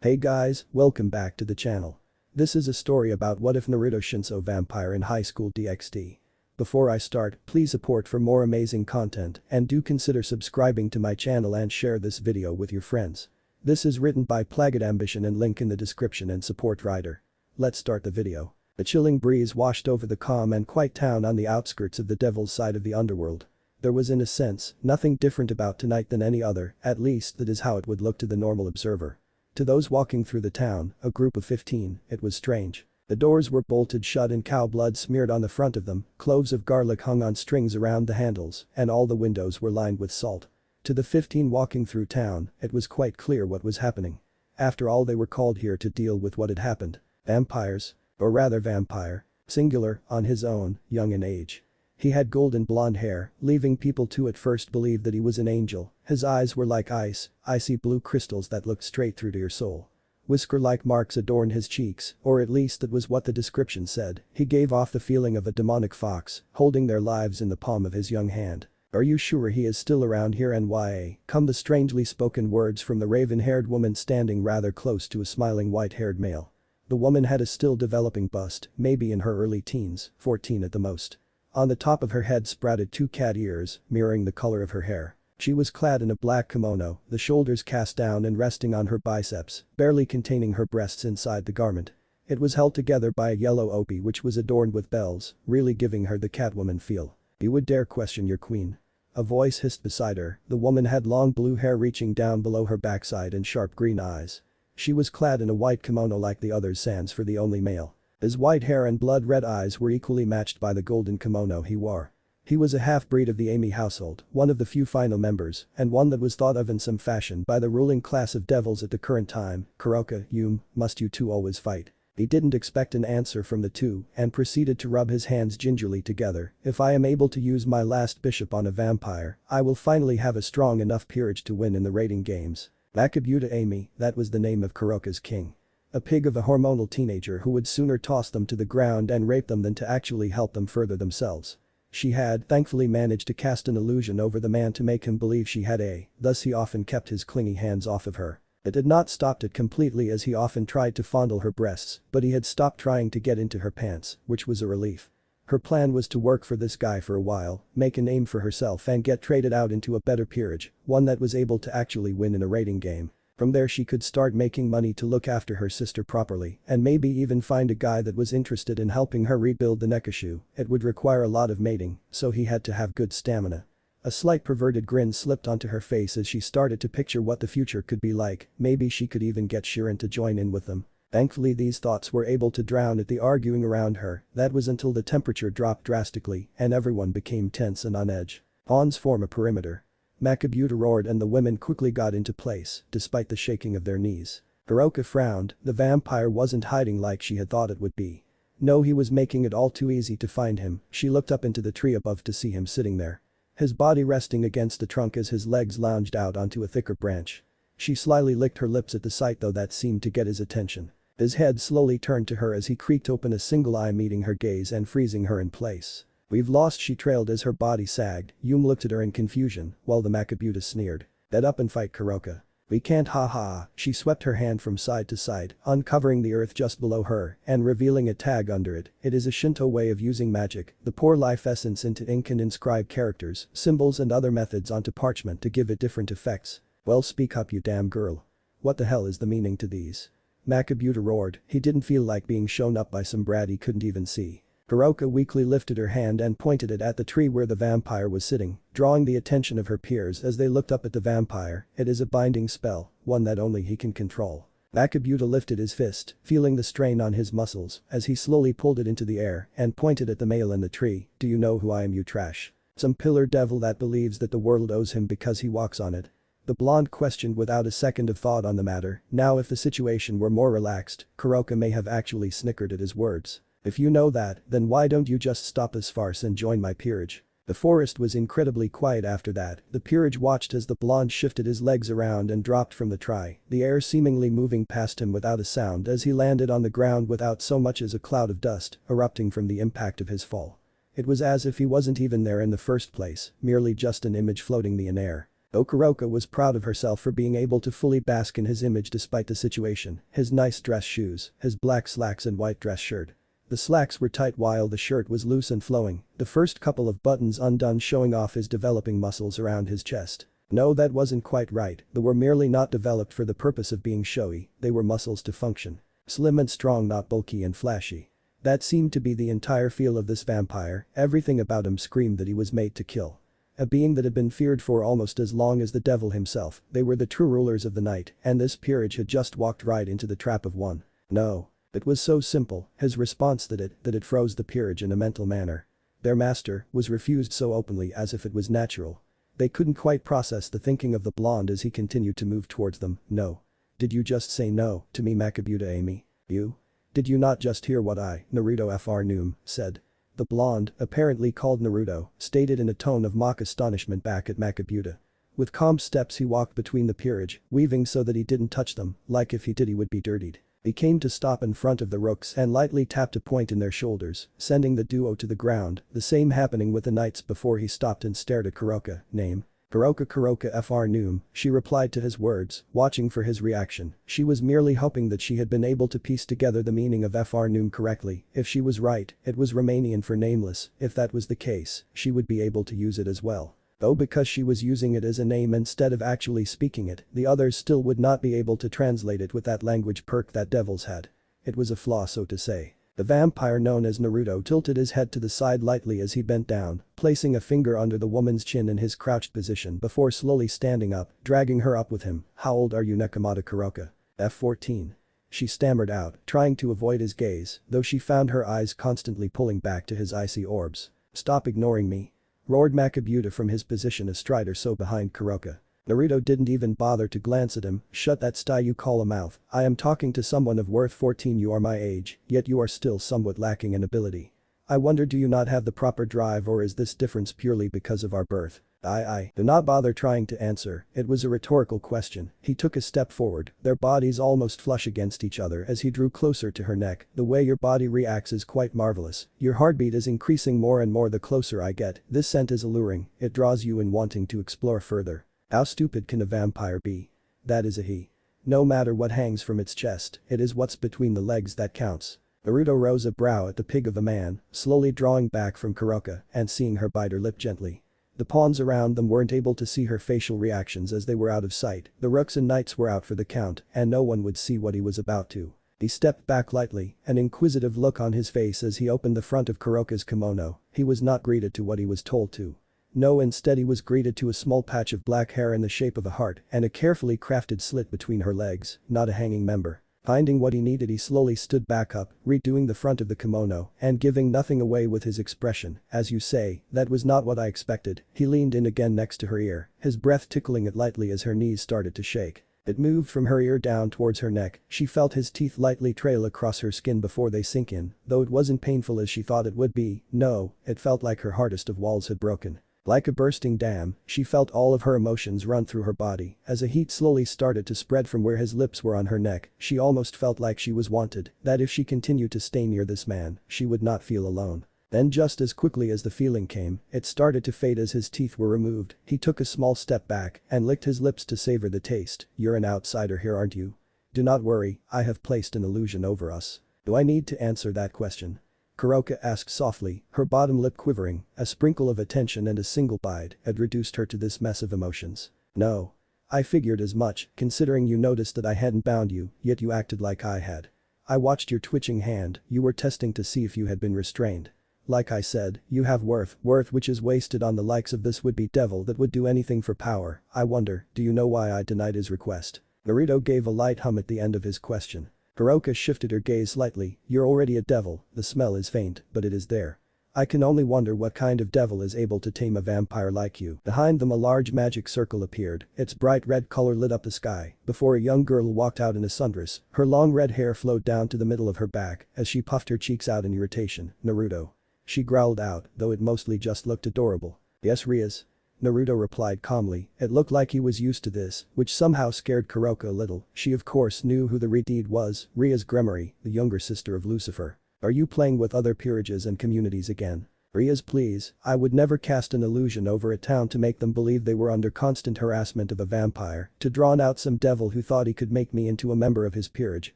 Hey guys, welcome back to the channel. This is a story about what if Naruto Shinso Vampire in high school DxD. Before I start, please support for more amazing content and do consider subscribing to my channel and share this video with your friends. This is written by PlaguedAmbition and link in the description and support writer. Let's start the video. A chilling breeze washed over the calm and quiet town on the outskirts of the devil's side of the underworld. There was in a sense, nothing different about tonight than any other, at least that is how it would look to the normal observer. To those walking through the town, a group of 15, it was strange. The doors were bolted shut and cow blood smeared on the front of them, cloves of garlic hung on strings around the handles, and all the windows were lined with salt. To the 15 walking through town, it was quite clear what was happening. After all, they were called here to deal with what had happened. Vampires. Or rather vampire. Singular, on his own, young in age. He had golden blonde hair, leaving people to at first believe that he was an angel. His eyes were like icy blue crystals that looked straight through to your soul. Whisker-like marks adorned his cheeks, or at least that was what the description said. He gave off the feeling of a demonic fox, holding their lives in the palm of his young hand. Are you sure he is still around here? NYA, come the strangely spoken words from the raven-haired woman standing rather close to a smiling white-haired male. The woman had a still developing bust, maybe in her early teens, 14 at the most. On the top of her head sprouted 2 cat ears, mirroring the color of her hair. She was clad in a black kimono, the shoulders cast down and resting on her biceps, barely containing her breasts inside the garment. It was held together by a yellow obi which was adorned with bells, really giving her the Catwoman feel. You would dare question your queen? A voice hissed beside her. The woman had long blue hair reaching down below her backside and sharp green eyes. She was clad in a white kimono like the others, sans for the only male. His white hair and blood-red eyes were equally matched by the golden kimono he wore. He was a half-breed of the Amy household, one of the few final members, and one that was thought of in some fashion by the ruling class of devils at the current time. Koka, must you two always fight? He didn't expect an answer from the two and proceeded to rub his hands gingerly together. If I am able to use my last bishop on a vampire, I will finally have a strong enough peerage to win in the rating games. Makabuta Amy, that was the name of Kuroka's king. A pig of a hormonal teenager who would sooner toss them to the ground and rape them than to actually help them further themselves. She had, thankfully, managed to cast an illusion over the man to make him believe she had thus he often kept his clingy hands off of her. It had not stopped it completely as he often tried to fondle her breasts, but he had stopped trying to get into her pants, which was a relief. Her plan was to work for this guy for a while, make a name for herself and get traded out into a better peerage, one that was able to actually win in a rating game. From there she could start making money to look after her sister properly and maybe even find a guy that was interested in helping her rebuild the Nekashu. It would require a lot of mating, so he had to have good stamina. A slight perverted grin slipped onto her face as she started to picture what the future could be like. Maybe she could even get Shirin to join in with them. Thankfully these thoughts were able to drown at the arguing around her. That was until the temperature dropped drastically and everyone became tense and on edge. Pawns form a perimeter. Makabuta roared and the women quickly got into place, despite the shaking of their knees. Koka frowned. The vampire wasn't hiding like she had thought it would be. No, he was making it all too easy to find him. She looked up into the tree above to see him sitting there. His body resting against the trunk as his legs lounged out onto a thicker branch. She slyly licked her lips at the sight though that seemed to get his attention. His head slowly turned to her as he creaked open a single eye meeting her gaze and freezing her in place. We've lost, she trailed as her body sagged. Looked at her in confusion, while the Makabuta sneered. Get up and fight, Koka. We can't, haha. She swept her hand from side to side, uncovering the earth just below her and revealing a tag under it. It is a Shinto way of using magic. The pour life essence into ink and inscribe characters, symbols and other methods onto parchment to give it different effects. Well, speak up, you damn girl. What the hell is the meaning to these? Makabuta roared. He didn't feel like being shown up by some brat he couldn't even see. Koka weakly lifted her hand and pointed it at the tree where the vampire was sitting, drawing the attention of her peers as they looked up at the vampire. It is a binding spell, one that only he can control. Makabuta lifted his fist, feeling the strain on his muscles as he slowly pulled it into the air and pointed at the male in the tree. Do you know who I am, you trash? Some pillar devil that believes that the world owes him because he walks on it? The blonde questioned without a second of thought on the matter. Now if the situation were more relaxed, Koka may have actually snickered at his words. If you know that, then why don't you just stop this farce and join my peerage? The forest was incredibly quiet after that. The peerage watched as the blonde shifted his legs around and dropped from the tree, the air seemingly moving past him without a sound as he landed on the ground without so much as a cloud of dust erupting from the impact of his fall. It was as if he wasn't even there in the first place, merely just an image floating in air. Kuroka was proud of herself for being able to fully bask in his image despite the situation, his nice dress shoes, his black slacks and white dress shirt. The slacks were tight while the shirt was loose and flowing, the first couple of buttons undone showing off his developing muscles around his chest. No, that wasn't quite right, they were merely not developed for the purpose of being showy, they were muscles to function. Slim and strong, not bulky and flashy. That seemed to be the entire feel of this vampire, everything about him screamed that he was made to kill. A being that had been feared for almost as long as the devil himself, they were the true rulers of the night, and this peerage had just walked right into the trap of one. No. It was so simple, his response that it froze the peerage in a mental manner. Their master was refused so openly as if it was natural. They couldn't quite process the thinking of the blonde as he continued to move towards them. No. Did you just say no to me, Makabuta Amy? You? Did you not just hear what I, Naruto Fr Noom, said? The blonde, apparently called Naruto, stated in a tone of mock astonishment back at Makabuta. With calm steps he walked between the peerage, weaving so that he didn't touch them, like if he did he would be dirtied. He came to stop in front of the rooks and lightly tapped a point in their shoulders, sending the duo to the ground, the same happening with the knights before he stopped and stared at Kuroka. Name? Kuroka Fr Noom, she replied to his words, watching for his reaction. She was merely hoping that she had been able to piece together the meaning of Fr Noom correctly. If she was right, it was Romanian for nameless, if that was the case, she would be able to use it as well. Though because she was using it as a name instead of actually speaking it, the others still would not be able to translate it with that language perk that devils had. It was a flaw, so to say. The vampire known as Naruto tilted his head to the side lightly as he bent down, placing a finger under the woman's chin in his crouched position before slowly standing up, dragging her up with him. How old are you, Nakamata Kuroka? F14. She stammered out, trying to avoid his gaze, though she found her eyes constantly pulling back to his icy orbs. Stop ignoring me. Roared Makabuta from his position astride or so behind Kuroka. Naruto didn't even bother to glance at him. Shut that sty you call a mouth. I am talking to someone of worth 14. You are my age, yet you are still somewhat lacking in ability. I wonder, do you not have the proper drive, or is this difference purely because of our birth? Do not bother trying to answer, it was a rhetorical question. He took a step forward, their bodies almost flush against each other as he drew closer to her neck. The way your body reacts is quite marvelous. Your heartbeat is increasing more and more the closer I get. This scent is alluring, it draws you in wanting to explore further. How stupid can a vampire be? That is a he. No matter what hangs from its chest, it is what's between the legs that counts. Naruto rose a brow at the pig of a man, slowly drawing back from Kuroka and seeing her bite her lip gently. The pawns around them weren't able to see her facial reactions as they were out of sight. The rooks and knights were out for the count, and no one would see what he was about to. He stepped back lightly, an inquisitive look on his face as he opened the front of Kuroka's kimono. He was not greeted to what he was told to. No, instead he was greeted to a small patch of black hair in the shape of a heart and a carefully crafted slit between her legs, not a hanging member. Finding what he needed, he slowly stood back up, redoing the front of the kimono and giving nothing away with his expression. As you say, that was not what I expected. He leaned in again next to her ear, his breath tickling it lightly as her knees started to shake. It moved from her ear down towards her neck. She felt his teeth lightly trail across her skin before they sink in, though it wasn't painful as she thought it would be. No, it felt like her hardest of walls had broken. Like a bursting dam, she felt all of her emotions run through her body as a heat slowly started to spread from where his lips were on her neck. She almost felt like she was wanted, that if she continued to stay near this man, she would not feel alone. Then just as quickly as the feeling came, it started to fade as his teeth were removed. He took a small step back and licked his lips to savor the taste. You're an outsider here, aren't you? Do not worry, I have placed an illusion over us. Do I need to answer that question? Kuroka asked softly, her bottom lip quivering. A sprinkle of attention and a single bite had reduced her to this mess of emotions. No. I figured as much, considering you noticed that I hadn't bound you, yet you acted like I had. I watched your twitching hand, you were testing to see if you had been restrained. Like I said, you have worth which is wasted on the likes of this would-be devil that would do anything for power. I wonder, do you know why I denied his request? Naruto gave a light hum at the end of his question. Kuroka shifted her gaze slightly. You're already a devil, the smell is faint, but it is there. I can only wonder what kind of devil is able to tame a vampire like you. Behind them a large magic circle appeared, its bright red color lit up the sky, before a young girl walked out in a sundress. Her long red hair flowed down to the middle of her back as she puffed her cheeks out in irritation. Naruto. She growled out, though it mostly just looked adorable. Yes, Rias. Naruto replied calmly. It looked like he was used to this, which somehow scared Kuroka a little. She of course knew who the Redeed was, Rias Gremory, the younger sister of Lucifer. Are you playing with other peerages and communities again? Rias, please, I would never cast an illusion over a town to make them believe they were under constant harassment of a vampire, to drawn out some devil who thought he could make me into a member of his peerage,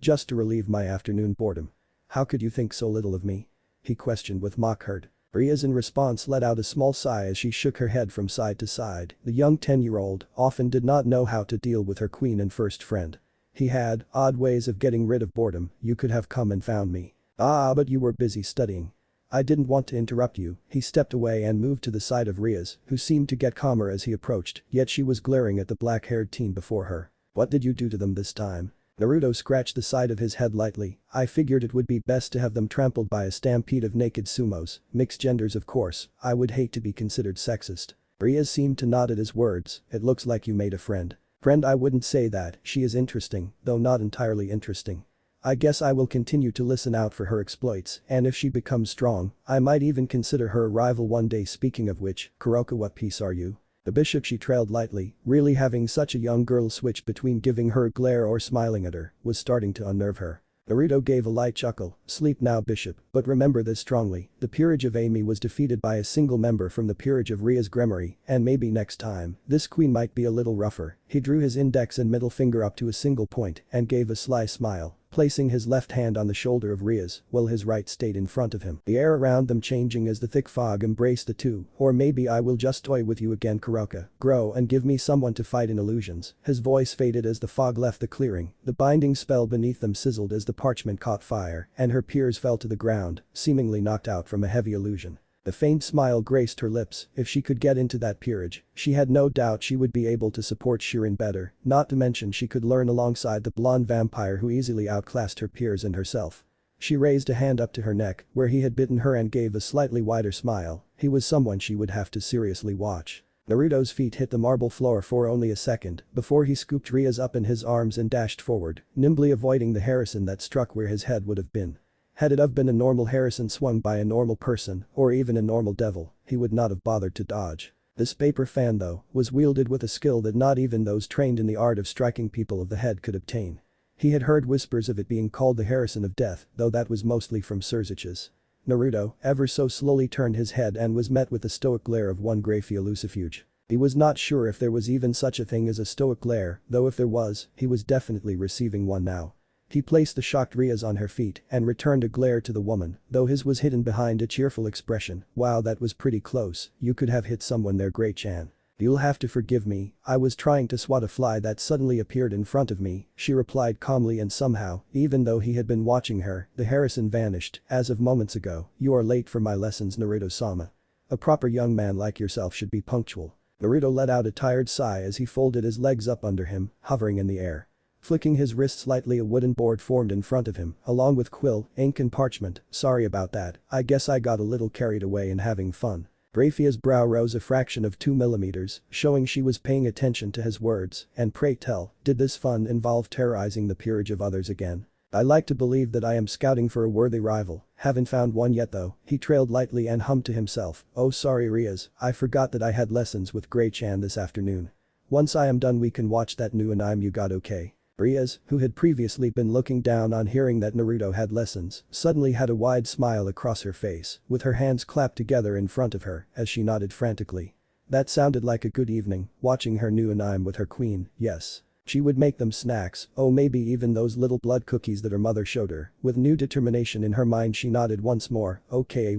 just to relieve my afternoon boredom. How could you think so little of me? He questioned with mock hurt. Rias in response let out a small sigh as she shook her head from side to side. The young 10-year-old often did not know how to deal with her queen and first friend. He had odd ways of getting rid of boredom. You could have come and found me. Ah, but you were busy studying. I didn't want to interrupt you. He stepped away and moved to the side of Rias, who seemed to get calmer as he approached, yet she was glaring at the black-haired teen before her. What did you do to them this time? Naruto scratched the side of his head lightly. I figured it would be best to have them trampled by a stampede of naked sumos, mixed genders of course, I would hate to be considered sexist. Rias seemed to nod at his words, it looks like you made a friend. Friend, I wouldn't say that, she is interesting, though not entirely interesting. I guess I will continue to listen out for her exploits, and if she becomes strong, I might even consider her a rival one day. Speaking of which, Kuroka, what piece are you? The bishop, she trailed lightly, really having such a young girl switch between giving her a glare or smiling at her was starting to unnerve her. Naruto gave a light chuckle, sleep now bishop, but remember this strongly, the peerage of Amy was defeated by a single member from the peerage of Rias Gremory, and maybe next time, this queen might be a little rougher. He drew his index and middle finger up to a single point and gave a sly smile, placing his left hand on the shoulder of Rias while his right stayed in front of him. The air around them changing as the thick fog embraced the two. Or maybe I will just toy with you again, Kuroka. Grow and give me someone to fight in illusions. His voice faded as the fog left the clearing. The binding spell beneath them sizzled as the parchment caught fire and her peers fell to the ground, seemingly knocked out from a heavy illusion. The faint smile graced her lips. If she could get into that peerage, she had no doubt she would be able to support Shirin better, not to mention she could learn alongside the blonde vampire who easily outclassed her peers and herself. She raised a hand up to her neck where he had bitten her and gave a slightly wider smile. He was someone she would have to seriously watch. Naruto's feet hit the marble floor for only a second before he scooped Rias up in his arms and dashed forward, nimbly avoiding the Harrison that struck where his head would have been. Had it have been a normal Harrison swung by a normal person, or even a normal devil, he would not have bothered to dodge. This paper fan though, was wielded with a skill that not even those trained in the art of striking people of the head could obtain. He had heard whispers of it being called the Harrison of Death, though that was mostly from Surziches. Naruto, ever so slowly turned his head and was met with the stoic glare of one Grafia Lucifuge. He was not sure if there was even such a thing as a stoic glare, though if there was, he was definitely receiving one now. He placed the shocked Rias on her feet and returned a glare to the woman, though his was hidden behind a cheerful expression. Wow, that was pretty close, you could have hit someone there, Great-chan. You'll have to forgive me, I was trying to swat a fly that suddenly appeared in front of me, she replied calmly, and somehow, even though he had been watching her, the Harrison vanished, as of moments ago. You are late for my lessons, Naruto-sama. A proper young man like yourself should be punctual. Naruto let out a tired sigh as he folded his legs up under him, hovering in the air. Flicking his wrist slightly, a wooden board formed in front of him, along with quill, ink and parchment. Sorry about that, I guess I got a little carried away in having fun. Grafia's brow rose a fraction of 2 millimeters, showing she was paying attention to his words. And pray tell, did this fun involve terrorizing the peerage of others again? I like to believe that I am scouting for a worthy rival, haven't found one yet though. He trailed lightly and hummed to himself. Oh sorry Rias, I forgot that I had lessons with Great-chan this afternoon. Once I am done we can watch that new anime you got, okay? Rias, who had previously been looking down on hearing that Naruto had lessons, suddenly had a wide smile across her face, with her hands clapped together in front of her as she nodded frantically. That sounded like a good evening, watching her new anime with her queen, yes. She would make them snacks, oh maybe even those little blood cookies that her mother showed her. With new determination in her mind she nodded once more, okay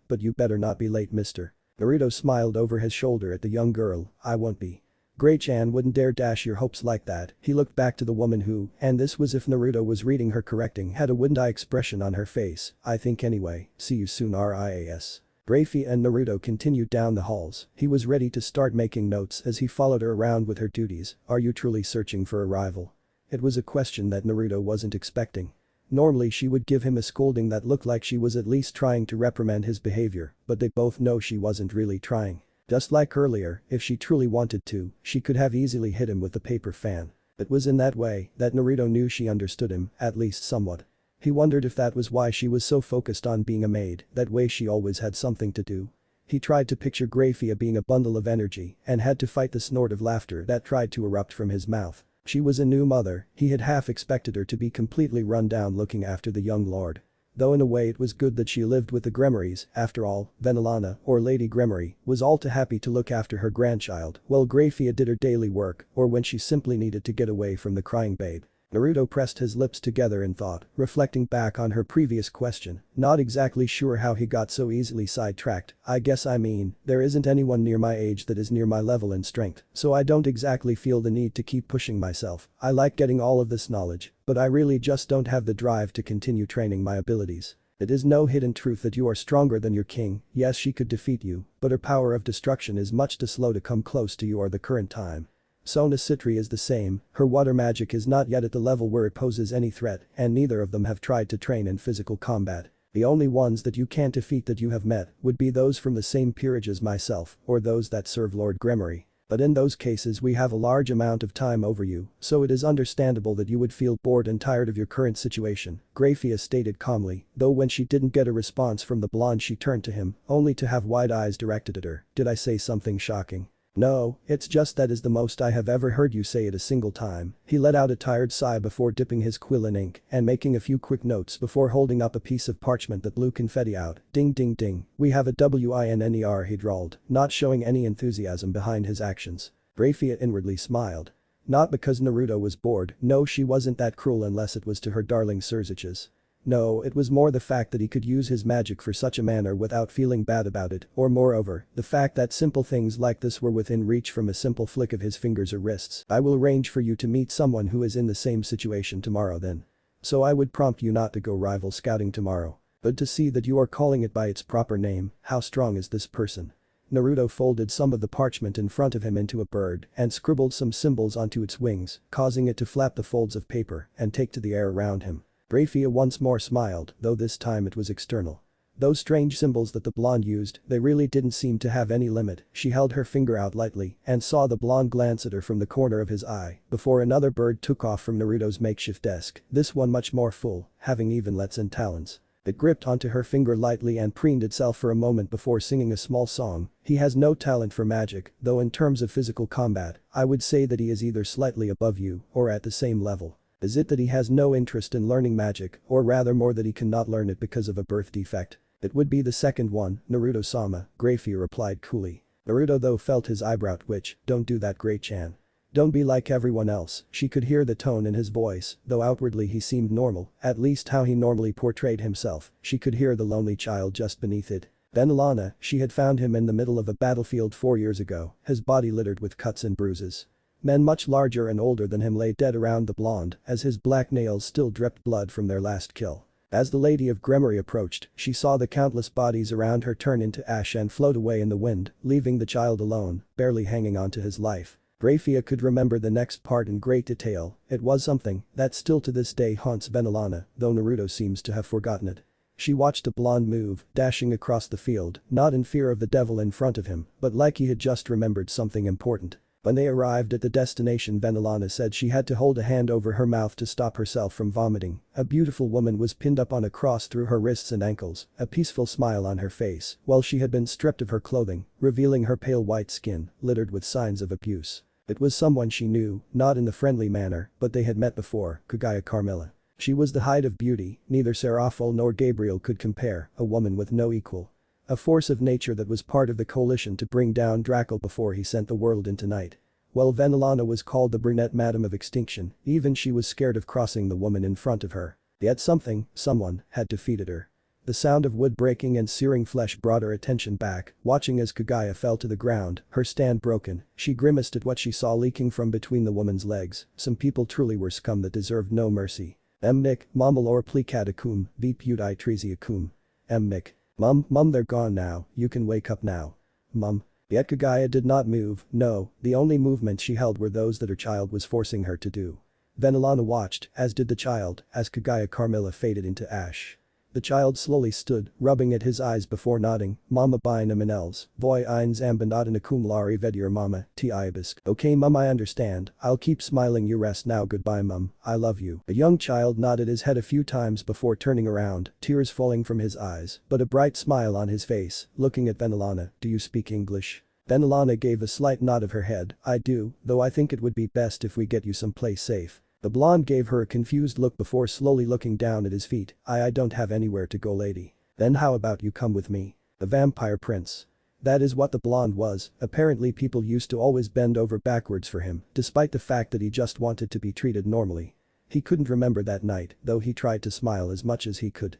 but you better not be late mister. Naruto smiled over his shoulder at the young girl, I won't be. Great-chan wouldn't dare dash your hopes like that. He looked back to the woman who, and this was if Naruto was reading her correcting, had a wouldn't I expression on her face. I think anyway, see you soon Rias. Grafia and Naruto continued down the halls. He was ready to start making notes as he followed her around with her duties. Are you truly searching for a rival? It was a question that Naruto wasn't expecting. Normally she would give him a scolding that looked like she was at least trying to reprimand his behavior, but they both know she wasn't really trying. Just like earlier, if she truly wanted to, she could have easily hit him with the paper fan. It was in that way that Naruto knew she understood him, at least somewhat. He wondered if that was why she was so focused on being a maid, that way she always had something to do. He tried to picture Grafia being a bundle of energy and had to fight the snort of laughter that tried to erupt from his mouth. She was a new mother, he had half expected her to be completely run down looking after the young lord. Though in a way it was good that she lived with the Gremorys, after all, Venelana, or Lady Gremory, was all too happy to look after her grandchild while Grafia did her daily work or when she simply needed to get away from the crying babe. Naruto pressed his lips together in thought, reflecting back on her previous question, not exactly sure how he got so easily sidetracked. I guess I mean, there isn't anyone near my age that is near my level in strength, so I don't exactly feel the need to keep pushing myself. I like getting all of this knowledge, but I really just don't have the drive to continue training my abilities. It is no hidden truth that you are stronger than your king. Yes, she could defeat you, but her power of destruction is much too slow to come close to you or the current time. Sona Citri is the same, her water magic is not yet at the level where it poses any threat and neither of them have tried to train in physical combat. The only ones that you can't defeat that you have met would be those from the same peerage as myself or those that serve Lord Gremory. But in those cases we have a large amount of time over you, so it is understandable that you would feel bored and tired of your current situation, Grafia stated calmly, though when she didn't get a response from the blonde she turned to him, only to have wide eyes directed at her. Did I say something shocking? No, it's just that is the most I have ever heard you say it a single time. He let out a tired sigh before dipping his quill in ink and making a few quick notes before holding up a piece of parchment that blew confetti out. Ding ding ding, we have a WINNER, he drawled, not showing any enthusiasm behind his actions. Grafia inwardly smiled. Not because Naruto was bored, no she wasn't that cruel unless it was to her darling Surziches. No, it was more the fact that he could use his magic for such a manner without feeling bad about it, or moreover, the fact that simple things like this were within reach from a simple flick of his fingers or wrists. I will arrange for you to meet someone who is in the same situation tomorrow then. So I would prompt you not to go rival scouting tomorrow. But to see that you are calling it by its proper name, how strong is this person? Naruto folded some of the parchment in front of him into a bird and scribbled some symbols onto its wings, causing it to flap the folds of paper and take to the air around him. Grafia once more smiled, though this time it was external. Those strange symbols that the blonde used, they really didn't seem to have any limit. She held her finger out lightly and saw the blonde glance at her from the corner of his eye before another bird took off from Naruto's makeshift desk, this one much more full, having evenlets and talons. It gripped onto her finger lightly and preened itself for a moment before singing a small song. He has no talent for magic, though in terms of physical combat, I would say that he is either slightly above you or at the same level. Is it that he has no interest in learning magic, or rather more that he cannot learn it because of a birth defect? It would be the second one, Naruto-sama, Grafia replied coolly. Naruto though felt his eyebrow twitch. Don't do that, Great-chan. Don't be like everyone else. She could hear the tone in his voice, though outwardly he seemed normal, at least how he normally portrayed himself. She could hear the lonely child just beneath it. Venelana, she had found him in the middle of a battlefield 4 years ago, his body littered with cuts and bruises. Men much larger and older than him lay dead around the blonde as his black nails still dripped blood from their last kill. As the Lady of Gremory approached, she saw the countless bodies around her turn into ash and float away in the wind, leaving the child alone, barely hanging on to his life. Grafia could remember the next part in great detail. It was something that still to this day haunts Venelana, though Naruto seems to have forgotten it. She watched the blonde move, dashing across the field, not in fear of the devil in front of him, but like he had just remembered something important. When they arrived at the destination, Venelana said she had to hold a hand over her mouth to stop herself from vomiting. A beautiful woman was pinned up on a cross through her wrists and ankles, a peaceful smile on her face, while she had been stripped of her clothing, revealing her pale white skin, littered with signs of abuse. It was someone she knew, not in the friendly manner, but they had met before, Kagaya Carmilla. She was the height of beauty, neither Seraphil nor Gabriel could compare, a woman with no equal. A force of nature that was part of the coalition to bring down Draco before he sent the world into night. While Venelana was called the brunette Madam of Extinction, even she was scared of crossing the woman in front of her. Yet someone, had defeated her. The sound of wood breaking and searing flesh brought her attention back, watching as Kagaya fell to the ground, her stand broken. She grimaced at what she saw leaking from between the woman's legs. Some people truly were scum that deserved no mercy. Nick, Mamalor plicatakum, vpudi treziakum. Nick. Mum, they're gone now, you can wake up now. Mum. Yet Kagaya did not move, no, the only movements she held were those that her child was forcing her to do. Venelana watched, as did the child, as Kagaya Carmilla faded into ash. The child slowly stood, rubbing at his eyes before nodding. Mama bina manels, voy eins ambinat akumulari vedier mama, ti ibisk. Okay mum, I understand, I'll keep smiling, you rest now, goodbye mum, I love you. The young child nodded his head a few times before turning around, tears falling from his eyes, but a bright smile on his face, looking at Venelana. Do you speak English? Venelana gave a slight nod of her head. I do, though I think it would be best if we get you someplace safe. The blonde gave her a confused look before slowly looking down at his feet. I don't have anywhere to go, lady. Then how about you come with me? The vampire prince. That is what the blonde was. Apparently people used to always bend over backwards for him, despite the fact that he just wanted to be treated normally. He couldn't remember that night, though he tried to smile as much as he could.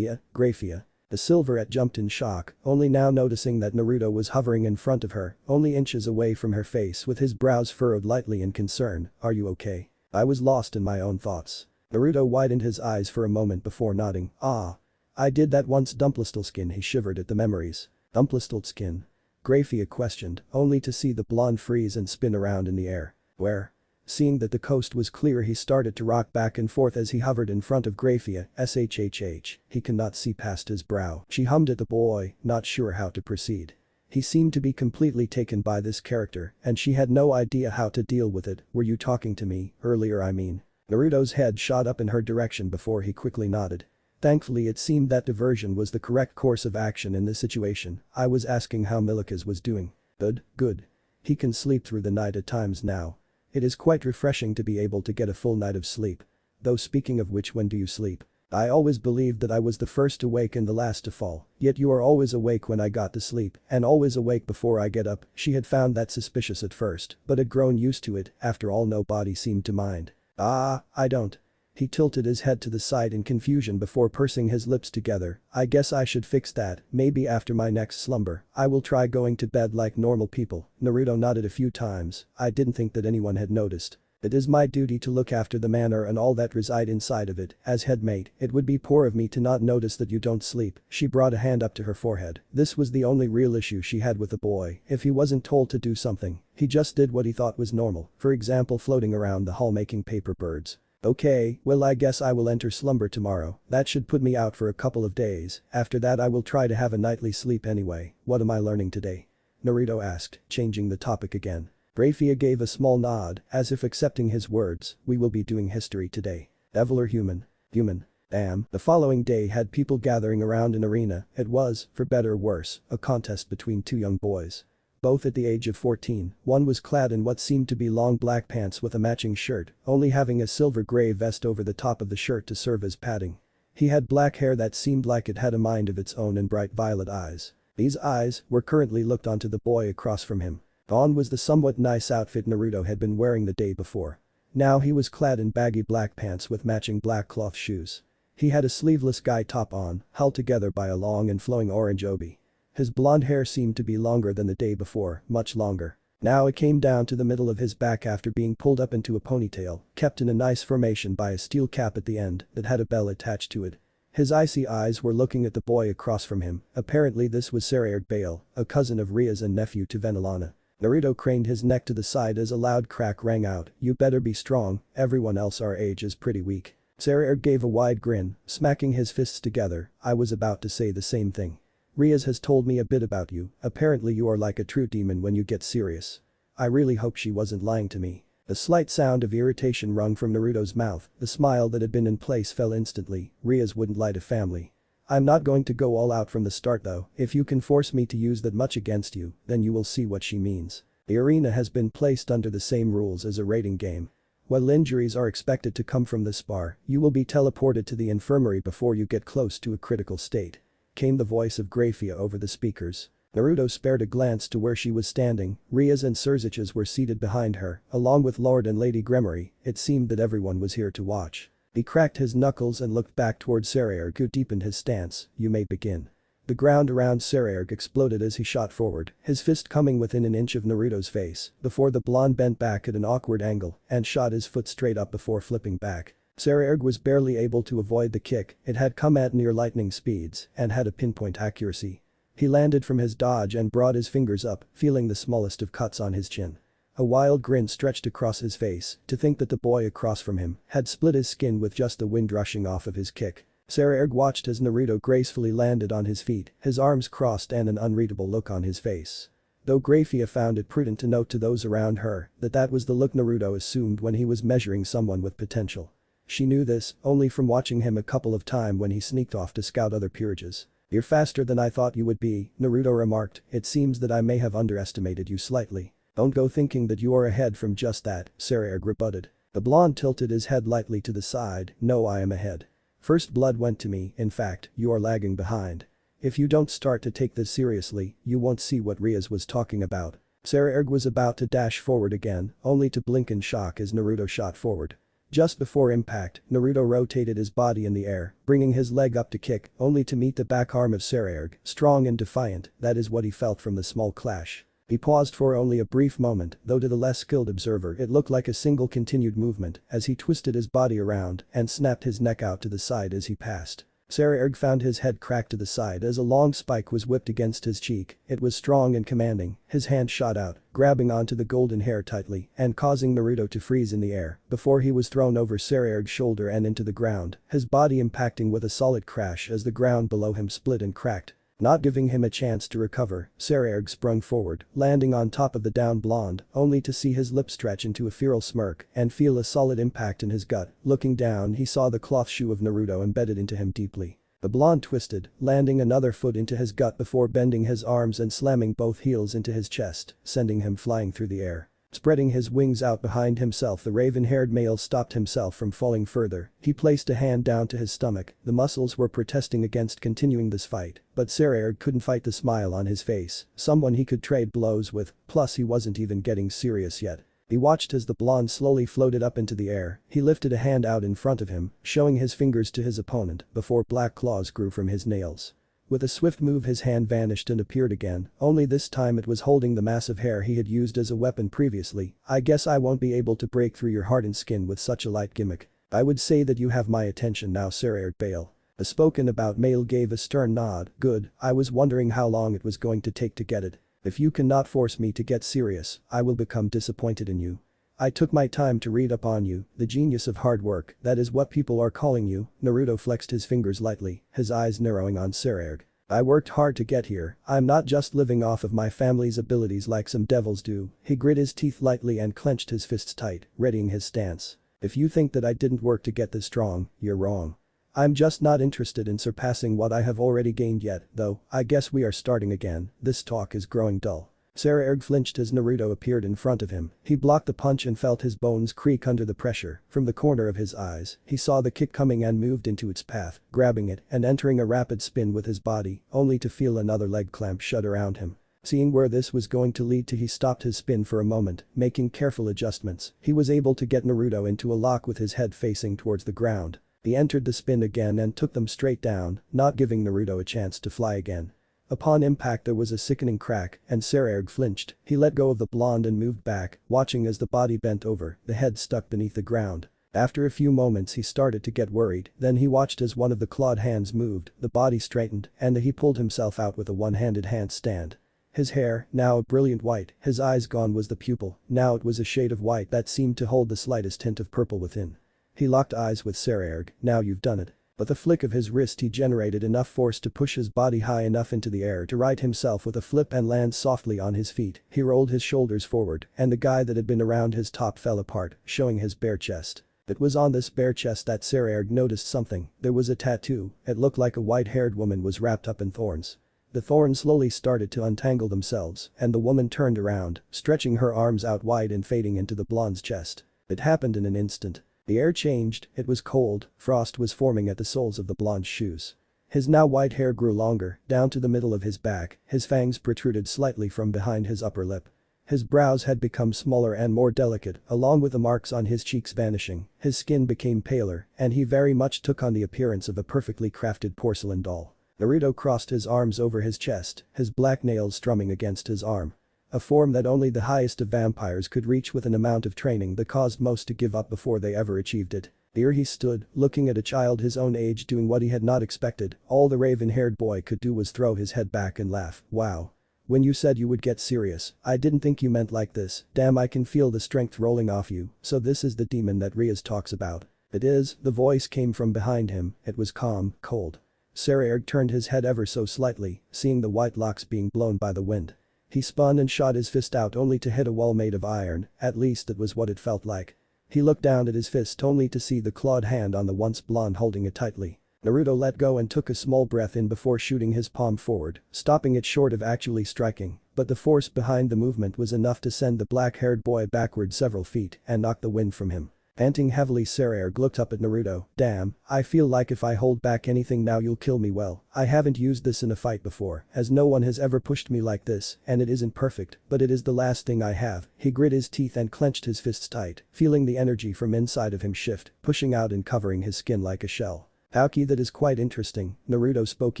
Graphia. The silverette jumped in shock, only now noticing that Naruto was hovering in front of her, only inches away from her face with his brows furrowed lightly in concern. Are you okay? I was lost in my own thoughts. Naruto widened his eyes for a moment before nodding. Ah. I did that once. Dumpelstiltskin. He shivered at the memories. Dumpelstiltskin? Graphia questioned, only to see the blonde freeze and spin around in the air. Where? Seeing that the coast was clear, he started to rock back and forth as he hovered in front of Graphia. Shhh. He cannot see past his brow. She hummed at the boy, not sure how to proceed. He seemed to be completely taken by this character, and she had no idea how to deal with it. Were you talking to me, earlier I mean? Naruto's head shot up in her direction before he quickly nodded. Thankfully it seemed that diversion was the correct course of action in this situation. I was asking how Milikas was doing. Good. He can sleep through the night at times now. It is quite refreshing to be able to get a full night of sleep. Though speaking of which, when do you sleep? I always believed that I was the first to wake and the last to fall, yet you are always awake when I got to sleep, and always awake before I get up. She had found that suspicious at first, but had grown used to it. After all, nobody seemed to mind. I don't. He tilted his head to the side in confusion before pursing his lips together. I guess I should fix that. Maybe after my next slumber, I will try going to bed like normal people. Naruto nodded a few times. I didn't think that anyone had noticed. It is my duty to look after the manor and all that reside inside of it. As headmate, it would be poor of me to not notice that you don't sleep. She brought a hand up to her forehead. This was the only real issue she had with the boy. If he wasn't told to do something, he just did what he thought was normal. For example, floating around the hall making paper birds. Okay, well I guess I will enter slumber tomorrow. That should put me out for a couple of days. After that I will try to have a nightly sleep anyway. What am I learning today? Naruto asked, changing the topic again. Graphia gave a small nod, as if accepting his words. We will be doing history today. Devil or human? Human. Damn. The following day had people gathering around an arena. It was, for better or worse, a contest between two young boys. Both at the age of 14, one was clad in what seemed to be long black pants with a matching shirt, only having a silver gray vest over the top of the shirt to serve as padding. He had black hair that seemed like it had a mind of its own and bright violet eyes. These eyes were currently looked onto the boy across from him. On was the somewhat nice outfit Naruto had been wearing the day before. Now he was clad in baggy black pants with matching black cloth shoes. He had a sleeveless guy top on, held together by a long and flowing orange obi. His blonde hair seemed to be longer than the day before, much longer. Now it came down to the middle of his back after being pulled up into a ponytail, kept in a nice formation by a steel cap at the end that had a bell attached to it. His icy eyes were looking at the boy across from him. Apparently this was Sairaorg, a cousin of Rias and nephew to Venelana. Naruto craned his neck to the side as a loud crack rang out. You better be strong, everyone else our age is pretty weak. Sairaorg gave a wide grin, smacking his fists together. I was about to say the same thing. Rias has told me a bit about you. Apparently you are like a true demon when you get serious. I really hope she wasn't lying to me. A slight sound of irritation wrung from Naruto's mouth. The smile that had been in place fell instantly. Rias wouldn't lie to family. I'm not going to go all out from the start though. If you can force me to use that much against you, then you will see what she means. The arena has been placed under the same rules as a raiding game. While injuries are expected to come from the spar, you will be teleported to the infirmary before you get close to a critical state. Came the voice of Graphia over the speakers. Naruto spared a glance to where she was standing. Rias and Surziches were seated behind her, along with Lord and Lady Gremory. It seemed that everyone was here to watch. He cracked his knuckles and looked back towards Sairaorg, who deepened his stance. You may begin. The ground around Sairaorg exploded as he shot forward, his fist coming within an inch of Naruto's face, before the blonde bent back at an awkward angle and shot his foot straight up before flipping back. Sairaorg was barely able to avoid the kick. It had come at near lightning speeds and had a pinpoint accuracy. He landed from his dodge and brought his fingers up, feeling the smallest of cuts on his chin. A wild grin stretched across his face, to think that the boy across from him had split his skin with just the wind rushing off of his kick. Sairaorg watched as Naruto gracefully landed on his feet, his arms crossed and an unreadable look on his face. Though Graphia found it prudent to note to those around her that that was the look Naruto assumed when he was measuring someone with potential. She knew this only from watching him a couple of times when he sneaked off to scout other peerages. You're faster than I thought you would be, Naruto remarked. It seems that I may have underestimated you slightly. Don't go thinking that you are ahead from just that, Sairaorg rebutted. The blonde tilted his head lightly to the side, "No, I am ahead. First blood went to me, in fact, you are lagging behind. If you don't start to take this seriously, you won't see what Rias was talking about." Sairaorg was about to dash forward again, only to blink in shock as Naruto shot forward. Just before impact, Naruto rotated his body in the air, bringing his leg up to kick, only to meet the back arm of Sairaorg, strong and defiant. That is what he felt from the small clash. He paused for only a brief moment, though to the less skilled observer it looked like a single continued movement as he twisted his body around and snapped his neck out to the side as he passed. Sairaorg found his head cracked to the side as a long spike was whipped against his cheek. It was strong and commanding. His hand shot out, grabbing onto the golden hair tightly and causing Naruto to freeze in the air before he was thrown over Sairaorg's shoulder and into the ground, his body impacting with a solid crash as the ground below him split and cracked. Not giving him a chance to recover, Sairaorg sprung forward, landing on top of the downed blonde, only to see his lips stretch into a feral smirk and feel a solid impact in his gut. Looking down, he saw the cloth shoe of Naruto embedded into him deeply. The blonde twisted, landing another foot into his gut before bending his arms and slamming both heels into his chest, sending him flying through the air. Spreading his wings out behind himself, the raven-haired male stopped himself from falling further. He placed a hand down to his stomach. The muscles were protesting against continuing this fight, but Sairaorg couldn't fight the smile on his face, someone he could trade blows with, plus he wasn't even getting serious yet. He watched as the blonde slowly floated up into the air. He lifted a hand out in front of him, showing his fingers to his opponent before black claws grew from his nails. With a swift move his hand vanished and appeared again, only this time it was holding the massive hair he had used as a weapon previously. "I guess I won't be able to break through your hardened skin with such a light gimmick. I would say that you have my attention now, Sairaorg Bale." The spoken about male gave a stern nod. "Good, I was wondering how long it was going to take to get it. If you cannot force me to get serious, I will become disappointed in you. I took my time to read up on you, the genius of hard work, that is what people are calling you." Naruto flexed his fingers lightly, his eyes narrowing on Sairaorg. "I worked hard to get here. I'm not just living off of my family's abilities like some devils do." He grit his teeth lightly and clenched his fists tight, readying his stance. "If you think that I didn't work to get this strong, you're wrong. I'm just not interested in surpassing what I have already gained yet, though. I guess we are starting again. This talk is growing dull." Sairaorg flinched as Naruto appeared in front of him. He blocked the punch and felt his bones creak under the pressure. From the corner of his eyes, he saw the kick coming and moved into its path, grabbing it and entering a rapid spin with his body, only to feel another leg clamp shut around him. Seeing where this was going to lead to, he stopped his spin for a moment, making careful adjustments. He was able to get Naruto into a lock with his head facing towards the ground. He entered the spin again and took them straight down, not giving Naruto a chance to fly again. Upon impact there was a sickening crack and Sairaorg flinched. He let go of the blonde and moved back, watching as the body bent over, the head stuck beneath the ground. After a few moments he started to get worried, then he watched as one of the clawed hands moved, the body straightened, and he pulled himself out with a one-handed handstand. His hair, now a brilliant white, his eyes gone was the pupil, now it was a shade of white that seemed to hold the slightest hint of purple within. He locked eyes with Sairaorg. "Now you've done it." With a flick of his wrist he generated enough force to push his body high enough into the air to right himself with a flip and land softly on his feet. He rolled his shoulders forward and the guy that had been around his top fell apart, showing his bare chest. It was on this bare chest that Sairaorg noticed something. There was a tattoo. It looked like a white-haired woman was wrapped up in thorns. The thorns slowly started to untangle themselves and the woman turned around, stretching her arms out wide and fading into the blonde's chest. It happened in an instant. The air changed, it was cold, frost was forming at the soles of the blonde's shoes. His now white hair grew longer, down to the middle of his back, his fangs protruded slightly from behind his upper lip. His brows had become smaller and more delicate, along with the marks on his cheeks vanishing. His skin became paler, and he very much took on the appearance of a perfectly crafted porcelain doll. Naruto crossed his arms over his chest, his black nails strumming against his arm. A form that only the highest of vampires could reach with an amount of training that caused most to give up before they ever achieved it. Here he stood, looking at a child his own age doing what he had not expected. All the raven-haired boy could do was throw his head back and laugh. "Wow. When you said you would get serious, I didn't think you meant like this. Damn, I can feel the strength rolling off you. So this is the demon that Rias talks about." "It is," the voice came from behind him. It was calm, cold. Sairaorg turned his head ever so slightly, seeing the white locks being blown by the wind. He spun and shot his fist out only to hit a wall made of iron, at least that was what it felt like. He looked down at his fist only to see the clawed hand on the once blonde holding it tightly. Naruto let go and took a small breath in before shooting his palm forward, stopping it short of actually striking, but the force behind the movement was enough to send the black-haired boy backward several feet and knock the wind from him. Panting heavily, Sairaorg looked up at Naruto. Damn, I feel like if I hold back anything now you'll kill me. Well, I haven't used this in a fight before, as no one has ever pushed me like this, and it isn't perfect, but it is the last thing I have. He grit his teeth and clenched his fists tight, feeling the energy from inside of him shift, pushing out and covering his skin like a shell. Aoki, that is quite interesting, Naruto spoke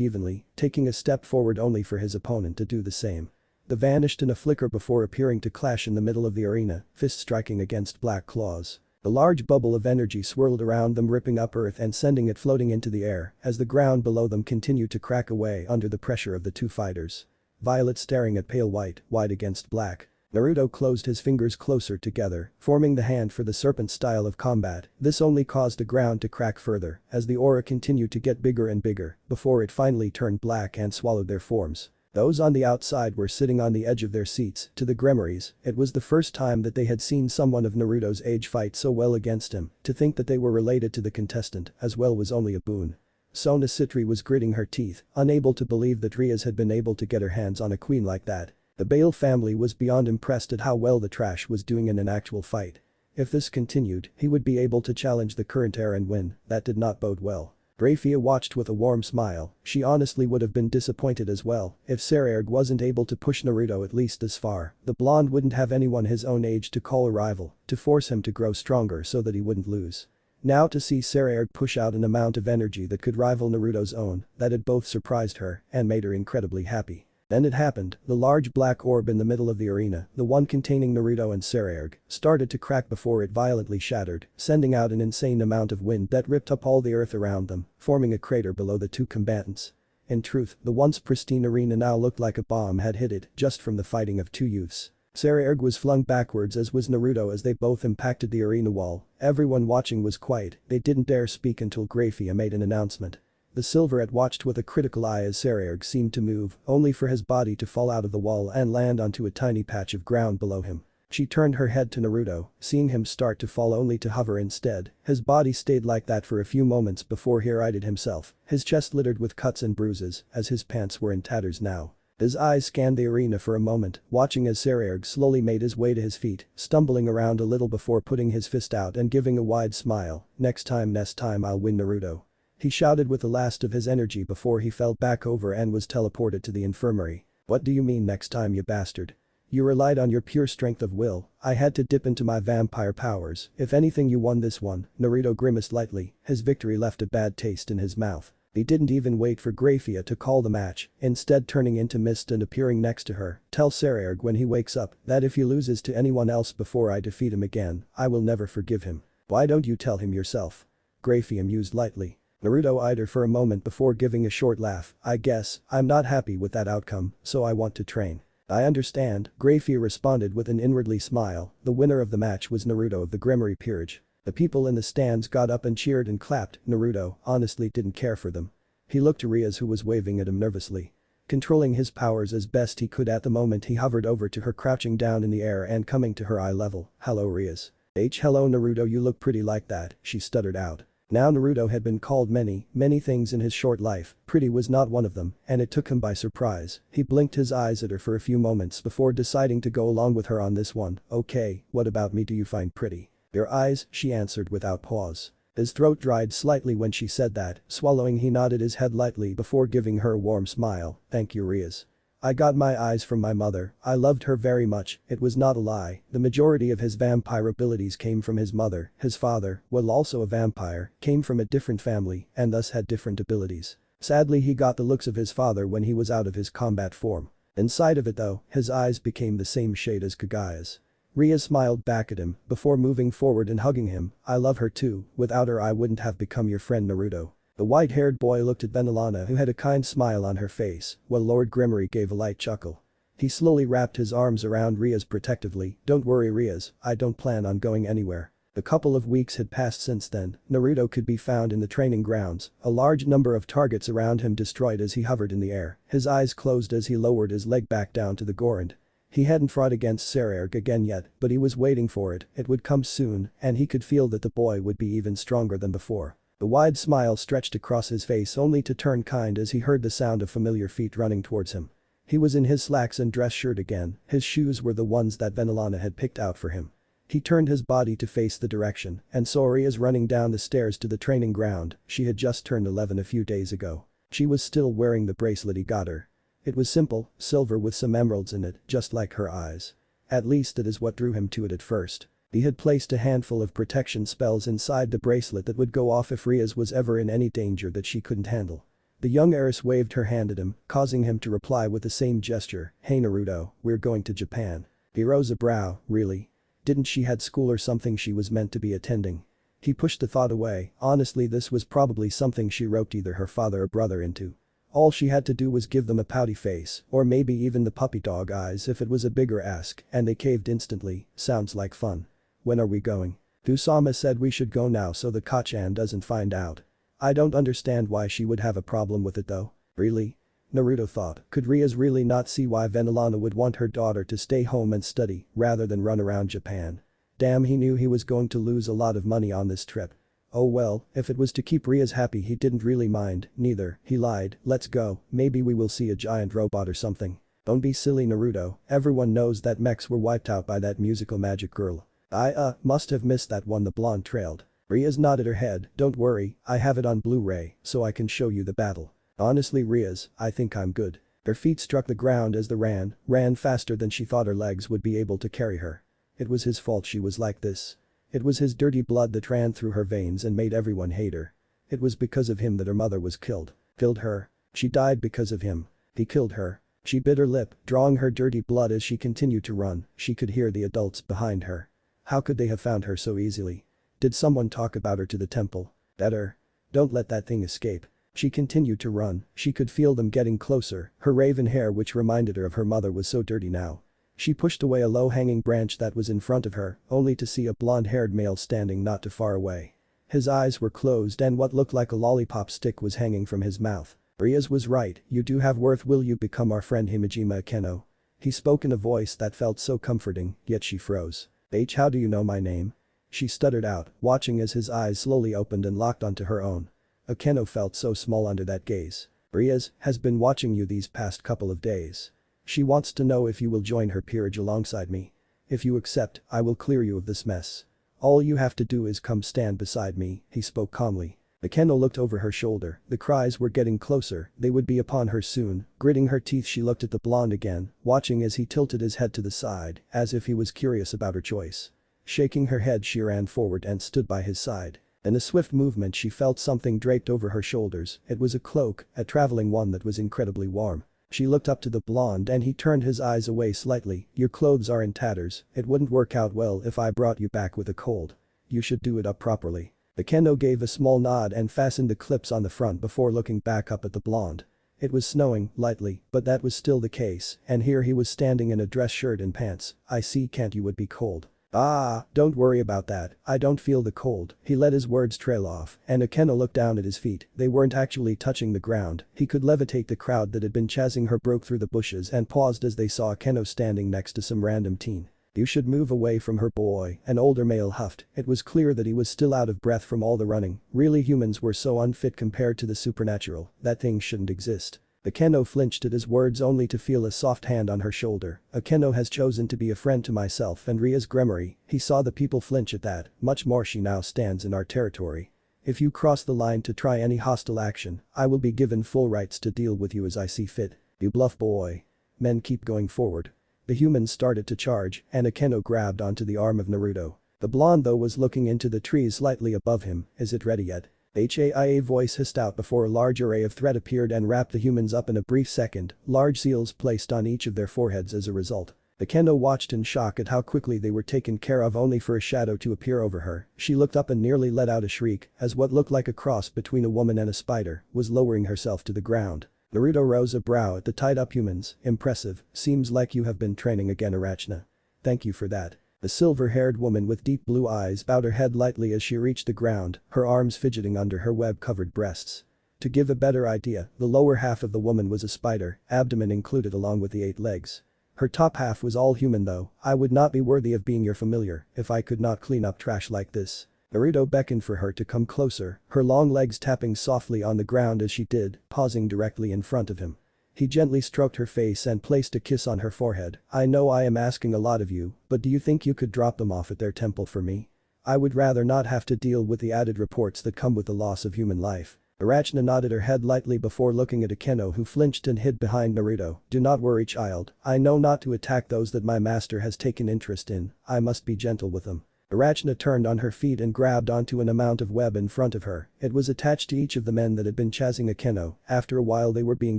evenly, taking a step forward only for his opponent to do the same. They vanished in a flicker before appearing to clash in the middle of the arena, fists striking against black claws. A large bubble of energy swirled around them, ripping up earth and sending it floating into the air as the ground below them continued to crack away under the pressure of the two fighters. Violet staring at pale white against black. Naruto closed his fingers closer together, forming the hand for the serpent style of combat. This only caused the ground to crack further as the aura continued to get bigger and bigger before it finally turned black and swallowed their forms. Those on the outside were sitting on the edge of their seats. To the Gremories, it was the first time that they had seen someone of Naruto's age fight so well against him. To think that they were related to the contestant as well was only a boon. Sona Citri was gritting her teeth, unable to believe that Rias had been able to get her hands on a queen like that. The Bale family was beyond impressed at how well the trash was doing in an actual fight. If this continued, he would be able to challenge the current heir and win. That did not bode well. Grafia watched with a warm smile. She honestly would have been disappointed as well if Sairaorg wasn't able to push Naruto at least this far. The blonde wouldn't have anyone his own age to call a rival, to force him to grow stronger so that he wouldn't lose. Now to see Sairaorg push out an amount of energy that could rival Naruto's own, that had both surprised her and made her incredibly happy. Then it happened, the large black orb in the middle of the arena, the one containing Naruto and Sairaorg, started to crack before it violently shattered, sending out an insane amount of wind that ripped up all the earth around them, forming a crater below the two combatants. In truth, the once pristine arena now looked like a bomb had hit it just from the fighting of two youths. Sairaorg was flung backwards as was Naruto as they both impacted the arena wall. Everyone watching was quiet, they didn't dare speak until Grafia made an announcement. The Silverette watched with a critical eye as Sairaorg seemed to move, only for his body to fall out of the wall and land onto a tiny patch of ground below him. She turned her head to Naruto, seeing him start to fall only to hover instead. His body stayed like that for a few moments before he righted himself, his chest littered with cuts and bruises, as his pants were in tatters now. His eyes scanned the arena for a moment, watching as Sairaorg slowly made his way to his feet, stumbling around a little before putting his fist out and giving a wide smile. Next time I'll win, Naruto. He shouted with the last of his energy before he fell back over and was teleported to the infirmary. What do you mean next time, you bastard? You relied on your pure strength of will. I had to dip into my vampire powers. If anything, you won this one. Naruto grimaced lightly, his victory left a bad taste in his mouth. He didn't even wait for Grafia to call the match, instead turning into mist and appearing next to her. Tell Sairaorg when he wakes up that if he loses to anyone else before I defeat him again, I will never forgive him. Why don't you tell him yourself? Grafia mused lightly. Naruto eyed her for a moment before giving a short laugh. I guess, I'm not happy with that outcome, so I want to train. I understand, Grafia responded with an inwardly smile. The winner of the match was Naruto of the Gremory peerage. The people in the stands got up and cheered and clapped. Naruto honestly didn't care for them. He looked to Rias, who was waving at him nervously. Controlling his powers as best he could at the moment, he hovered over to her, crouching down in the air and coming to her eye level. Hello, Rias. Hello, Naruto, you look pretty like that, she stuttered out. Now Naruto had been called many things in his short life. Pretty was not one of them, and it took him by surprise. He blinked his eyes at her for a few moments before deciding to go along with her on this one. Okay, what about me do you find pretty? Your eyes, she answered without pause. His throat dried slightly when she said that. Swallowing, he nodded his head lightly before giving her a warm smile. Thank you, Rias. I got my eyes from my mother. I loved her very much. It was not a lie. The majority of his vampire abilities came from his mother. His father, while also a vampire, came from a different family and thus had different abilities. Sadly, he got the looks of his father when he was out of his combat form. Inside of it though, his eyes became the same shade as Kagaya's. Rias smiled back at him before moving forward and hugging him. I love her too. Without her I wouldn't have become your friend, Naruto. The white-haired boy looked at Benelana, who had a kind smile on her face, while Lord Gremory gave a light chuckle. He slowly wrapped his arms around Rias protectively. Don't worry, Rias, I don't plan on going anywhere. A couple of weeks had passed since then. Naruto could be found in the training grounds, a large number of targets around him destroyed as he hovered in the air. His eyes closed as he lowered his leg back down to the ground. He hadn't fought against Sairaorg again yet, but he was waiting for it. It would come soon, and he could feel that the boy would be even stronger than before. The wide smile stretched across his face only to turn kind as he heard the sound of familiar feet running towards him. He was in his slacks and dress shirt again. His shoes were the ones that Benelana had picked out for him. He turned his body to face the direction and saw Rias running down the stairs to the training ground. She had just turned 11 a few days ago. She was still wearing the bracelet he got her. It was simple, silver with some emeralds in it, just like her eyes. At least that is what drew him to it at first. He had placed a handful of protection spells inside the bracelet that would go off if Rias was ever in any danger that she couldn't handle. The young heiress waved her hand at him, causing him to reply with the same gesture, "Hey Naruto, we're going to Japan." He rose a brow, really? Didn't she had school or something she was meant to be attending? He pushed the thought away, honestly this was probably something she roped either her father or brother into. All she had to do was give them a pouty face, or maybe even the puppy dog eyes if it was a bigger ask, and they caved instantly. Sounds like fun. When are we going? Kusama said we should go now so the Kachan doesn't find out. I don't understand why she would have a problem with it though. Really? Naruto thought, could Rias really not see why Venelana would want her daughter to stay home and study rather than run around Japan? Damn, he knew he was going to lose a lot of money on this trip. Oh well, if it was to keep Rias happy he didn't really mind, neither, he lied, let's go, maybe we will see a giant robot or something. Don't be silly Naruto, everyone knows that mechs were wiped out by that musical magic girl. I must have missed that one, the blonde trailed. Rias nodded her head, don't worry, I have it on Blu-ray, so I can show you the battle. Honestly Rias, I think I'm good. Her feet struck the ground as they ran faster than she thought her legs would be able to carry her. It was his fault she was like this. It was his dirty blood that ran through her veins and made everyone hate her. It was because of him that her mother was killed. Killed her. She died because of him. He killed her. She bit her lip, drawing her dirty blood as she continued to run. She could hear the adults behind her. How could they have found her so easily? Did someone talk about her to the temple? Better. Don't let that thing escape. She continued to run, she could feel them getting closer, her raven hair which reminded her of her mother was so dirty now. She pushed away a low-hanging branch that was in front of her, only to see a blonde-haired male standing not too far away. His eyes were closed and what looked like a lollipop stick was hanging from his mouth. Rias was right, you do have worth, will you become our friend Himejima Akeno? He spoke in a voice that felt so comforting, yet she froze. How do you know my name? She stuttered out, watching as his eyes slowly opened and locked onto her own. Akeno felt so small under that gaze. Rias has been watching you these past couple of days. She wants to know if you will join her peerage alongside me. If you accept, I will clear you of this mess. All you have to do is come stand beside me, he spoke calmly. Akeno looked over her shoulder, the cries were getting closer, they would be upon her soon. Gritting her teeth she looked at the blonde again, watching as he tilted his head to the side, as if he was curious about her choice. Shaking her head she ran forward and stood by his side. In a swift movement she felt something draped over her shoulders, it was a cloak, a traveling one that was incredibly warm. She looked up to the blonde and he turned his eyes away slightly, your clothes are in tatters, it wouldn't work out well if I brought you back with a cold. You should do it up properly. Akeno gave a small nod and fastened the clips on the front before looking back up at the blonde. It was snowing, lightly, but that was still the case, and here he was standing in a dress shirt and pants. I see, can't you would be cold. Ah, don't worry about that, I don't feel the cold, he let his words trail off, and Akeno looked down at his feet, they weren't actually touching the ground, he could levitate the crowd that had been chasing her broke through the bushes and paused as they saw Akeno standing next to some random teen. You should move away from her boy, an older male huffed, it was clear that he was still out of breath from all the running, really humans were so unfit compared to the supernatural, that thing shouldn't exist. Akeno flinched at his words only to feel a soft hand on her shoulder. Akeno has chosen to be a friend to myself and Rias Gremory, he saw the people flinch at that, much more she now stands in our territory. If you cross the line to try any hostile action, I will be given full rights to deal with you as I see fit. You bluff boy. Men keep going forward. The humans started to charge and Akeno grabbed onto the arm of Naruto. The blonde though was looking into the trees slightly above him, is it ready yet? A voice hissed out before a large array of thread appeared and wrapped the humans up in a brief second, large seals placed on each of their foreheads as a result. Akeno watched in shock at how quickly they were taken care of only for a shadow to appear over her. She looked up and nearly let out a shriek as what looked like a cross between a woman and a spider was lowering herself to the ground. Naruto rose a brow at the tied-up humans, impressive, seems like you have been training again Arachna. Thank you for that. The silver-haired woman with deep blue eyes bowed her head lightly as she reached the ground, her arms fidgeting under her web-covered breasts. To give a better idea, the lower half of the woman was a spider, abdomen included along with the 8 legs. Her top half was all human though, I would not be worthy of being your familiar if I could not clean up trash like this. Naruto beckoned for her to come closer, her long legs tapping softly on the ground as she did, pausing directly in front of him. He gently stroked her face and placed a kiss on her forehead. I know I am asking a lot of you, but do you think you could drop them off at their temple for me? I would rather not have to deal with the added reports that come with the loss of human life. Arachna nodded her head lightly before looking at Akeno, who flinched and hid behind Naruto. Do not worry, child, I know not to attack those that my master has taken interest in, I must be gentle with them. Arachna turned on her feet and grabbed onto an amount of web in front of her. It was attached to each of the men that had been chasing Akeno. After a while they were being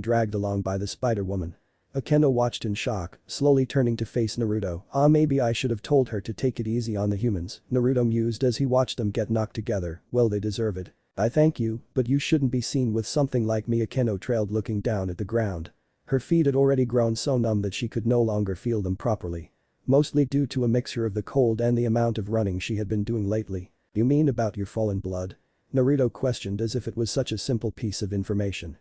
dragged along by the spider woman. Akeno watched in shock, slowly turning to face Naruto. Maybe I should have told her to take it easy on the humans, Naruto mused as he watched them get knocked together. Well, they deserve it. I thank you, but you shouldn't be seen with something like me, Akeno trailed, looking down at the ground. Her feet had already grown so numb that she could no longer feel them properly. Mostly due to a mixture of the cold and the amount of running she had been doing lately. You mean about your fallen blood? Naruto questioned as if it was such a simple piece of information.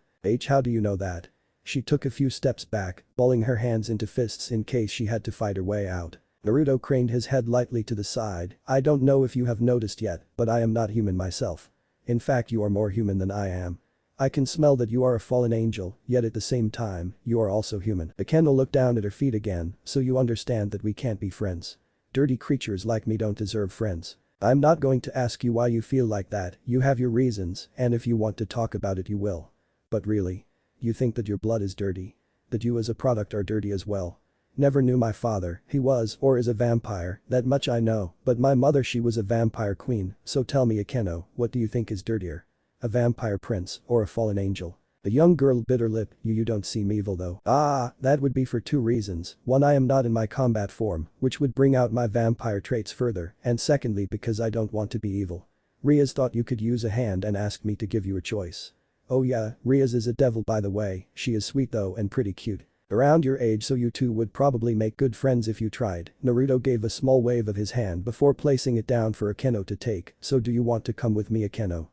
How do you know that? She took a few steps back, balling her hands into fists in case she had to fight her way out. Naruto craned his head lightly to the side. I don't know if you have noticed yet, but I am not human myself. In fact, you are more human than I am. I can smell that you are a fallen angel, yet at the same time, you are also human. Akeno looked down at her feet again, so you understand that we can't be friends. Dirty creatures like me don't deserve friends. I'm not going to ask you why you feel like that, you have your reasons, and if you want to talk about it you will. But really? You think that your blood is dirty? That you as a product are dirty as well? Never knew my father, he was or is a vampire, that much I know, but my mother, she was a vampire queen, so tell me Akeno, what do you think is dirtier? A vampire prince or a fallen angel? The young girl bit her lip. You don't seem evil though. That would be for two reasons. One, I am not in my combat form, which would bring out my vampire traits further, and secondly because I don't want to be evil. Rias thought you could use a hand and asked me to give you a choice. Oh yeah, Rias is a devil by the way, she is sweet though and pretty cute. Around your age, so you two would probably make good friends if you tried. Naruto gave a small wave of his hand before placing it down for Akeno to take. So do you want to come with me, Akeno?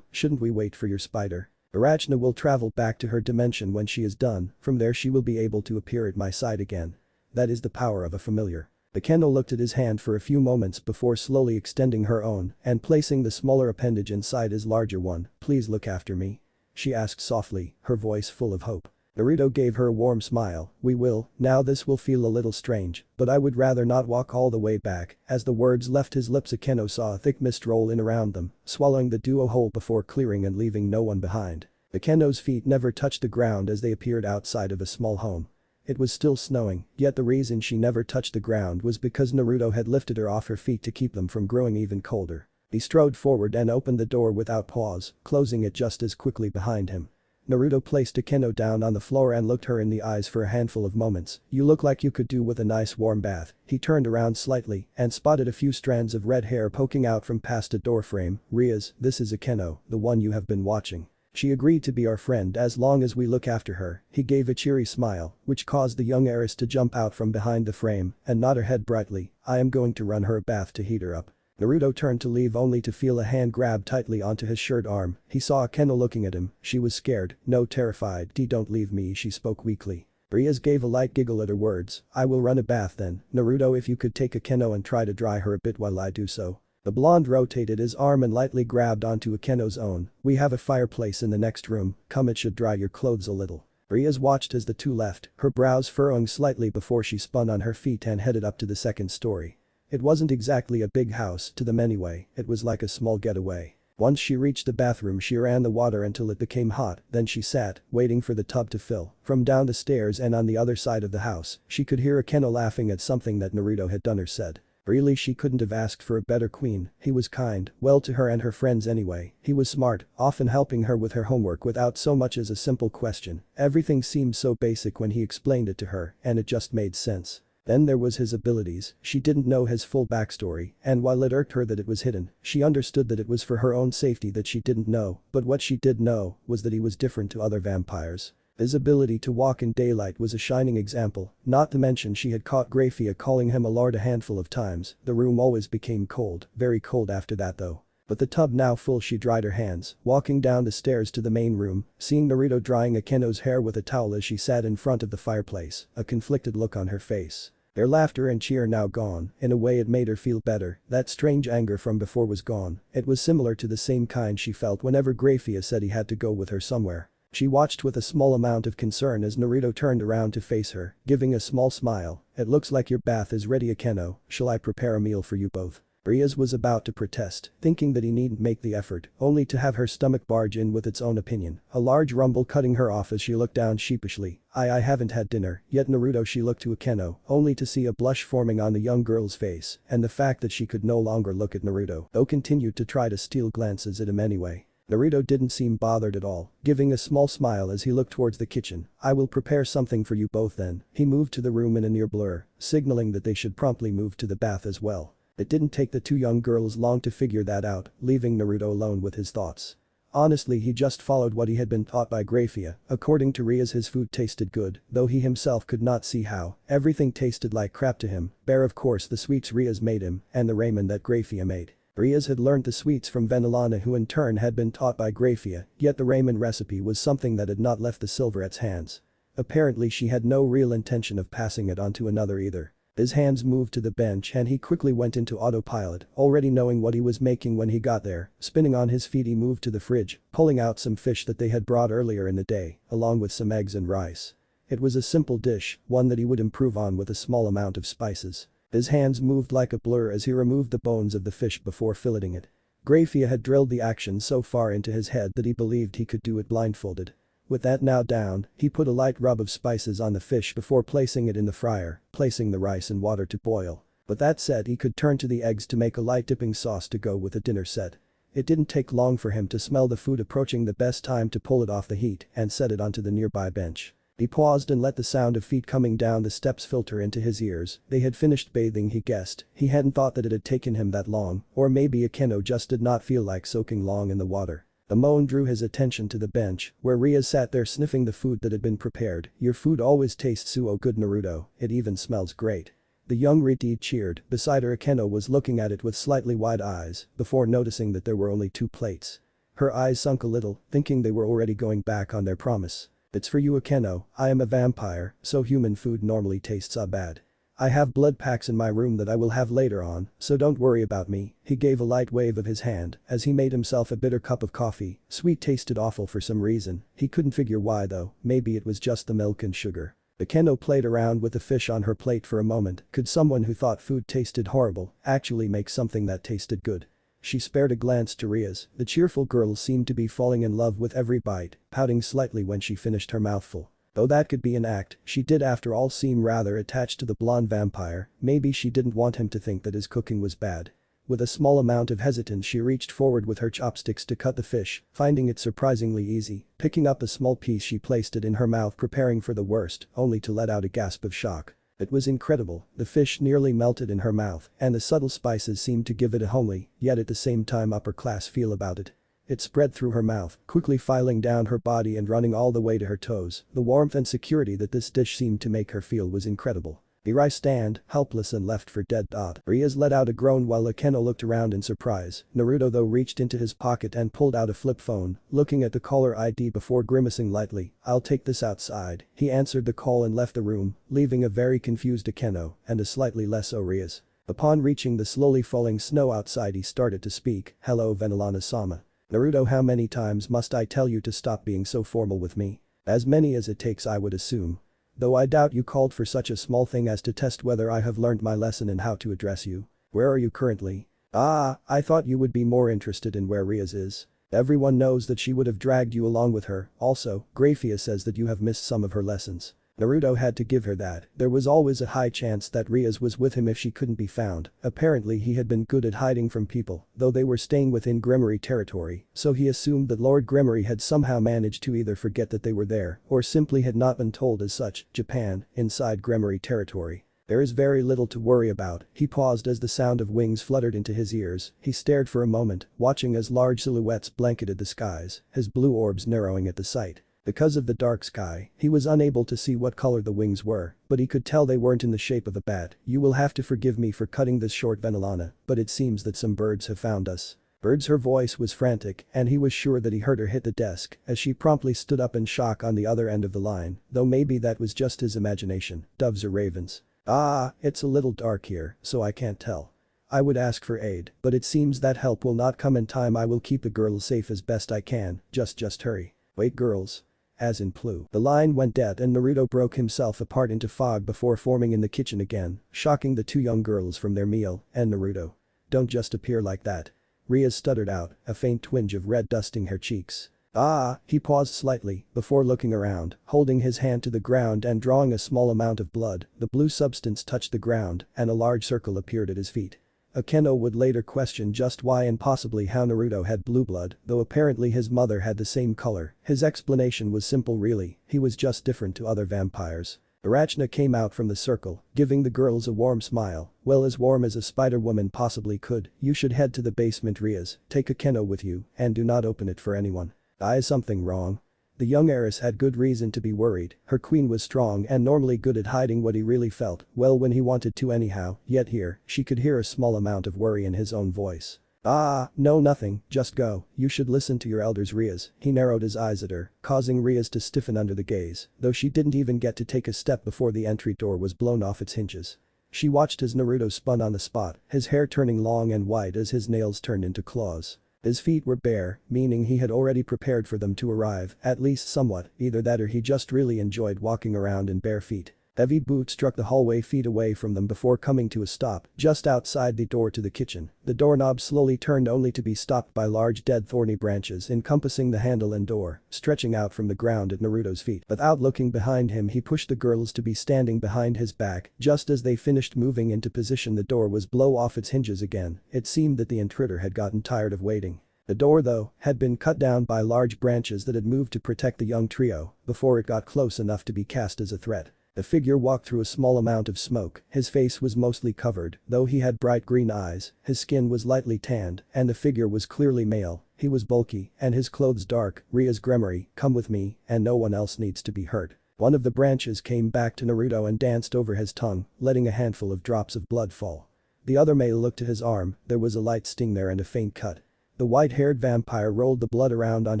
Shouldn't we wait for your spider? Arachna will travel back to her dimension when she is done, from there she will be able to appear at my side again. That is the power of a familiar. Akeno looked at his hand for a few moments before slowly extending her own and placing the smaller appendage inside his larger one. Please look after me. She asked softly, her voice full of hope. Naruto gave her a warm smile. We will. Now this will feel a little strange, but I would rather not walk all the way back. As the words left his lips, Akeno saw a thick mist roll in around them, swallowing the duo whole before clearing and leaving no one behind. Akeno's feet never touched the ground as they appeared outside of a small home. It was still snowing, yet the reason she never touched the ground was because Naruto had lifted her off her feet to keep them from growing even colder. He strode forward and opened the door without pause, closing it just as quickly behind him. Naruto placed Akeno down on the floor and looked her in the eyes for a handful of moments. You look like you could do with a nice warm bath. He turned around slightly and spotted a few strands of red hair poking out from past a doorframe. Rias, this is Akeno, the one you have been watching. She agreed to be our friend as long as we look after her. He gave a cheery smile, which caused the young heiress to jump out from behind the frame and nod her head brightly. I am going to run her a bath to heat her up. Naruto turned to leave only to feel a hand grab tightly onto his shirt arm. He saw Akeno looking at him. She was scared, no terrified. Don't leave me, she spoke weakly. Rias gave a light giggle at her words. I will run a bath then. Naruto, if you could take Akeno and try to dry her a bit while I do so. The blonde rotated his arm and lightly grabbed onto Akeno's own. We have a fireplace in the next room, come, it should dry your clothes a little. Rias watched as the two left, her brows furrowing slightly before she spun on her feet and headed up to the second story. It wasn't exactly a big house to them anyway, it was like a small getaway. Once she reached the bathroom she ran the water until it became hot, then she sat, waiting for the tub to fill. From down the stairs and on the other side of the house, she could hear Akeno laughing at something that Naruto had done or said. Really, she couldn't have asked for a better queen. He was kind, well, to her and her friends anyway. He was smart, often helping her with her homework without so much as a simple question. Everything seemed so basic when he explained it to her, and it just made sense. Then there was his abilities. She didn't know his full backstory, and while it irked her that it was hidden, she understood that it was for her own safety that she didn't know, but what she did know was that he was different to other vampires. His ability to walk in daylight was a shining example, not to mention she had caught Grafia calling him a lord a handful of times. The room always became cold, very cold after that though. But the tub now full, she dried her hands, walking down the stairs to the main room, seeing Naruto drying Akeno's hair with a towel as she sat in front of the fireplace, a conflicted look on her face. Their laughter and cheer now gone. In a way it made her feel better. That strange anger from before was gone. It was similar to the same kind she felt whenever Grafia said he had to go with her somewhere. She watched with a small amount of concern as Naruto turned around to face her, giving a small smile. "It looks like your bath is ready, Akeno. Shall I prepare a meal for you both?" Rias was about to protest, thinking that he needn't make the effort, only to have her stomach barge in with its own opinion, a large rumble cutting her off as she looked down sheepishly. I haven't had dinner yet, Naruto." She looked to Akeno, only to see a blush forming on the young girl's face, and the fact that she could no longer look at Naruto, though continued to try to steal glances at him anyway. Naruto didn't seem bothered at all, giving a small smile as he looked towards the kitchen. "I will prepare something for you both then." He moved to the room in a near blur, signaling that they should promptly move to the bath as well. It didn't take the two young girls long to figure that out, leaving Naruto alone with his thoughts. Honestly, he just followed what he had been taught by Grafia. According to Rias, his food tasted good, though he himself could not see how. Everything tasted like crap to him, bare of course the sweets Rias made him and the ramen that Grafia made. Rias had learned the sweets from Venilana, who in turn had been taught by Grafia, yet the ramen recipe was something that had not left the Silverette's hands. Apparently she had no real intention of passing it on to another either. His hands moved to the bench and he quickly went into autopilot, already knowing what he was making when he got there. Spinning on his feet, he moved to the fridge, pulling out some fish that they had brought earlier in the day, along with some eggs and rice. It was a simple dish, one that he would improve on with a small amount of spices. His hands moved like a blur as he removed the bones of the fish before filleting it. Grafia had drilled the action so far into his head that he believed he could do it blindfolded. With that now down, he put a light rub of spices on the fish before placing it in the fryer, placing the rice and water to boil. But that said, he could turn to the eggs to make a light dipping sauce to go with the dinner set. It didn't take long for him to smell the food approaching the best time to pull it off the heat and set it onto the nearby bench. He paused and let the sound of feet coming down the steps filter into his ears. They had finished bathing, he guessed. He hadn't thought that it had taken him that long, or maybe Akeno just did not feel like soaking long in the water. A moan drew his attention to the bench, where Rias sat there sniffing the food that had been prepared. "Your food always tastes so good, Naruto, it even smells great." The young Riti cheered. Beside her, Akeno was looking at it with slightly wide eyes, before noticing that there were only 2 plates. Her eyes sunk a little, thinking they were already going back on their promise. "It's for you, Akeno. I am a vampire, so human food normally tastes bad. I have blood packs in my room that I will have later on, so don't worry about me." He gave a light wave of his hand as he made himself a bitter cup of coffee. Sweet tasted awful for some reason. He couldn't figure why though, maybe it was just the milk and sugar. Akeno played around with the fish on her plate for a moment. Could someone who thought food tasted horrible actually make something that tasted good? She spared a glance to Rias. The cheerful girl seemed to be falling in love with every bite, pouting slightly when she finished her mouthful. Though that could be an act, she did after all seem rather attached to the blonde vampire. Maybe she didn't want him to think that his cooking was bad. With a small amount of hesitance, she reached forward with her chopsticks to cut the fish, finding it surprisingly easy. Picking up a small piece, she placed it in her mouth, preparing for the worst, only to let out a gasp of shock. It was incredible. The fish nearly melted in her mouth, and the subtle spices seemed to give it a homely, yet at the same time upper-class feel about it. It spread through her mouth, quickly filing down her body and running all the way to her toes. The warmth and security that this dish seemed to make her feel was incredible. Here I stand, helpless and left for dead. Rias let out a groan while Akeno looked around in surprise. Naruto though reached into his pocket and pulled out a flip phone, looking at the caller ID before grimacing lightly. "I'll take this outside." He answered the call and left the room, leaving a very confused Akeno and a slightly less so Rias. Upon reaching the slowly falling snow outside, he started to speak. "Hello, Venilana-sama. Naruto, how many times must I tell you to stop being so formal with me? As many as it takes, I would assume. Though I doubt you called for such a small thing as to test whether I have learned my lesson in how to address you. Where are you currently?" "Ah, I thought you would be more interested in where Rias is. Everyone knows that she would have dragged you along with her. Also, Grafia says that you have missed some of her lessons." Naruto had to give her that. There was always a high chance that Rias was with him if she couldn't be found. Apparently he had been good at hiding from people, though they were staying within Gremory territory, so he assumed that Lord Gremory had somehow managed to either forget that they were there or simply had not been told as such. Japan, inside Gremory territory. There is very little to worry about. He paused as the sound of wings fluttered into his ears. He stared for a moment, watching as large silhouettes blanketed the skies, his blue orbs narrowing at the sight. Because of the dark sky, he was unable to see what color the wings were, but he could tell they weren't in the shape of a bat. "You will have to forgive me for cutting this short, Venilana, but it seems that some birds have found us." Birds? Her voice was frantic, and he was sure that he heard her hit the desk as she promptly stood up in shock on the other end of the line, though maybe that was just his imagination. "Doves or ravens?" "Ah, it's a little dark here, so I can't tell. I would ask for aid, but it seems that help will not come in time. I will keep the girls safe as best I can, just hurry." "Wait, girls. as in Plu. The line went dead and Naruto broke himself apart into fog before forming in the kitchen again, shocking the two young girls from their meal, and Naruto. Don't just appear like that. Rias stuttered out, a faint twinge of red dusting her cheeks. Ah, he paused slightly, before looking around, holding his hand to the ground and drawing a small amount of blood, the blue substance touched the ground, and a large circle appeared at his feet. Akeno would later question just why and possibly how Naruto had blue blood, though apparently his mother had the same color. His explanation was simple really, he was just different to other vampires. Arachna came out from the circle, giving the girls a warm smile, well as warm as a spider woman possibly could. You should head to the basement Rias, take Akeno with you, and do not open it for anyone. Is something wrong? The young heiress had good reason to be worried, her queen was strong and normally good at hiding what he really felt, well when he wanted to anyhow, yet here, she could hear a small amount of worry in his own voice. Ah, no nothing, just go, you should listen to your elders Rias, he narrowed his eyes at her, causing Rias to stiffen under the gaze, though she didn't even get to take a step before the entry door was blown off its hinges. She watched as Naruto spun on the spot, his hair turning long and white as his nails turned into claws. His feet were bare, meaning he had already prepared for them to arrive, at least somewhat, either that or he just really enjoyed walking around in bare feet. Heavy boots struck the hallway feet away from them before coming to a stop just outside the door to the kitchen. The doorknob slowly turned only to be stopped by large dead thorny branches encompassing the handle and door, stretching out from the ground at Naruto's feet. Without looking behind him he pushed the girls to be standing behind his back. Just as they finished moving into position the door was blown off its hinges again. It seemed that the intruder had gotten tired of waiting. The door though, had been cut down by large branches that had moved to protect the young trio before it got close enough to be cast as a threat. The figure walked through a small amount of smoke, his face was mostly covered, though he had bright green eyes, his skin was lightly tanned, and the figure was clearly male, he was bulky, and his clothes dark. Rias Gremory, come with me, and no one else needs to be hurt. One of the branches came back to Naruto and danced over his tongue, letting a handful of drops of blood fall. The other male looked to his arm, there was a light sting there and a faint cut. The white-haired vampire rolled the blood around on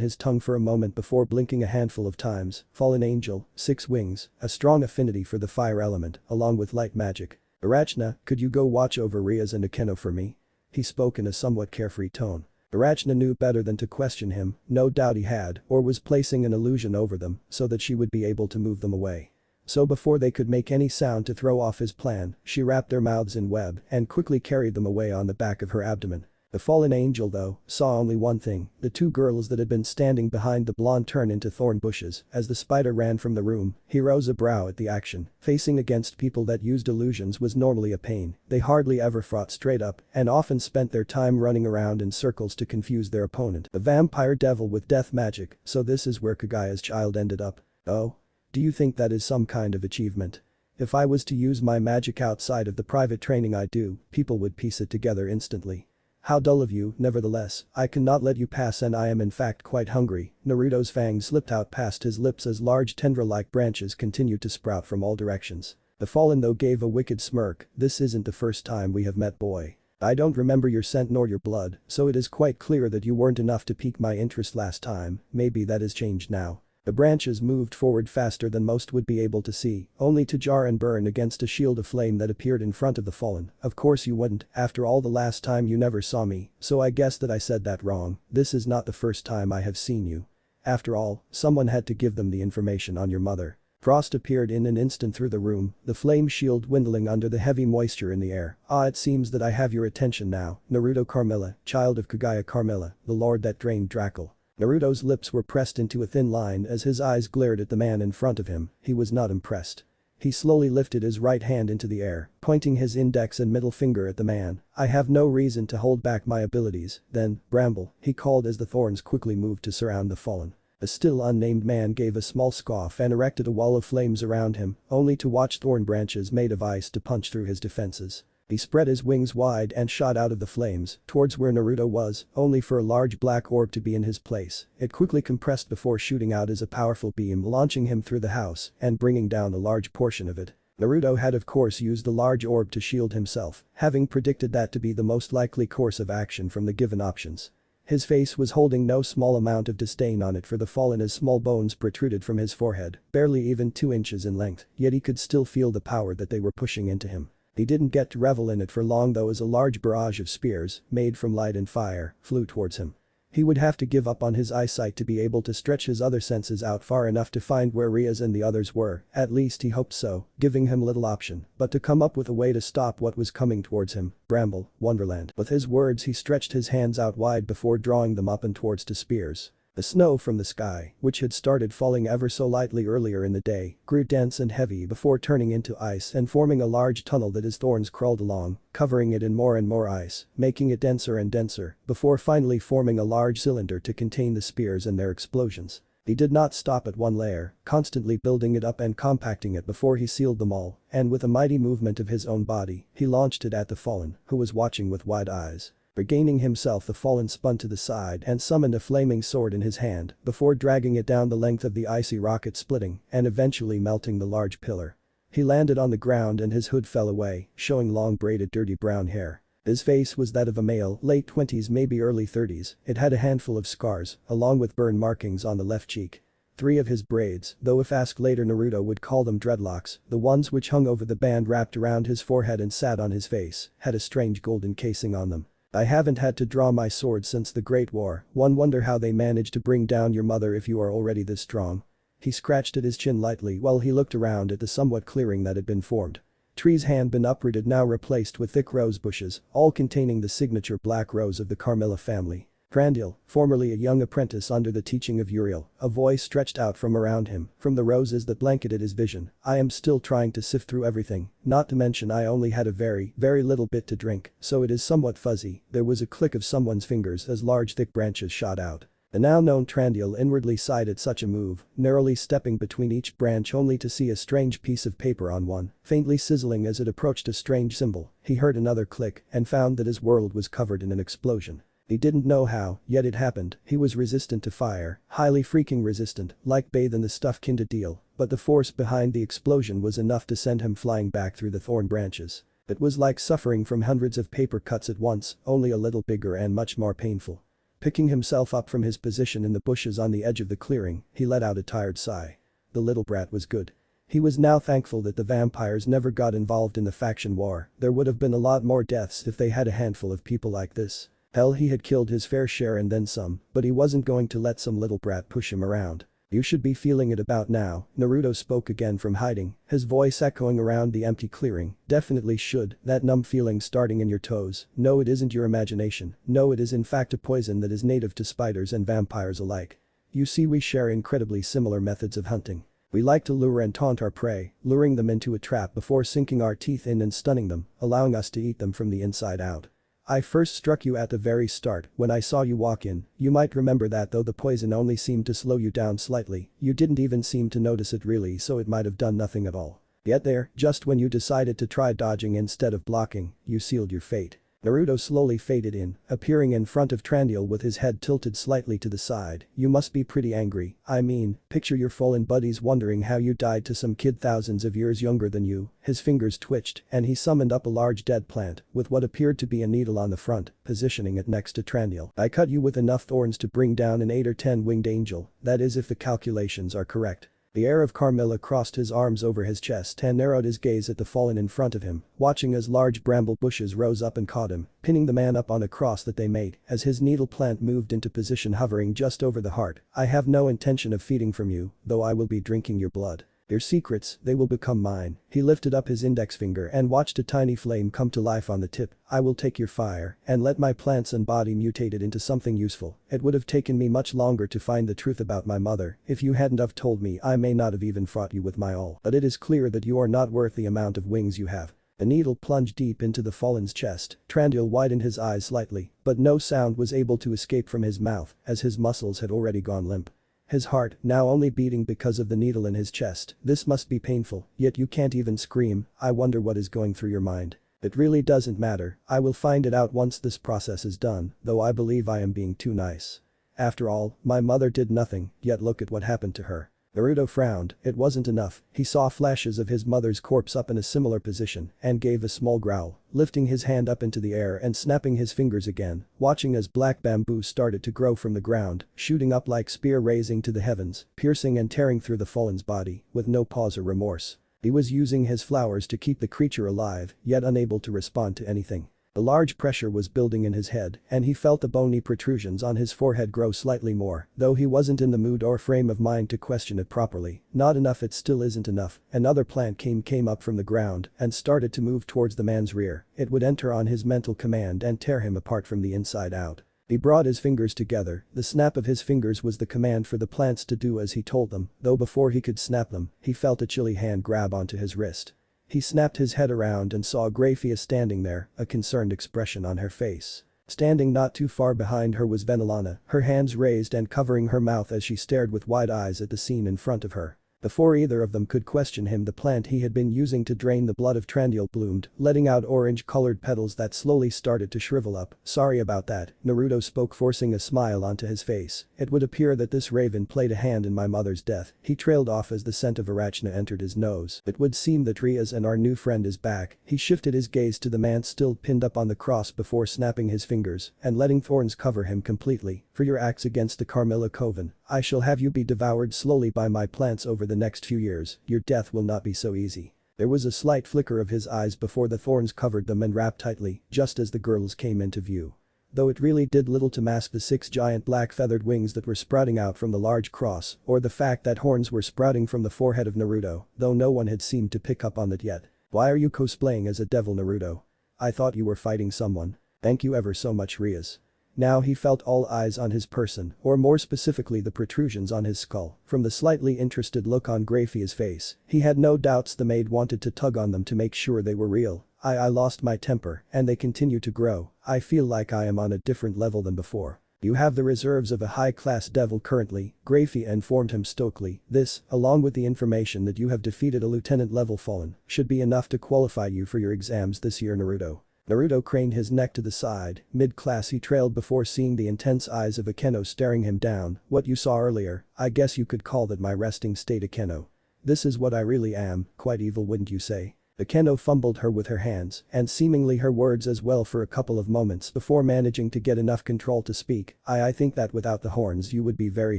his tongue for a moment before blinking a handful of times. Fallen angel, 6 wings, a strong affinity for the fire element, along with light magic. Arachna, could you go watch over Rias and Akeno for me? He spoke in a somewhat carefree tone. Arachna knew better than to question him, no doubt he had, or was placing an illusion over them, so that she would be able to move them away. So before they could make any sound to throw off his plan, she wrapped their mouths in web and quickly carried them away on the back of her abdomen. The fallen angel though, saw only one thing, the two girls that had been standing behind the blonde turn into thorn bushes. As the spider ran from the room, he rose a brow at the action. Facing against people that used illusions was normally a pain, they hardly ever fought straight up and often spent their time running around in circles to confuse their opponent. The vampire devil with death magic, so this is where Kagaya's child ended up. Oh? Do you think that is some kind of achievement? If I was to use my magic outside of the private training I do, people would piece it together instantly. How dull of you, nevertheless, I cannot let you pass and I am in fact quite hungry. Naruto's fangs slipped out past his lips as large tendril-like branches continued to sprout from all directions. The fallen though gave a wicked smirk, this isn't the first time we have met boy. I don't remember your scent nor your blood, so it is quite clear that you weren't enough to pique my interest last time, maybe that has changed now. The branches moved forward faster than most would be able to see, only to jar and burn against a shield of flame that appeared in front of the fallen. Of course you wouldn't, after all the last time you never saw me, so I guess that I said that wrong, this is not the first time I have seen you. After all, someone had to give them the information on your mother. Frost appeared in an instant through the room, the flame shield dwindling under the heavy moisture in the air. Ah, it seems that I have your attention now, Naruto Carmilla, child of Kagaya Carmilla, the lord that drained Drackle. Naruto's lips were pressed into a thin line as his eyes glared at the man in front of him, he was not impressed. He slowly lifted his right hand into the air, pointing his index and middle finger at the man. I have no reason to hold back my abilities, then, Bramble, he called as the thorns quickly moved to surround the fallen. A still unnamed man gave a small scoff and erected a wall of flames around him, only to watch thorn branches made of ice to punch through his defenses. He spread his wings wide and shot out of the flames, towards where Naruto was, only for a large black orb to be in his place. It quickly compressed before shooting out as a powerful beam launching him through the house and bringing down a large portion of it. Naruto had of course used the large orb to shield himself, having predicted that to be the most likely course of action from the given options. His face was holding no small amount of disdain on it for the fallen as small bones protruded from his forehead, barely even 2 inches in length, yet he could still feel the power that they were pushing into him. He didn't get to revel in it for long though as a large barrage of spears, made from light and fire, flew towards him. He would have to give up on his eyesight to be able to stretch his other senses out far enough to find where Rias and the others were, at least he hoped so, giving him little option but to come up with a way to stop what was coming towards him. Bramble, Wonderland. With his words he stretched his hands out wide before drawing them up and towards to spears. The snow from the sky, which had started falling ever so lightly earlier in the day, grew dense and heavy before turning into ice and forming a large tunnel that his thorns crawled along, covering it in more and more ice, making it denser and denser, before finally forming a large cylinder to contain the spears and their explosions. He did not stop at one layer, constantly building it up and compacting it before he sealed them all, and with a mighty movement of his own body, he launched it at the fallen, who was watching with wide eyes. Regaining himself, the fallen spun to the side and summoned a flaming sword in his hand before dragging it down the length of the icy rocket, splitting and eventually melting the large pillar. He landed on the ground and his hood fell away, showing long braided dirty brown hair. His face was that of a male, late 20s maybe early 30s, it had a handful of scars, along with burn markings on the left cheek. 3 of his braids, though if asked later Naruto would call them dreadlocks, the ones which hung over the band wrapped around his forehead and sat on his face, had a strange golden casing on them. I haven't had to draw my sword since the Great War, one wonder how they managed to bring down your mother if you are already this strong. He scratched at his chin lightly while he looked around at the somewhat clearing that had been formed. Trees had been uprooted, now replaced with thick rose bushes, all containing the signature black rose of the Carmilla family. Trandiel, formerly a young apprentice under the teaching of Uriel, a voice stretched out from around him, from the roses that blanketed his vision. I am still trying to sift through everything, not to mention I only had a very little bit to drink, so it is somewhat fuzzy. There was a click of someone's fingers as large thick branches shot out. The now known Trandiel inwardly sighed at such a move, narrowly stepping between each branch only to see a strange piece of paper on one, faintly sizzling as it approached a strange symbol. He heard another click and found that his world was covered in an explosion. He didn't know how, yet it happened. He was resistant to fire, highly freaking resistant, like bathe in the stuff kin to deal, but the force behind the explosion was enough to send him flying back through the thorn branches. It was like suffering from hundreds of paper cuts at once, only a little bigger and much more painful. Picking himself up from his position in the bushes on the edge of the clearing, he let out a tired sigh. The little brat was good. He was now thankful that the vampires never got involved in the faction war. There would have been a lot more deaths if they had a handful of people like this. Hell, he had killed his fair share and then some, but he wasn't going to let some little brat push him around. You should be feeling it about now, Naruto spoke again from hiding, his voice echoing around the empty clearing. Definitely should, that numb feeling starting in your toes. No, it isn't your imagination. No, it is in fact a poison that is native to spiders and vampires alike. You see, we share incredibly similar methods of hunting. We like to lure and taunt our prey, luring them into a trap before sinking our teeth in and stunning them, allowing us to eat them from the inside out. I first struck you at the very start, when I saw you walk in. You might remember that though the poison only seemed to slow you down slightly, you didn't even seem to notice it really, so it might have done nothing at all. Yet there, just when you decided to try dodging instead of blocking, you sealed your fate. Naruto slowly faded in, appearing in front of Trandiel with his head tilted slightly to the side. You must be pretty angry. I mean, picture your fallen buddies wondering how you died to some kid thousands of years younger than you. His fingers twitched and he summoned up a large dead plant with what appeared to be a needle on the front, positioning it next to Trandiel. I cut you with enough thorns to bring down an 8 or 10 winged angel, that is if the calculations are correct. The heir of Carmilla crossed his arms over his chest and narrowed his gaze at the fallen in front of him, watching as large bramble bushes rose up and caught him, pinning the man up on a cross that they made as his needle plant moved into position hovering just over the heart. I have no intention of feeding from you, though I will be drinking your blood. Your secrets, they will become mine. He lifted up his index finger and watched a tiny flame come to life on the tip. I will take your fire and let my plants and body mutate it into something useful. It would have taken me much longer to find the truth about my mother. If you hadn't have told me, I may not have even fought you with my all. But it is clear that you are not worth the amount of wings you have. The needle plunged deep into the fallen's chest. Trandiel widened his eyes slightly, but no sound was able to escape from his mouth as his muscles had already gone limp. His heart, now only beating because of the needle in his chest. This must be painful, yet you can't even scream. I wonder what is going through your mind. It really doesn't matter. I will find it out once this process is done, though I believe I am being too nice. After all, my mother did nothing, yet look at what happened to her. Naruto frowned. It wasn't enough. He saw flashes of his mother's corpse up in a similar position and gave a small growl, lifting his hand up into the air and snapping his fingers again, watching as black bamboo started to grow from the ground, shooting up like spear raising to the heavens, piercing and tearing through the fallen's body with no pause or remorse. He was using his flowers to keep the creature alive, yet unable to respond to anything. A large pressure was building in his head and he felt the bony protrusions on his forehead grow slightly more, though he wasn't in the mood or frame of mind to question it properly. Not enough, it still isn't enough. Another plant came up from the ground and started to move towards the man's rear. It would enter on his mental command and tear him apart from the inside out. He brought his fingers together, the snap of his fingers was the command for the plants to do as he told them, though before he could snap them, he felt a chilly hand grab onto his wrist. He snapped his head around and saw Grafia standing there, a concerned expression on her face. Standing not too far behind her was Venelana, her hands raised and covering her mouth as she stared with wide eyes at the scene in front of her. Before either of them could question him, the plant he had been using to drain the blood of Trandiel bloomed, letting out orange-colored petals that slowly started to shrivel up. "Sorry about that," Naruto spoke, forcing a smile onto his face. "It would appear that this raven played a hand in my mother's death." He trailed off as the scent of Arachna entered his nose. "It would seem that Rias and our new friend is back." He shifted his gaze to the man still pinned up on the cross before snapping his fingers and letting thorns cover him completely. "For your acts against the Carmilla Coven, I shall have you be devoured slowly by my plants over the next few years. Your death will not be so easy." There was a slight flicker of his eyes before the thorns covered them and wrapped tightly, just as the girls came into view. Though it really did little to mask the 6 giant black feathered wings that were sprouting out from the large cross, or the fact that horns were sprouting from the forehead of Naruto, though no one had seemed to pick up on that yet. "Why are you cosplaying as a devil, Naruto? I thought you were fighting someone." "Thank you ever so much, Rias." Now he felt all eyes on his person, or more specifically the protrusions on his skull. From the slightly interested look on Grafia's face, he had no doubts the maid wanted to tug on them to make sure they were real. I lost my temper, and they continue to grow. I feel like I am on a different level than before." "You have the reserves of a high-class devil currently," Grafia informed him stoically. "This, along with the information that you have defeated a lieutenant-level fallen, should be enough to qualify you for your exams this year, Naruto." Naruto craned his neck to the side, mid-class he trailed before seeing the intense eyes of Akeno staring him down. "What you saw earlier, I guess you could call that my resting state, Akeno. This is what I really am, quite evil, wouldn't you say?" Akeno fumbled her with her hands, and seemingly her words as well for a couple of moments before managing to get enough control to speak. I think that without the horns you would be very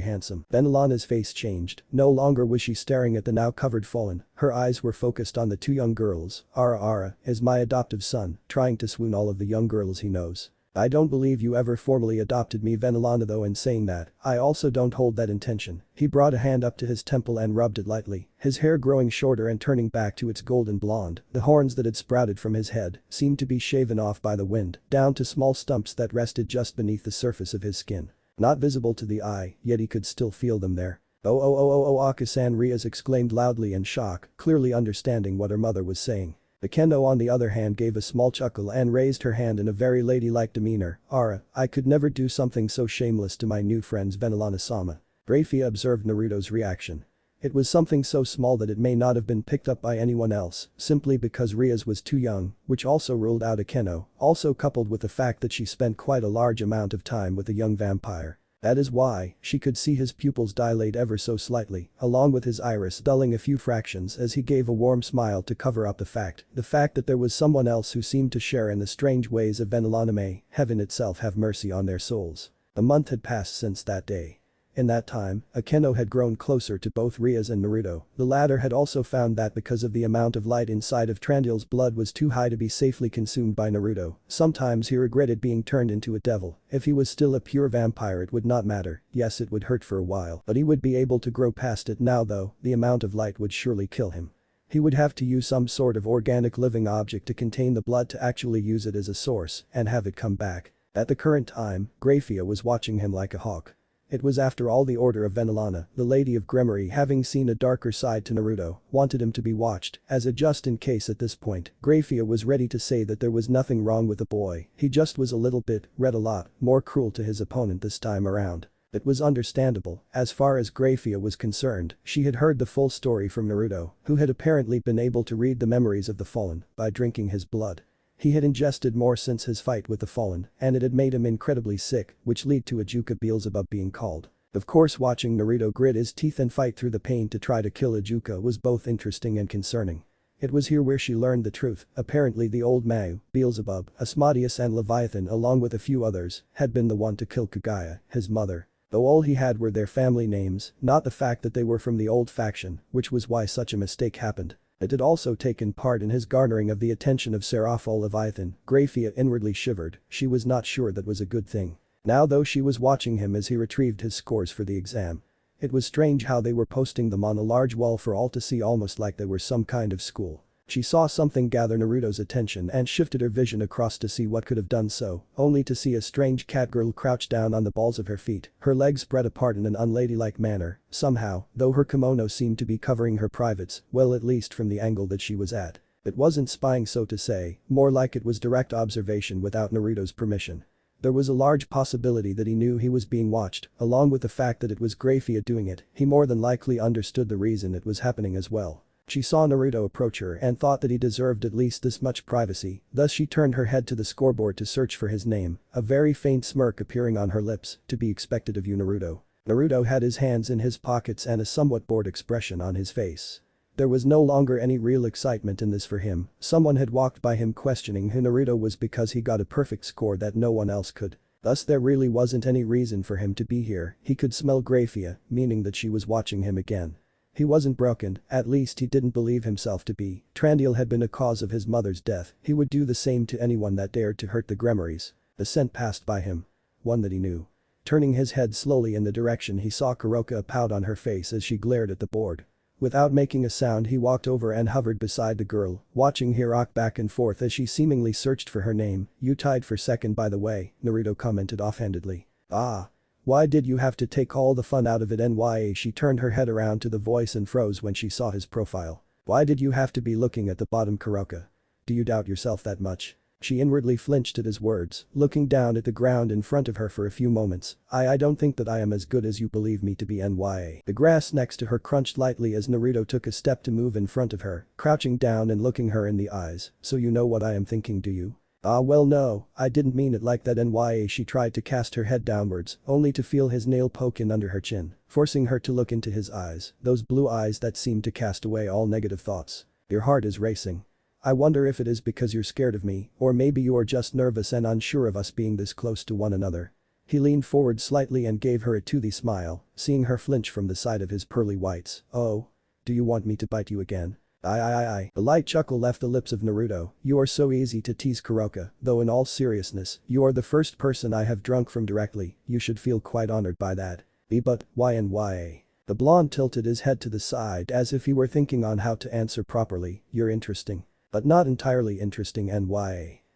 handsome." Venelana's face changed. No longer was she staring at the now covered fallen, her eyes were focused on the 2 young girls. Ara is my adoptive son, trying to swoon all of the young girls he knows. "I don't believe you ever formally adopted me, Venelana, though in saying that, I also don't hold that intention." He brought a hand up to his temple and rubbed it lightly, his hair growing shorter and turning back to its golden blonde. The horns that had sprouted from his head seemed to be shaven off by the wind, down to small stumps that rested just beneath the surface of his skin. Not visible to the eye, yet he could still feel them there. Oh, Akasan," Rias exclaimed loudly in shock, clearly understanding what her mother was saying. Akeno on the other hand gave a small chuckle and raised her hand in a very ladylike demeanor. "Ara, I could never do something so shameless to my new friends, Venelana-sama." Grafia observed Naruto's reaction. It was something so small that it may not have been picked up by anyone else, simply because Rias was too young, which also ruled out Akeno, also coupled with the fact that she spent quite a large amount of time with a young vampire. That is why, she could see his pupils dilate ever so slightly, along with his iris dulling a few fractions as he gave a warm smile to cover up the fact that there was someone else who seemed to share in the strange ways of Venelana. May heaven itself have mercy on their souls. A month had passed since that day. In that time, Akeno had grown closer to both Rias and Naruto. The latter had also found that because of the amount of light inside of Trandiel's blood was too high to be safely consumed by Naruto. Sometimes he regretted being turned into a devil. If he was still a pure vampire it would not matter. Yes, it would hurt for a while, but he would be able to grow past it. Now though, the amount of light would surely kill him. He would have to use some sort of organic living object to contain the blood to actually use it as a source and have it come back. At the current time, Grafia was watching him like a hawk. It was after all the order of Venelana, the Lady of Gremory, having seen a darker side to Naruto, wanted him to be watched, as a just in case. At this point, Grafia was ready to say that there was nothing wrong with the boy, he just was a little bit, read a lot, more cruel to his opponent this time around. It was understandable. As far as Grafia was concerned, she had heard the full story from Naruto, who had apparently been able to read the memories of the fallen by drinking his blood. He had ingested more since his fight with the fallen, and it had made him incredibly sick, which led to Ajuka Beelzebub being called. Of course, watching Naruto grit his teeth and fight through the pain to try to kill Ajuka was both interesting and concerning. It was here where she learned the truth. Apparently the old Mau, Beelzebub, Asmodeus and Leviathan along with a few others, had been the one to kill Kagaya, his mother. Though all he had were their family names, not the fact that they were from the old faction, which was why such a mistake happened. It had also taken part in his garnering of the attention of Seraph Leviathan. Grafia inwardly shivered, she was not sure that was a good thing. Now though she was watching him as he retrieved his scores for the exam. It was strange how they were posting them on a large wall for all to see, almost like they were some kind of school. She saw something gather Naruto's attention and shifted her vision across to see what could have done so, only to see a strange catgirl crouch down on the balls of her feet, her legs spread apart in an unladylike manner. Somehow, though her kimono seemed to be covering her privates, well, at least from the angle that she was at. It wasn't spying, so to say, more like it was direct observation without Naruto's permission. There was a large possibility that he knew he was being watched, along with the fact that it was Grafia doing it, he more than likely understood the reason it was happening as well. She saw Naruto approach her and thought that he deserved at least this much privacy, thus she turned her head to the scoreboard to search for his name, a very faint smirk appearing on her lips. To be expected of you, Naruto. Naruto had his hands in his pockets and a somewhat bored expression on his face. There was no longer any real excitement in this for him. Someone had walked by him questioning who Naruto was because he got a perfect score that no one else could. Thus there really wasn't any reason for him to be here. He could smell Grafia, meaning that she was watching him again. He wasn't broken, at least he didn't believe himself to be. Trandiel had been a cause of his mother's death, he would do the same to anyone that dared to hurt the Gremorys. A scent passed by him. One that he knew. Turning his head slowly in the direction, he saw Koka, a pout on her face as she glared at the board. Without making a sound, he walked over and hovered beside the girl, watching her rock back and forth as she seemingly searched for her name. You tied for second, by the way, Naruto commented offhandedly. Ah. Why did you have to take all the fun out of it? She turned her head around to the voice and froze when she saw his profile. Why did you have to be looking at the bottom, Koka? Do you doubt yourself that much? She inwardly flinched at his words, looking down at the ground in front of her for a few moments. I don't think that I am as good as you believe me to be. The grass next to her crunched lightly as Naruto took a step to move in front of her, crouching down and looking her in the eyes. So you know what I am thinking, do you? Ah well no, I didn't mean it like that. She tried to cast her head downwards, only to feel his nail poke in under her chin, forcing her to look into his eyes, those blue eyes that seemed to cast away all negative thoughts. Your heart is racing. I wonder if it is because you're scared of me, or maybe you are just nervous and unsure of us being this close to one another. He leaned forward slightly and gave her a toothy smile, seeing her flinch from the sight of his pearly whites. Oh? Do you want me to bite you again? I. A light chuckle left the lips of Naruto. You are so easy to tease, Koka, though in all seriousness, you are the first person I have drunk from directly. You should feel quite honored by that. But, why? The blonde tilted his head to the side as if he were thinking on how to answer properly. You're interesting. But not entirely interesting.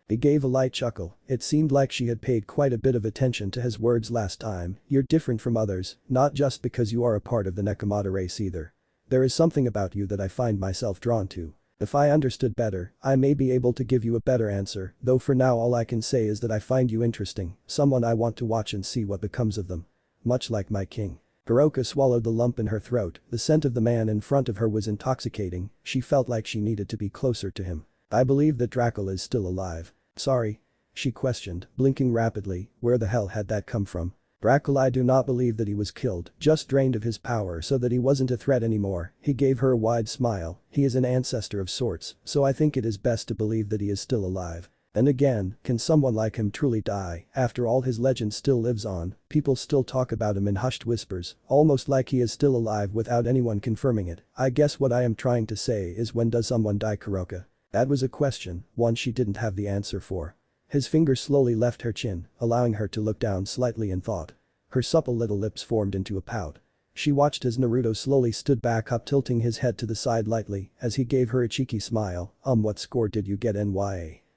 He gave a light chuckle. It seemed like she had paid quite a bit of attention to his words last time. You're different from others, not just because you are a part of the Nekomata race either. There is something about you that I find myself drawn to. If I understood better, I may be able to give you a better answer, though for now all I can say is that I find you interesting, someone I want to watch and see what becomes of them. Much like my king. Koka swallowed the lump in her throat. The scent of the man in front of her was intoxicating. She felt like she needed to be closer to him. I believe that Dracula is still alive. Sorry? She questioned, blinking rapidly. Where the hell had that come from? Dracula, I do not believe that he was killed, just drained of his power so that he wasn't a threat anymore. He gave her a wide smile. He is an ancestor of sorts, so I think it is best to believe that he is still alive. And again, can someone like him truly die? After all, his legend still lives on, people still talk about him in hushed whispers, almost like he is still alive without anyone confirming it. I guess what I am trying to say is, when does someone die, Koka? That was a question, one she didn't have the answer for. His finger slowly left her chin, allowing her to look down slightly in thought. Her supple little lips formed into a pout. She watched as Naruto slowly stood back up, tilting his head to the side lightly as he gave her a cheeky smile. What score did you get?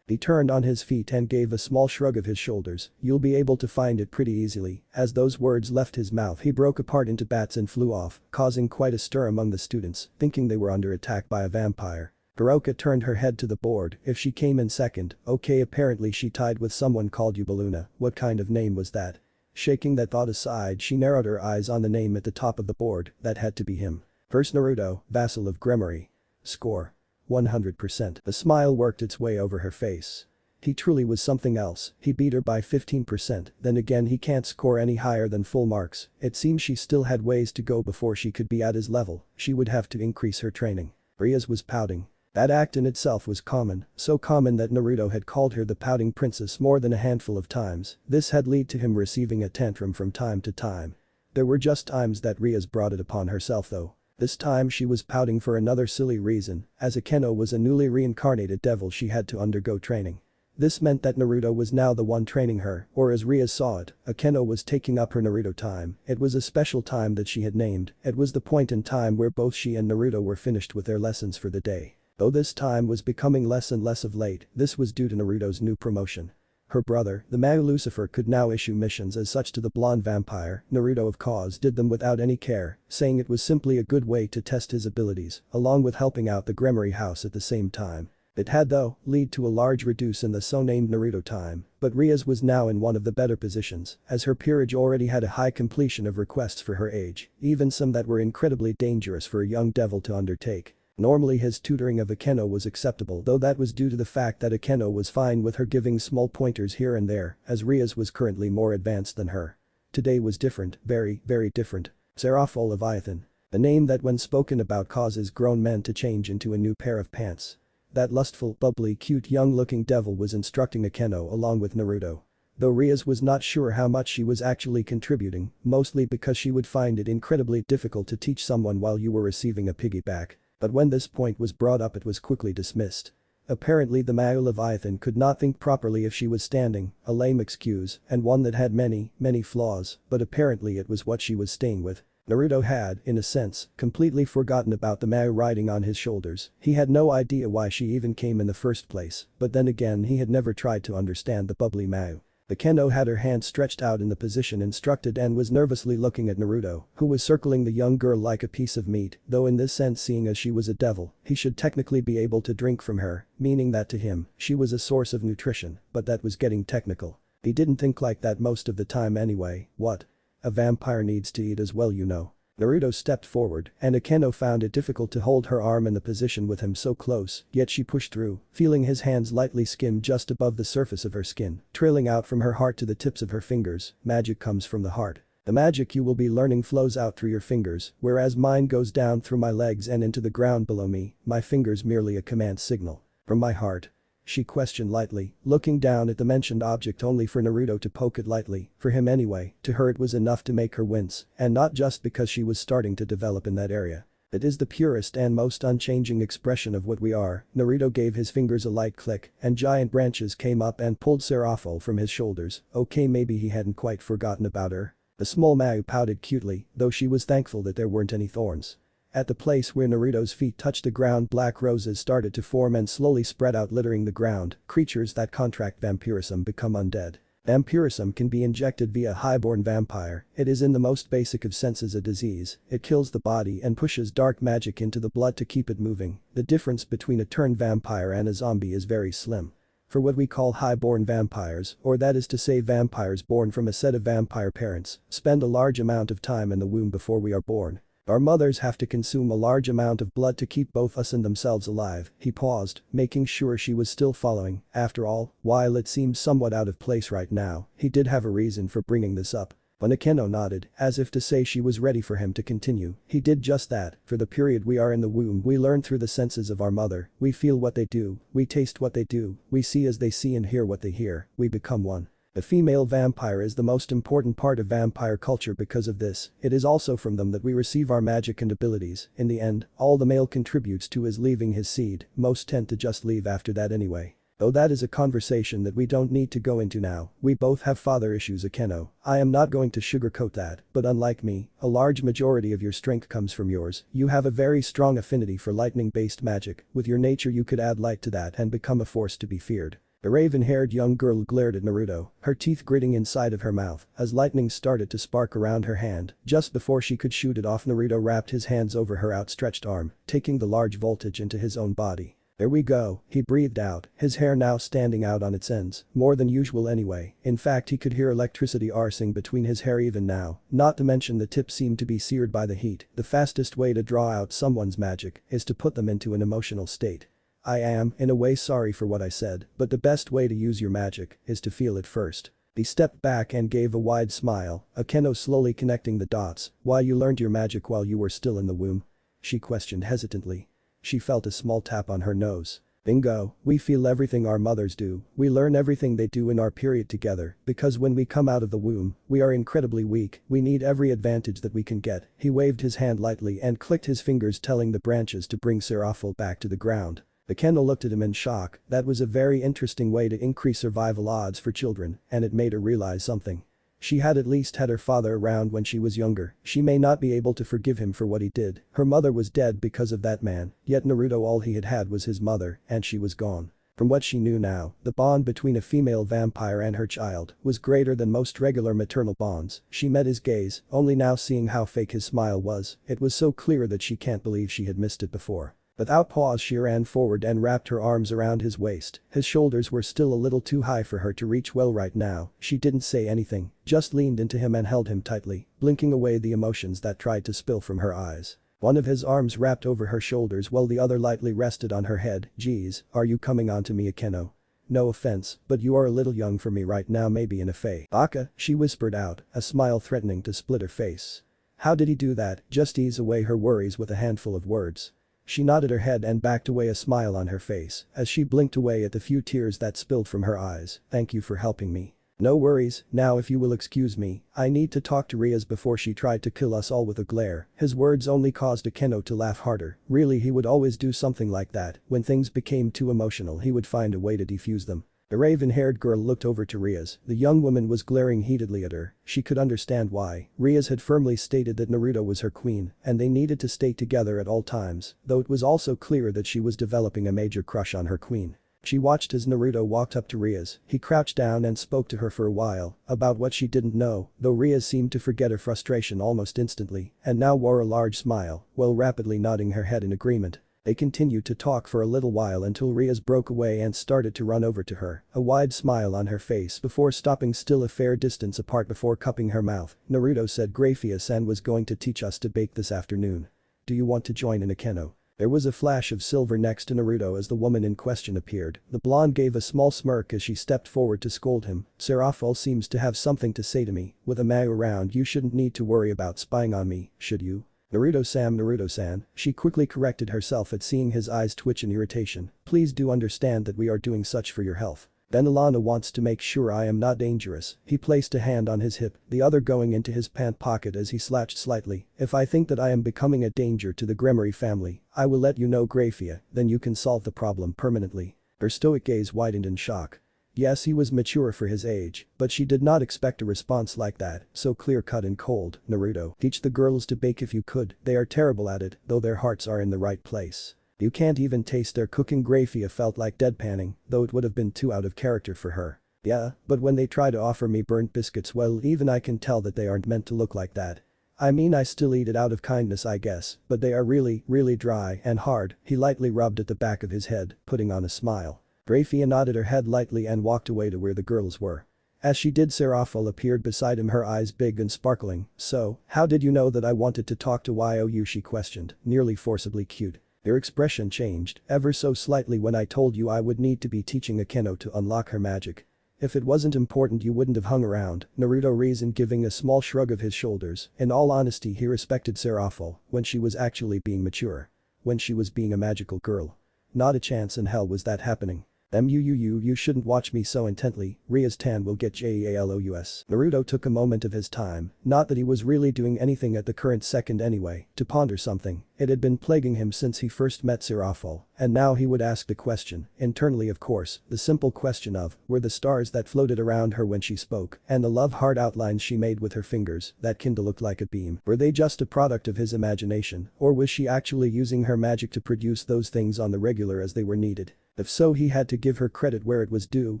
He turned on his feet and gave a small shrug of his shoulders. You'll be able to find it pretty easily. As those words left his mouth, he broke apart into bats and flew off, causing quite a stir among the students, thinking they were under attack by a vampire. Koka turned her head to the board. If she came in second, okay, apparently she tied with someone called Yubaluna. What kind of name was that? Shaking that thought aside, she narrowed her eyes on the name at the top of the board. That had to be him. First Naruto, vassal of Gremory. Score. 100%. A smile worked its way over her face. He truly was something else. He beat her by 15%, then again he can't score any higher than full marks. It seems she still had ways to go before she could be at his level. She would have to increase her training. Rias was pouting. That act in itself was common, so common that Naruto had called her the pouting princess more than a handful of times. This had led to him receiving a tantrum from time to time. There were just times that Rias brought it upon herself though. This time she was pouting for another silly reason, as Akeno was a newly reincarnated devil she had to undergo training. This meant that Naruto was now the one training her, or as Rias saw it, Akeno was taking up her Naruto time. It was a special time that she had named, it was the point in time where both she and Naruto were finished with their lessons for the day. Though this time was becoming less and less of late, this was due to Naruto's new promotion. Her brother, the Mao Lucifer, could now issue missions as such to the blonde vampire. Naruto of course did them without any care, saying it was simply a good way to test his abilities, along with helping out the Gremory house at the same time. It had though, lead to a large reduce in the so-named Naruto time, but Rias was now in one of the better positions, as her peerage already had a high completion of requests for her age, even some that were incredibly dangerous for a young devil to undertake. Normally his tutoring of Akeno was acceptable, though that was due to the fact that Akeno was fine with her giving small pointers here and there, as Rias was currently more advanced than her. Today was different, very, very different. Sairaorg Leviathan. The name that when spoken about causes grown men to change into a new pair of pants. That lustful, bubbly, cute young-looking devil was instructing Akeno along with Naruto. Though Rias was not sure how much she was actually contributing, mostly because she would find it incredibly difficult to teach someone while you were receiving a piggyback. But when this point was brought up, it was quickly dismissed. Apparently the Mao Leviathan could not think properly if she was standing, a lame excuse, and one that had many, many flaws, but apparently it was what she was staying with. Naruto had, in a sense, completely forgotten about the Mao riding on his shoulders. He had no idea why she even came in the first place, but then again he had never tried to understand the bubbly Mao. Akeno had her hand stretched out in the position instructed and was nervously looking at Naruto, who was circling the young girl like a piece of meat, though in this sense, seeing as she was a devil, he should technically be able to drink from her, meaning that to him, she was a source of nutrition, but that was getting technical. He didn't think like that most of the time anyway. What? A vampire needs to eat as well, you know. Naruto stepped forward, and Akeno found it difficult to hold her arm in the position with him so close, yet she pushed through, feeling his hands lightly skim just above the surface of her skin, trailing out from her heart to the tips of her fingers. Magic comes from the heart. The magic you will be learning flows out through your fingers, whereas mine goes down through my legs and into the ground below me, my fingers merely a command signal. From my heart. She questioned lightly, looking down at the mentioned object only for Naruto to poke it lightly. For him anyway, to her it was enough to make her wince, and not just because she was starting to develop in that area. It is the purest and most unchanging expression of what we are. Naruto gave his fingers a light click, and giant branches came up and pulled Sairaorg from his shoulders. Okay, maybe he hadn't quite forgotten about her. The small Mao pouted cutely, though she was thankful that there weren't any thorns. At the place where Naruto's feet touched the ground, black roses started to form and slowly spread out, littering the ground. Creatures that contract vampirism become undead. Vampirism can be injected via a highborn vampire. It is in the most basic of senses a disease. It kills the body and pushes dark magic into the blood to keep it moving. The difference between a turned vampire and a zombie is very slim. For what we call highborn vampires, or that is to say vampires born from a set of vampire parents, spend a large amount of time in the womb before we are born. Our mothers have to consume a large amount of blood to keep both us and themselves alive. He paused, making sure she was still following. After all, while it seemed somewhat out of place right now, he did have a reason for bringing this up. When Akeno nodded, as if to say she was ready for him to continue, he did just that. For the period we are in the womb, we learn through the senses of our mother. We feel what they do, we taste what they do, we see as they see and hear what they hear. We become one. The female vampire is the most important part of vampire culture because of this. It is also from them that we receive our magic and abilities. In the end, all the male contributes to is leaving his seed. Most tend to just leave after that anyway. Though that is a conversation that we don't need to go into now. We both have father issues, Akeno. I am not going to sugarcoat that, but unlike me, a large majority of your strength comes from yours. You have a very strong affinity for lightning-based magic. With your nature you could add light to that and become a force to be feared. The raven-haired young girl glared at Naruto, her teeth gritting inside of her mouth, as lightning started to spark around her hand. Just before she could shoot it off, Naruto wrapped his hands over her outstretched arm, taking the large voltage into his own body. There we go, he breathed out, his hair now standing out on its ends, more than usual anyway. In fact, he could hear electricity coursing between his hair even now, not to mention the tips seemed to be seared by the heat. The fastest way to draw out someone's magic is to put them into an emotional state. I am, in a way, sorry for what I said, but the best way to use your magic is to feel it first. He stepped back and gave a wide smile, Akeno slowly connecting the dots. Why, you learned your magic while you were still in the womb? She questioned hesitantly. She felt a small tap on her nose. Bingo, we feel everything our mothers do, we learn everything they do in our period together, because when we come out of the womb, we are incredibly weak, we need every advantage that we can get. He waved his hand lightly and clicked his fingers telling the branches to bring Sairaorg back to the ground. Akeno looked at him in shock, that was a very interesting way to increase survival odds for children, and it made her realize something. She had at least had her father around when she was younger, she may not be able to forgive him for what he did, her mother was dead because of that man, yet Naruto all he had was his mother, and she was gone. From what she knew now, the bond between a female vampire and her child was greater than most regular maternal bonds. She met his gaze, only now seeing how fake his smile was, it was so clear that she can't believe she had missed it before. Without pause she ran forward and wrapped her arms around his waist, his shoulders were still a little too high for her to reach well right now, she didn't say anything, just leaned into him and held him tightly, blinking away the emotions that tried to spill from her eyes. One of his arms wrapped over her shoulders while the other lightly rested on her head. Geez, are you coming on to me, Akeno? No offense, but you are a little young for me right now, maybe in a phase. Aka, she whispered out, a smile threatening to split her face. How did he do that? Just ease away her worries with a handful of words. She nodded her head and backed away, a smile on her face, as she blinked away at the few tears that spilled from her eyes. Thank you for helping me. No worries, now if you will excuse me, I need to talk to Rias before she tried to kill us all with a glare. His words only caused Akeno to laugh harder, really he would always do something like that, when things became too emotional he would find a way to defuse them. The raven-haired girl looked over to Rias, the young woman was glaring heatedly at her, she could understand why. Rias had firmly stated that Naruto was her queen, and they needed to stay together at all times, though it was also clear that she was developing a major crush on her queen. She watched as Naruto walked up to Rias, he crouched down and spoke to her for a while, about what she didn't know, though Rias seemed to forget her frustration almost instantly, and now wore a large smile, while rapidly nodding her head in agreement. They continued to talk for a little while until Rias broke away and started to run over to her, a wide smile on her face before stopping still a fair distance apart before cupping her mouth. Naruto said Grafia-san was going to teach us to bake this afternoon. Do you want to join in, Akeno? There was a flash of silver next to Naruto as the woman in question appeared. The blonde gave a small smirk as she stepped forward to scold him. Sairaorg seems to have something to say to me, with a Mao around you shouldn't need to worry about spying on me, should you? Naruto-san, she quickly corrected herself at seeing his eyes twitch in irritation. Please do understand that we are doing such for your health. Then Alana wants to make sure I am not dangerous. He placed a hand on his hip, the other going into his pant pocket as he slouched slightly. If I think that I am becoming a danger to the Gremory family, I will let you know, Grafia, then you can solve the problem permanently. Her stoic gaze widened in shock. Yes, he was mature for his age, but she did not expect a response like that, so clear-cut and cold. Naruto, teach the girls to bake if you could, they are terrible at it, though their hearts are in the right place. You can't even taste their cooking. Grafia felt like deadpanning, though it would have been too out of character for her. Yeah, but when they try to offer me burnt biscuits, well, even I can tell that they aren't meant to look like that. I mean, I still eat it out of kindness I guess, but they are really, really dry and hard. He lightly rubbed at the back of his head, putting on a smile. Grafia nodded her head lightly and walked away to where the girls were. As she did, Sairaorg appeared beside him, her eyes big and sparkling. So, how did you know that I wanted to talk to you? She questioned, nearly forcibly cute. Their expression changed, ever so slightly, when I told you I would need to be teaching Akeno to unlock her magic. If it wasn't important you wouldn't have hung around, Naruto reasoned, giving a small shrug of his shoulders. In all honesty, he respected Sairaorg when she was actually being mature. When she was being a magical girl. Not a chance in hell was that happening. You shouldn't watch me so intently, Rias Tan will get JALOUS. Naruto took a moment of his time, not that he was really doing anything at the current second anyway, to ponder something. It had been plaguing him since he first met Sairaorg, and now he would ask the question, internally of course, the simple question of, were the stars that floated around her when she spoke, and the love heart outlines she made with her fingers, that kinda looked like a beam, were they just a product of his imagination, or was she actually using her magic to produce those things on the regular as they were needed? If so, he had to give her credit where it was due,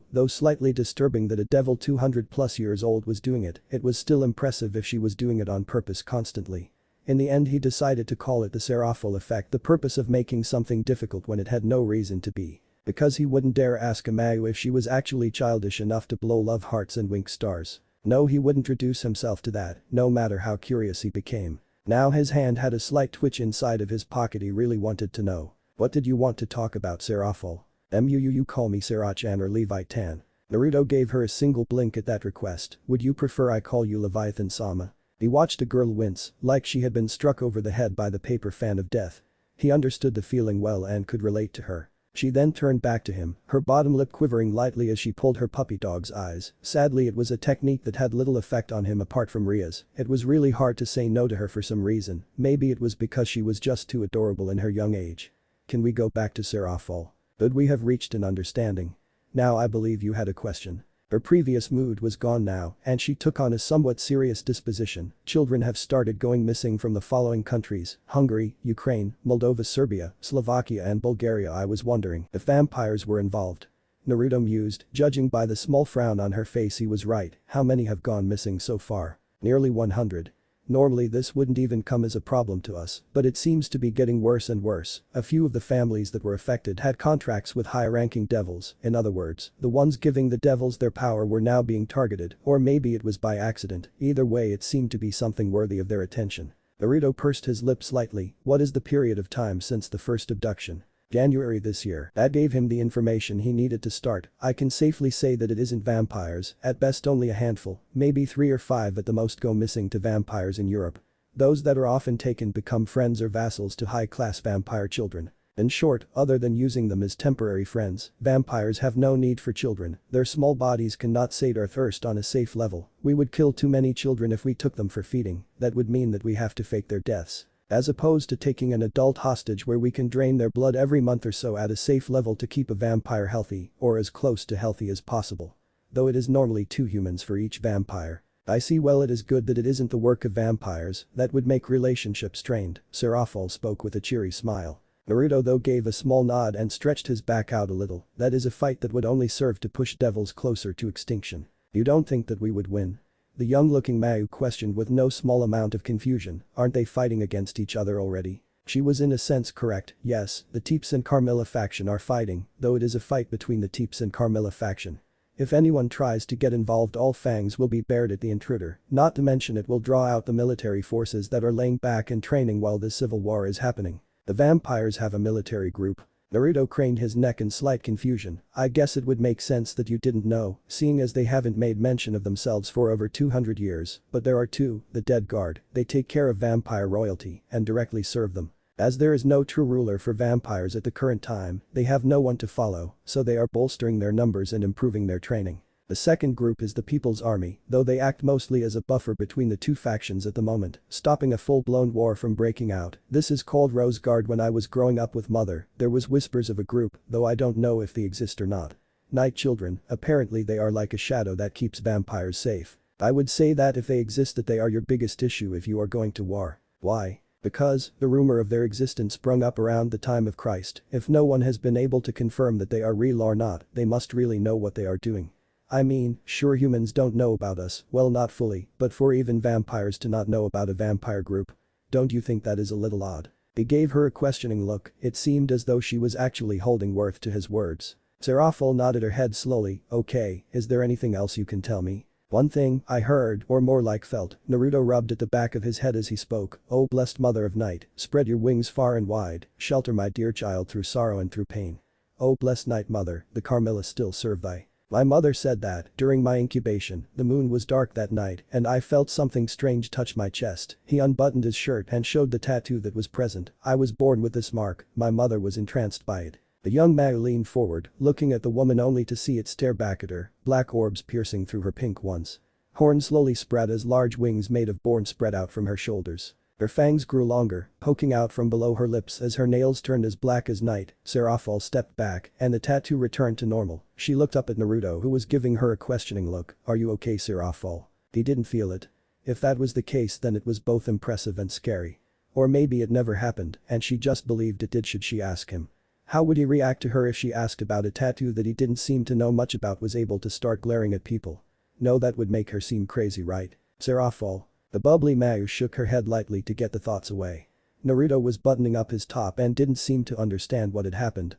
though slightly disturbing that a devil 200 plus years old was doing it, it was still impressive if she was doing it on purpose constantly. In the end he decided to call it the Sairaorg effect, the purpose of making something difficult when it had no reason to be. Because he wouldn't dare ask Amayu if she was actually childish enough to blow love hearts and wink stars. No, he wouldn't reduce himself to that, no matter how curious he became. Now his hand had a slight twitch inside of his pocket, he really wanted to know. What did you want to talk about, Sairaorg? You call me Saira-chan or Levi-tan. Naruto gave her a single blink at that request. Would you prefer I call you Leviathan-sama? He watched a girl wince, like she had been struck over the head by the paper fan of death. He understood the feeling well and could relate to her. She then turned back to him, her bottom lip quivering lightly as she pulled her puppy dog's eyes. Sadly, it was a technique that had little effect on him apart from Rias. It was really hard to say no to her for some reason, maybe it was because she was just too adorable in her young age. Can we go back to Sairaorg? But we have reached an understanding. Now I believe you had a question. Her previous mood was gone now, and she took on a somewhat serious disposition. Children have started going missing from the following countries: Hungary, Ukraine, Moldova, Serbia, Slovakia and Bulgaria. I was wondering if vampires were involved. Naruto mused, judging by the small frown on her face he was right. How many have gone missing so far? Nearly 100. Normally this wouldn't even come as a problem to us, but it seems to be getting worse and worse. A few of the families that were affected had contracts with high-ranking devils. In other words, the ones giving the devils their power were now being targeted, or maybe it was by accident. Either way, it seemed to be something worthy of their attention. Naruto pursed his lips slightly. What is the period of time since the first abduction? January this year. That gave him the information he needed to start. I can safely say that it isn't vampires, at best only a handful, maybe 3 or 5 at the most go missing to vampires in Europe. Those that are often taken become friends or vassals to high-class vampire children. In short, other than using them as temporary friends, vampires have no need for children. Their small bodies cannot sate our thirst on a safe level. We would kill too many children if we took them for feeding. That would mean that we have to fake their deaths. As opposed to taking an adult hostage where we can drain their blood every month or so at a safe level to keep a vampire healthy, or as close to healthy as possible. Though it is normally 2 humans for each vampire. I see. Well, it is good that it isn't the work of vampires. That would make relationships strained. Sairaorg spoke with a cheery smile. Naruto though gave a small nod and stretched his back out a little. That is a fight that would only serve to push devils closer to extinction. You don't think that we would win? The young-looking Mayu questioned with no small amount of confusion. Aren't they fighting against each other already? She was in a sense correct. Yes, the Teeps and Carmilla faction are fighting, though it is a fight between the Teeps and Carmilla faction. If anyone tries to get involved, all fangs will be bared at the intruder, not to mention it will draw out the military forces that are laying back and training while this civil war is happening. The vampires have a military group. Naruto craned his neck in slight confusion. I guess it would make sense that you didn't know, seeing as they haven't made mention of themselves for over 200 years, but there are 2, the Dead Guard. They take care of vampire royalty and directly serve them. As there is no true ruler for vampires at the current time, they have no one to follow, so they are bolstering their numbers and improving their training. The second group is the People's Army, though they act mostly as a buffer between the 2 factions at the moment, stopping a full-blown war from breaking out. This is called Rose Guard. When I was growing up with mother, there was whispers of a group, though I don't know if they exist or not. Night Children, apparently they are like a shadow that keeps vampires safe. I would say that if they exist, that they are your biggest issue if you are going to war. Why? Because the rumor of their existence sprung up around the time of Christ. If no one has been able to confirm that they are real or not, they must really know what they are doing. I mean, sure, humans don't know about us, well, not fully, but for even vampires to not know about a vampire group. Don't you think that is a little odd? He gave her a questioning look. It seemed as though she was actually holding worth to his words. Sairaorg nodded her head slowly. Okay, is there anything else you can tell me? One thing I heard, or more like felt. Naruto rubbed at the back of his head as he spoke. Oh, blessed mother of night, spread your wings far and wide, shelter my dear child through sorrow and through pain. Oh, blessed night mother, the Carmilla still serve thy. My mother said that, during my incubation, the moon was dark that night and I felt something strange touch my chest. He unbuttoned his shirt and showed the tattoo that was present. I was born with this mark, my mother was entranced by it. The young man leaned forward, looking at the woman only to see it stare back at her, black orbs piercing through her pink ones. Horns slowly spread as large wings made of bone spread out from her shoulders. Her fangs grew longer, poking out from below her lips as her nails turned as black as night. Sairaorg stepped back and the tattoo returned to normal. She looked up at Naruto, who was giving her a questioning look. Are you okay, Sairaorg? He didn't feel it. If that was the case, then it was both impressive and scary. Or maybe it never happened and she just believed it did. Should she ask him? How would he react to her if she asked about a tattoo that he didn't seem to know much about, was able to start glaring at people? No, that would make her seem crazy, right? Sairaorg. The bubbly Mayu shook her head lightly to get the thoughts away. Naruto was buttoning up his top and didn't seem to understand what had happened.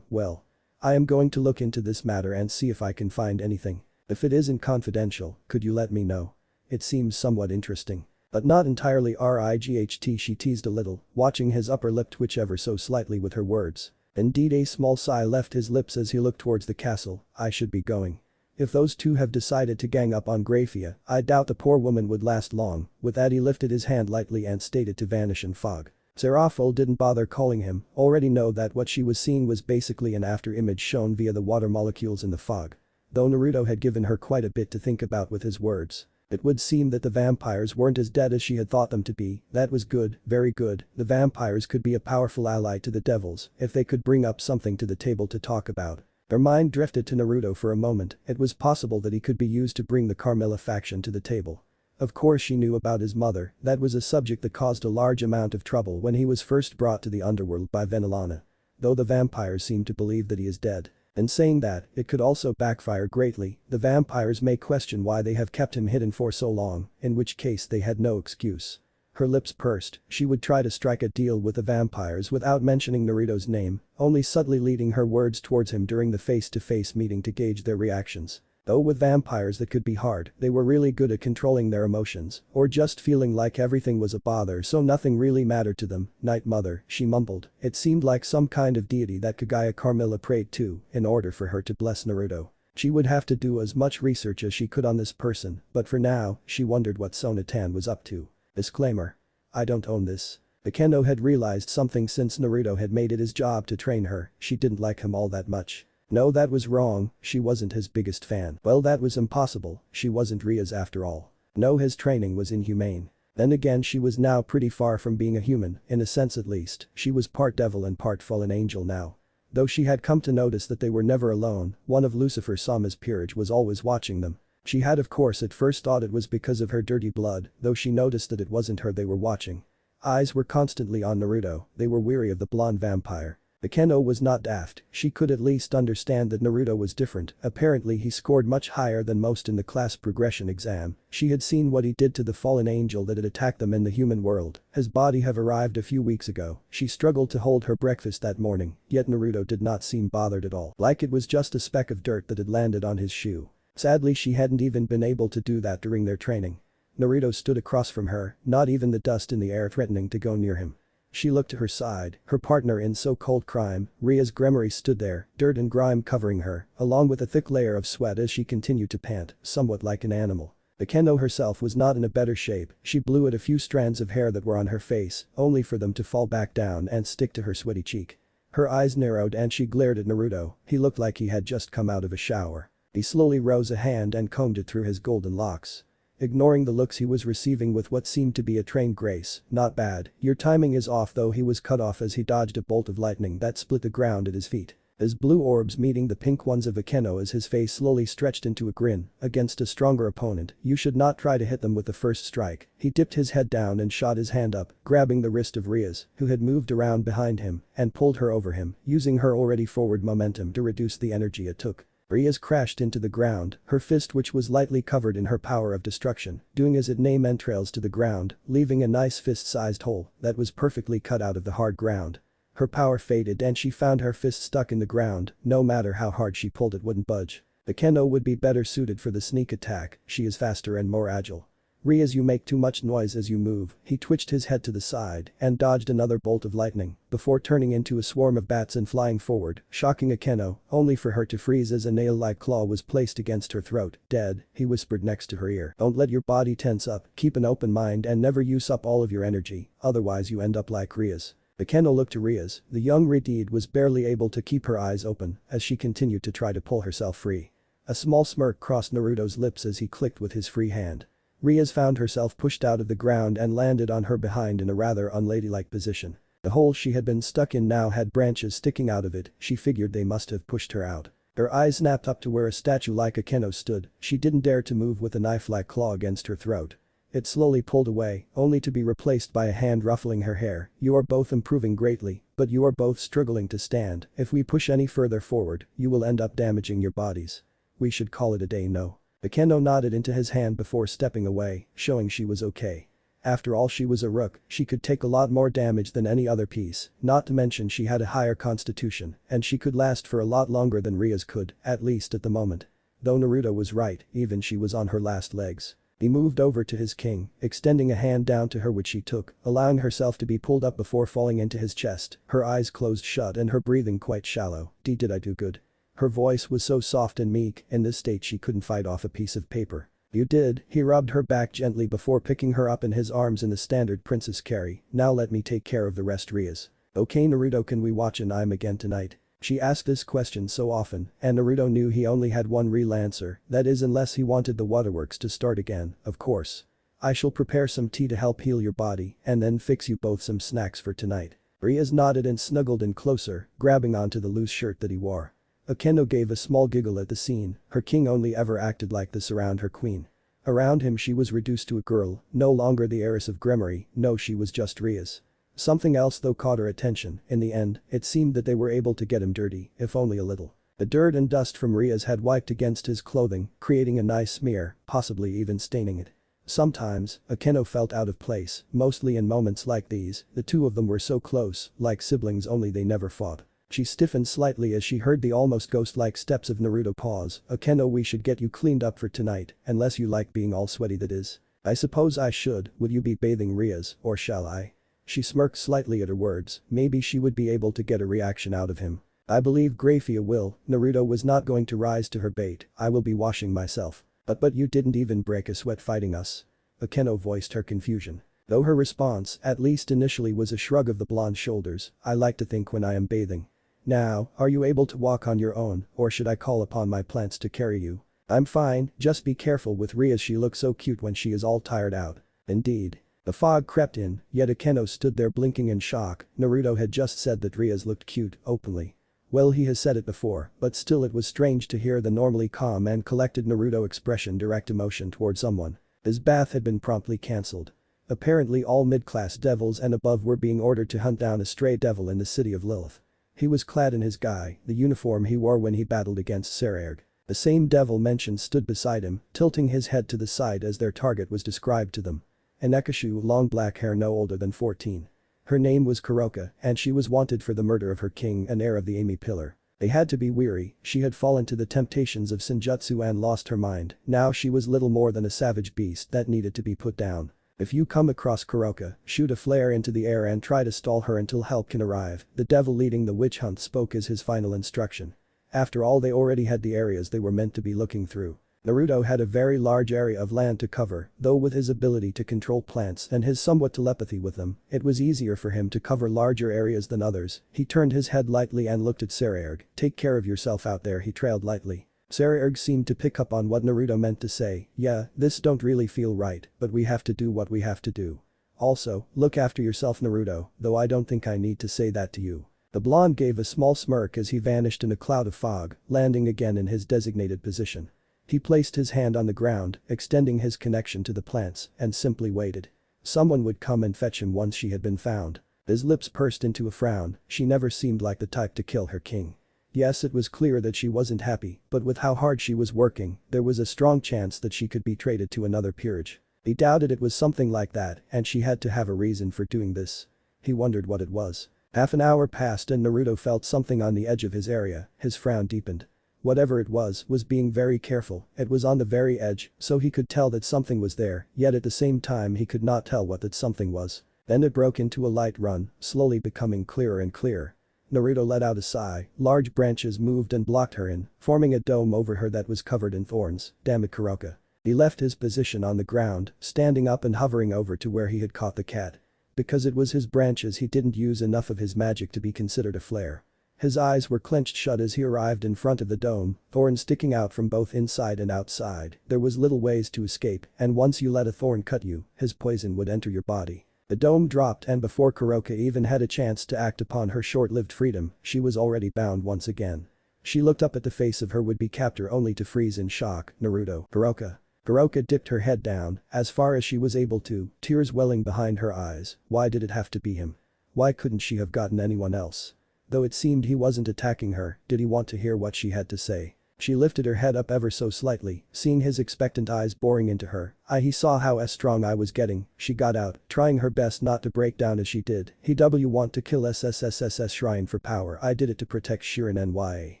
Well. I am going to look into this matter and see if I can find anything. If it isn't confidential, could you let me know? It seems somewhat interesting. But not entirely. RIGHT, she teased a little, watching his upper lip twitch ever so slightly with her words. Indeed, a small sigh left his lips as he looked towards the castle. I should be going. If those two have decided to gang up on Grafia, I doubt the poor woman would last long. With that, he lifted his hand lightly and stated to vanish in fog. Sairaorg didn't bother calling him, already know that what she was seeing was basically an after image shown via the water molecules in the fog. Though Naruto had given her quite a bit to think about with his words. It would seem that the vampires weren't as dead as she had thought them to be. That was good, very good. The vampires could be a powerful ally to the devils if they could bring up something to the table to talk about. Their mind drifted to Naruto for a moment. It was possible that he could be used to bring the Carmilla faction to the table. Of course she knew about his mother. That was a subject that caused a large amount of trouble when he was first brought to the underworld by Venelana. Though the vampires seem to believe that he is dead. And saying that, it could also backfire greatly. The vampires may question why they have kept him hidden for so long, in which case they had no excuse. Her lips pursed. She would try to strike a deal with the vampires without mentioning Naruto's name, only subtly leading her words towards him during the face-to-face meeting to gauge their reactions. Though with vampires that could be hard, they were really good at controlling their emotions, or just feeling like everything was a bother so nothing really mattered to them. Night Mother, she mumbled. It seemed like some kind of deity that Kagaya Carmilla prayed to in order for her to bless Naruto. She would have to do as much research as she could on this person, but for now, she wondered what Sonatan was up to. Disclaimer. I don't own this. Akeno had realized something since Naruto had made it his job to train her. She didn't like him all that much. No, that was wrong, she wasn't his biggest fan. Well, that was impossible, she wasn't Rias after all. No, his training was inhumane. Then again, she was now pretty far from being a human, in a sense at least. She was part devil and part fallen angel now. Though she had come to notice that they were never alone, one of Lucifer's Sama's peerage was always watching them. She had of course at first thought it was because of her dirty blood, though she noticed that it wasn't her they were watching. Eyes were constantly on Naruto, they were weary of the blonde vampire. Akeno was not daft, she could at least understand that Naruto was different. Apparently he scored much higher than most in the class progression exam. She had seen what he did to the fallen angel that had attacked them in the human world. His body have arrived a few weeks ago. She struggled to hold her breakfast that morning, yet Naruto did not seem bothered at all. Like it was just a speck of dirt that had landed on his shoe. Sadly, she hadn't even been able to do that during their training. Naruto stood across from her, not even the dust in the air threatening to go near him. She looked to her side, her partner in so-called crime, Rias Gremory stood there, dirt and grime covering her, along with a thick layer of sweat as she continued to pant, somewhat like an animal. Akeno herself was not in a better shape, she blew at a few strands of hair that were on her face, only for them to fall back down and stick to her sweaty cheek. Her eyes narrowed and she glared at Naruto. He looked like he had just come out of a shower. He slowly rose a hand and combed it through his golden locks. Ignoring the looks he was receiving with what seemed to be a trained grace. Not bad, your timing is off, though. He was cut off as he dodged a bolt of lightning that split the ground at his feet. His blue orbs meeting the pink ones of Akeno as his face slowly stretched into a grin. Against a stronger opponent, you should not try to hit them with the first strike. He dipped his head down and shot his hand up, grabbing the wrist of Rias, who had moved around behind him, and pulled her over him, using her already forward momentum to reduce the energy it took. Rias crashed into the ground, her fist which was lightly covered in her power of destruction, doing as its name entrails to the ground, leaving a nice fist-sized hole that was perfectly cut out of the hard ground. Her power faded and she found her fist stuck in the ground, no matter how hard she pulled it wouldn't budge. Akeno would be better suited for the sneak attack, she is faster and more agile. Rias, you make too much noise as you move. He twitched his head to the side and dodged another bolt of lightning before turning into a swarm of bats and flying forward, shocking Akeno, only for her to freeze as a nail-like claw was placed against her throat. Dead, he whispered next to her ear. Don't let your body tense up, keep an open mind and never use up all of your energy, otherwise you end up like Rias. Akeno looked to Rias. The young Redeed was barely able to keep her eyes open as she continued to try to pull herself free. A small smirk crossed Naruto's lips as he clicked with his free hand. Rias found herself pushed out of the ground and landed on her behind in a rather unladylike position. The hole she had been stuck in now had branches sticking out of it. She figured they must have pushed her out. Her eyes snapped up to where a statue like Akeno stood. She didn't dare to move with a knife-like claw against her throat. It slowly pulled away, only to be replaced by a hand ruffling her hair. You are both improving greatly, but you are both struggling to stand. If we push any further forward, you will end up damaging your bodies. We should call it a day, no? Akeno nodded into his hand before stepping away, showing she was okay. After all, she was a rook, she could take a lot more damage than any other piece, not to mention she had a higher constitution, and she could last for a lot longer than Rias could, at least at the moment. Though Naruto was right, even she was on her last legs. He moved over to his king, extending a hand down to her which she took, allowing herself to be pulled up before falling into his chest, her eyes closed shut and her breathing quite shallow. Did I do good? Her voice was so soft and meek, in this state she couldn't fight off a piece of paper. You did, he rubbed her back gently before picking her up in his arms in the standard princess carry. Now let me take care of the rest, Rias. Okay Naruto, can we watch an anime again tonight? She asked this question so often, and Naruto knew he only had one real answer, that is unless he wanted the waterworks to start again, of course. I shall prepare some tea to help heal your body and then fix you both some snacks for tonight. Rias nodded and snuggled in closer, grabbing onto the loose shirt that he wore. Akeno gave a small giggle at the scene, her king only ever acted like this around her queen. Around him she was reduced to a girl, no longer the heiress of Gremory, no she was just Rias. Something else though caught her attention. In the end, it seemed that they were able to get him dirty, if only a little. The dirt and dust from Rias had wiped against his clothing, creating a nice smear, possibly even staining it. Sometimes, Akeno felt out of place, mostly in moments like these, the two of them were so close, like siblings only they never fought. She stiffened slightly as she heard the almost ghost-like steps of Naruto pause. Akeno, we should get you cleaned up for tonight, unless you like being all sweaty that is. I suppose I should, would you be bathing Rias, or shall I? She smirked slightly at her words, maybe she would be able to get a reaction out of him. I believe Grafia will, Naruto was not going to rise to her bait, I will be washing myself. But you didn't even break a sweat fighting us. Akeno voiced her confusion. Though her response, at least initially, was a shrug of the blonde shoulders, I like to think when I am bathing. Now, are you able to walk on your own, or should I call upon my plants to carry you? I'm fine, just be careful with Rias, she looks so cute when she is all tired out. Indeed. The fog crept in, yet Akeno stood there blinking in shock. Naruto had just said that Rias looked cute, openly. Well, he has said it before, but still it was strange to hear the normally calm and collected Naruto expression direct emotion toward someone. His bath had been promptly cancelled. Apparently all mid-class devils and above were being ordered to hunt down a stray devil in the city of Lilith. He was clad in his the uniform he wore when he battled against Sairaorg. The same devil mentioned stood beside him, tilting his head to the side as their target was described to them. An Ekishu, long black hair, no older than 14. Her name was Koka, and she was wanted for the murder of her king and heir of the Ami Pillar. They had to be weary, she had fallen to the temptations of Senjutsu and lost her mind, now she was little more than a savage beast that needed to be put down. If you come across Koka, shoot a flare into the air and try to stall her until help can arrive, the devil leading the witch hunt spoke as his final instruction. After all, they already had the areas they were meant to be looking through. Naruto had a very large area of land to cover, though with his ability to control plants and his somewhat telepathy with them, it was easier for him to cover larger areas than others. He turned his head lightly and looked at Sairaorg. Take care of yourself out there, he trailed lightly. Sairaorg seemed to pick up on what Naruto meant to say, yeah, this don't really feel right, but we have to do what we have to do. Also, look after yourself Naruto, though I don't think I need to say that to you. The blonde gave a small smirk as he vanished in a cloud of fog, landing again in his designated position. He placed his hand on the ground, extending his connection to the plants, and simply waited. Someone would come and fetch him once she had been found. His lips pursed into a frown, she never seemed like the type to kill her king. Yes, it was clear that she wasn't happy, but with how hard she was working, there was a strong chance that she could be traded to another peerage. He doubted it was something like that, and she had to have a reason for doing this. He wondered what it was. Half an hour passed and Naruto felt something on the edge of his area, his frown deepened. Whatever it was being very careful, it was on the very edge, so he could tell that something was there, yet at the same time he could not tell what that something was. Then it broke into a light run, slowly becoming clearer and clearer. Naruto let out a sigh, large branches moved and blocked her in, forming a dome over her that was covered in thorns. Damn it, Koka. He left his position on the ground, standing up and hovering over to where he had caught the cat. Because it was his branches, he didn't use enough of his magic to be considered a flare. His eyes were clenched shut as he arrived in front of the dome, thorns sticking out from both inside and outside. There was little ways to escape, and once you let a thorn cut you, his poison would enter your body. The dome dropped, and before Koka even had a chance to act upon her short-lived freedom, she was already bound once again. She looked up at the face of her would-be captor only to freeze in shock. Naruto. Koka dipped her head down, as far as she was able to, tears welling behind her eyes. Why did it have to be him? Why couldn't she have gotten anyone else? Though it seemed he wasn't attacking her, did he want to hear what she had to say? She lifted her head up ever so slightly, seeing his expectant eyes boring into her. He saw how strong I was getting. She got out, trying her best not to break down as she did. Want to kill SSSSS shrine for power. I did it to protect Shirin NYA.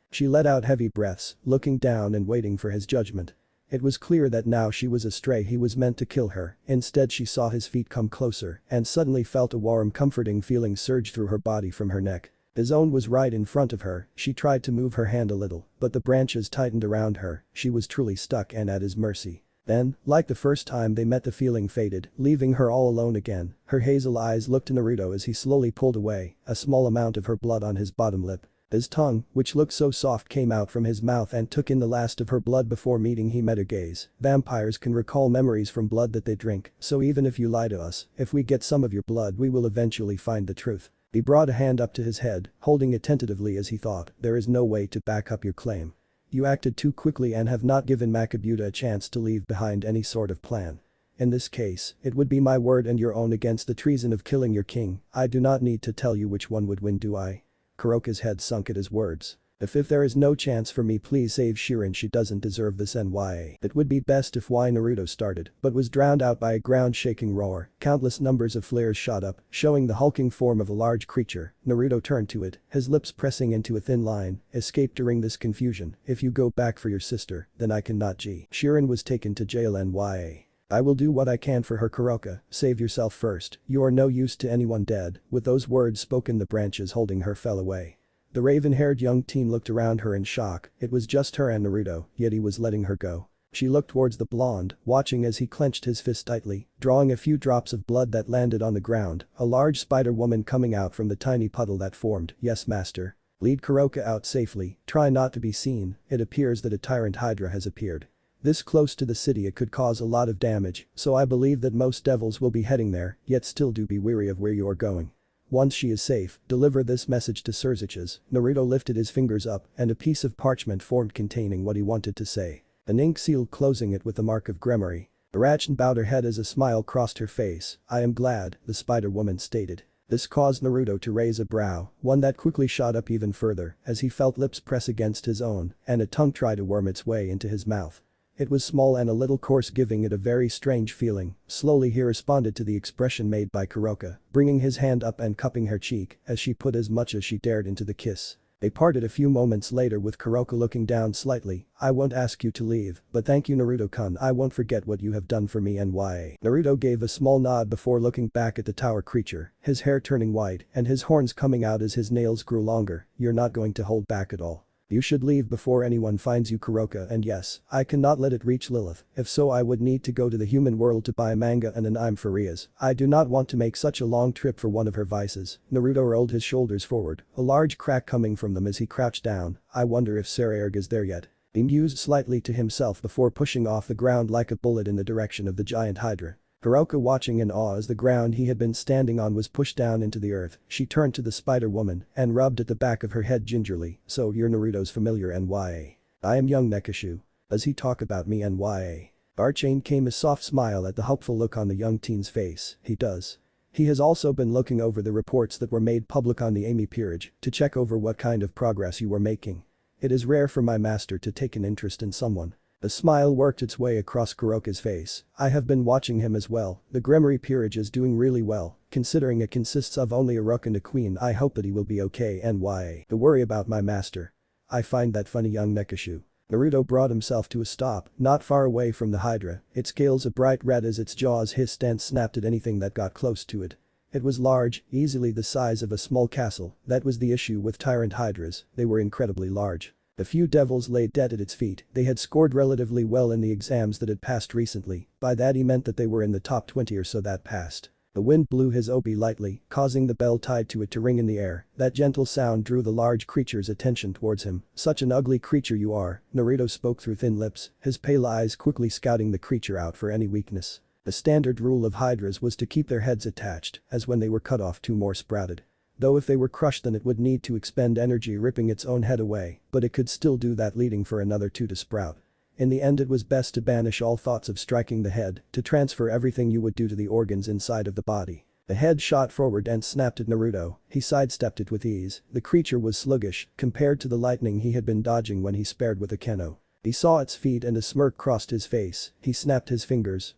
She let out heavy breaths, looking down and waiting for his judgment. It was clear that now she was astray, he was meant to kill her. Instead she saw his feet come closer and suddenly felt a warm comforting feeling surge through her body from her neck. His own was right in front of her. She tried to move her hand a little, but the branches tightened around her. She was truly stuck and at his mercy. Then, like the first time they met, the feeling faded, leaving her all alone again. Her hazel eyes looked to Naruto as he slowly pulled away, a small amount of her blood on his bottom lip. His tongue, which looked so soft, came out from his mouth and took in the last of her blood before meeting he met her gaze. Vampires can recall memories from blood that they drink, so even if you lie to us, if we get some of your blood we will eventually find the truth. He brought a hand up to his head, holding it tentatively as he thought, there is no way to back up your claim. You acted too quickly and have not given Makabuta a chance to leave behind any sort of plan. In this case, it would be my word and your own against the treason of killing your king. I do not need to tell you which one would win, do I? Kuroka's head sunk at his words. If there is no chance for me, please save Shirin, she doesn't deserve this nya. It would be best if Naruto started, but was drowned out by a ground-shaking roar. Countless numbers of flares shot up, showing the hulking form of a large creature. Naruto turned to it, his lips pressing into a thin line. Escape during this confusion. If you go back for your sister, then I cannot. Shirin was taken to jail nya. I will do what I can for her, Kuroka. Save yourself first. You are no use to anyone dead. With those words spoken, the branches holding her fell away. The raven-haired young teen looked around her in shock. It was just her and Naruto, yet he was letting her go. She looked towards the blonde, watching as he clenched his fist tightly, drawing a few drops of blood that landed on the ground. A large spider woman coming out from the tiny puddle that formed. Yes, master. Lead Kuroka out safely. Try not to be seen. It appears that a tyrant Hydra has appeared. This close to the city, it could cause a lot of damage, so I believe that most devils will be heading there, yet still do be wary of where you are going. Once she is safe, deliver this message to Surziches. Naruto lifted his fingers up and a piece of parchment formed containing what he wanted to say. An ink seal closing it with the mark of Gremory. Arachne bowed her head as a smile crossed her face. I am glad, the spider woman stated. This caused Naruto to raise a brow, one that quickly shot up even further as he felt lips press against his own and a tongue try to worm its way into his mouth. It was small and a little coarse, giving it a very strange feeling. Slowly he responded to the expression made by Kuroka, bringing his hand up and cupping her cheek as she put as much as she dared into the kiss. They parted a few moments later with Kuroka looking down slightly. I won't ask you to leave, but thank you Naruto-kun, I won't forget what you have done for me nya. Naruto gave a small nod before looking back at the tower creature, his hair turning white and his horns coming out as his nails grew longer. You're not going to hold back at all. You should leave before anyone finds you, Kuroka, and yes, I cannot let it reach Lilith. If so, I would need to go to the human world to buy manga and an anime for Rias. I do not want to make such a long trip for one of her vices. Naruto rolled his shoulders forward, a large crack coming from them as he crouched down. I wonder if Sairaorg is there yet. He mused slightly to himself before pushing off the ground like a bullet in the direction of the giant Hydra. Kuroka watching in awe as the ground he had been standing on was pushed down into the earth. She turned to the spider woman and rubbed at the back of her head gingerly. So you're Naruto's familiar nya. I am young Nekashu. Does he talk about me nya? Archane came a soft smile at the hopeful look on the young teen's face. He does. He has also been looking over the reports that were made public on the Amy peerage to check over what kind of progress you were making. It is rare for my master to take an interest in someone. A smile worked its way across Kuroka's face. I have been watching him as well. The Gremory peerage is doing really well. Considering it consists of only a rook and a queen, I hope that he will be okay nya. To worry about my master. I find that funny, young Nekashu. Naruto brought himself to a stop, not far away from the Hydra, its scales a bright red as its jaws hissed and snapped at anything that got close to it. It was large, easily the size of a small castle. That was the issue with tyrant Hydras, they were incredibly large. A few devils lay dead at its feet. They had scored relatively well in the exams that had passed recently. By that he meant that they were in the top 20 or so that passed. The wind blew his obi lightly, causing the bell tied to it to ring in the air. That gentle sound drew the large creature's attention towards him. Such an ugly creature you are, Naruto spoke through thin lips, his pale eyes quickly scouting the creature out for any weakness. The standard rule of Hydras was to keep their heads attached, as when they were cut off 2 more sprouted. Though if they were crushed then it would need to expend energy ripping its own head away, but it could still do that, leading for another 2 to sprout. In the end it was best to banish all thoughts of striking the head, to transfer everything you would do to the organs inside of the body. The head shot forward and snapped at Naruto. He sidestepped it with ease. The creature was sluggish compared to the lightning he had been dodging when he spared with Akeno. He saw its feet and a smirk crossed his face. He snapped his fingers.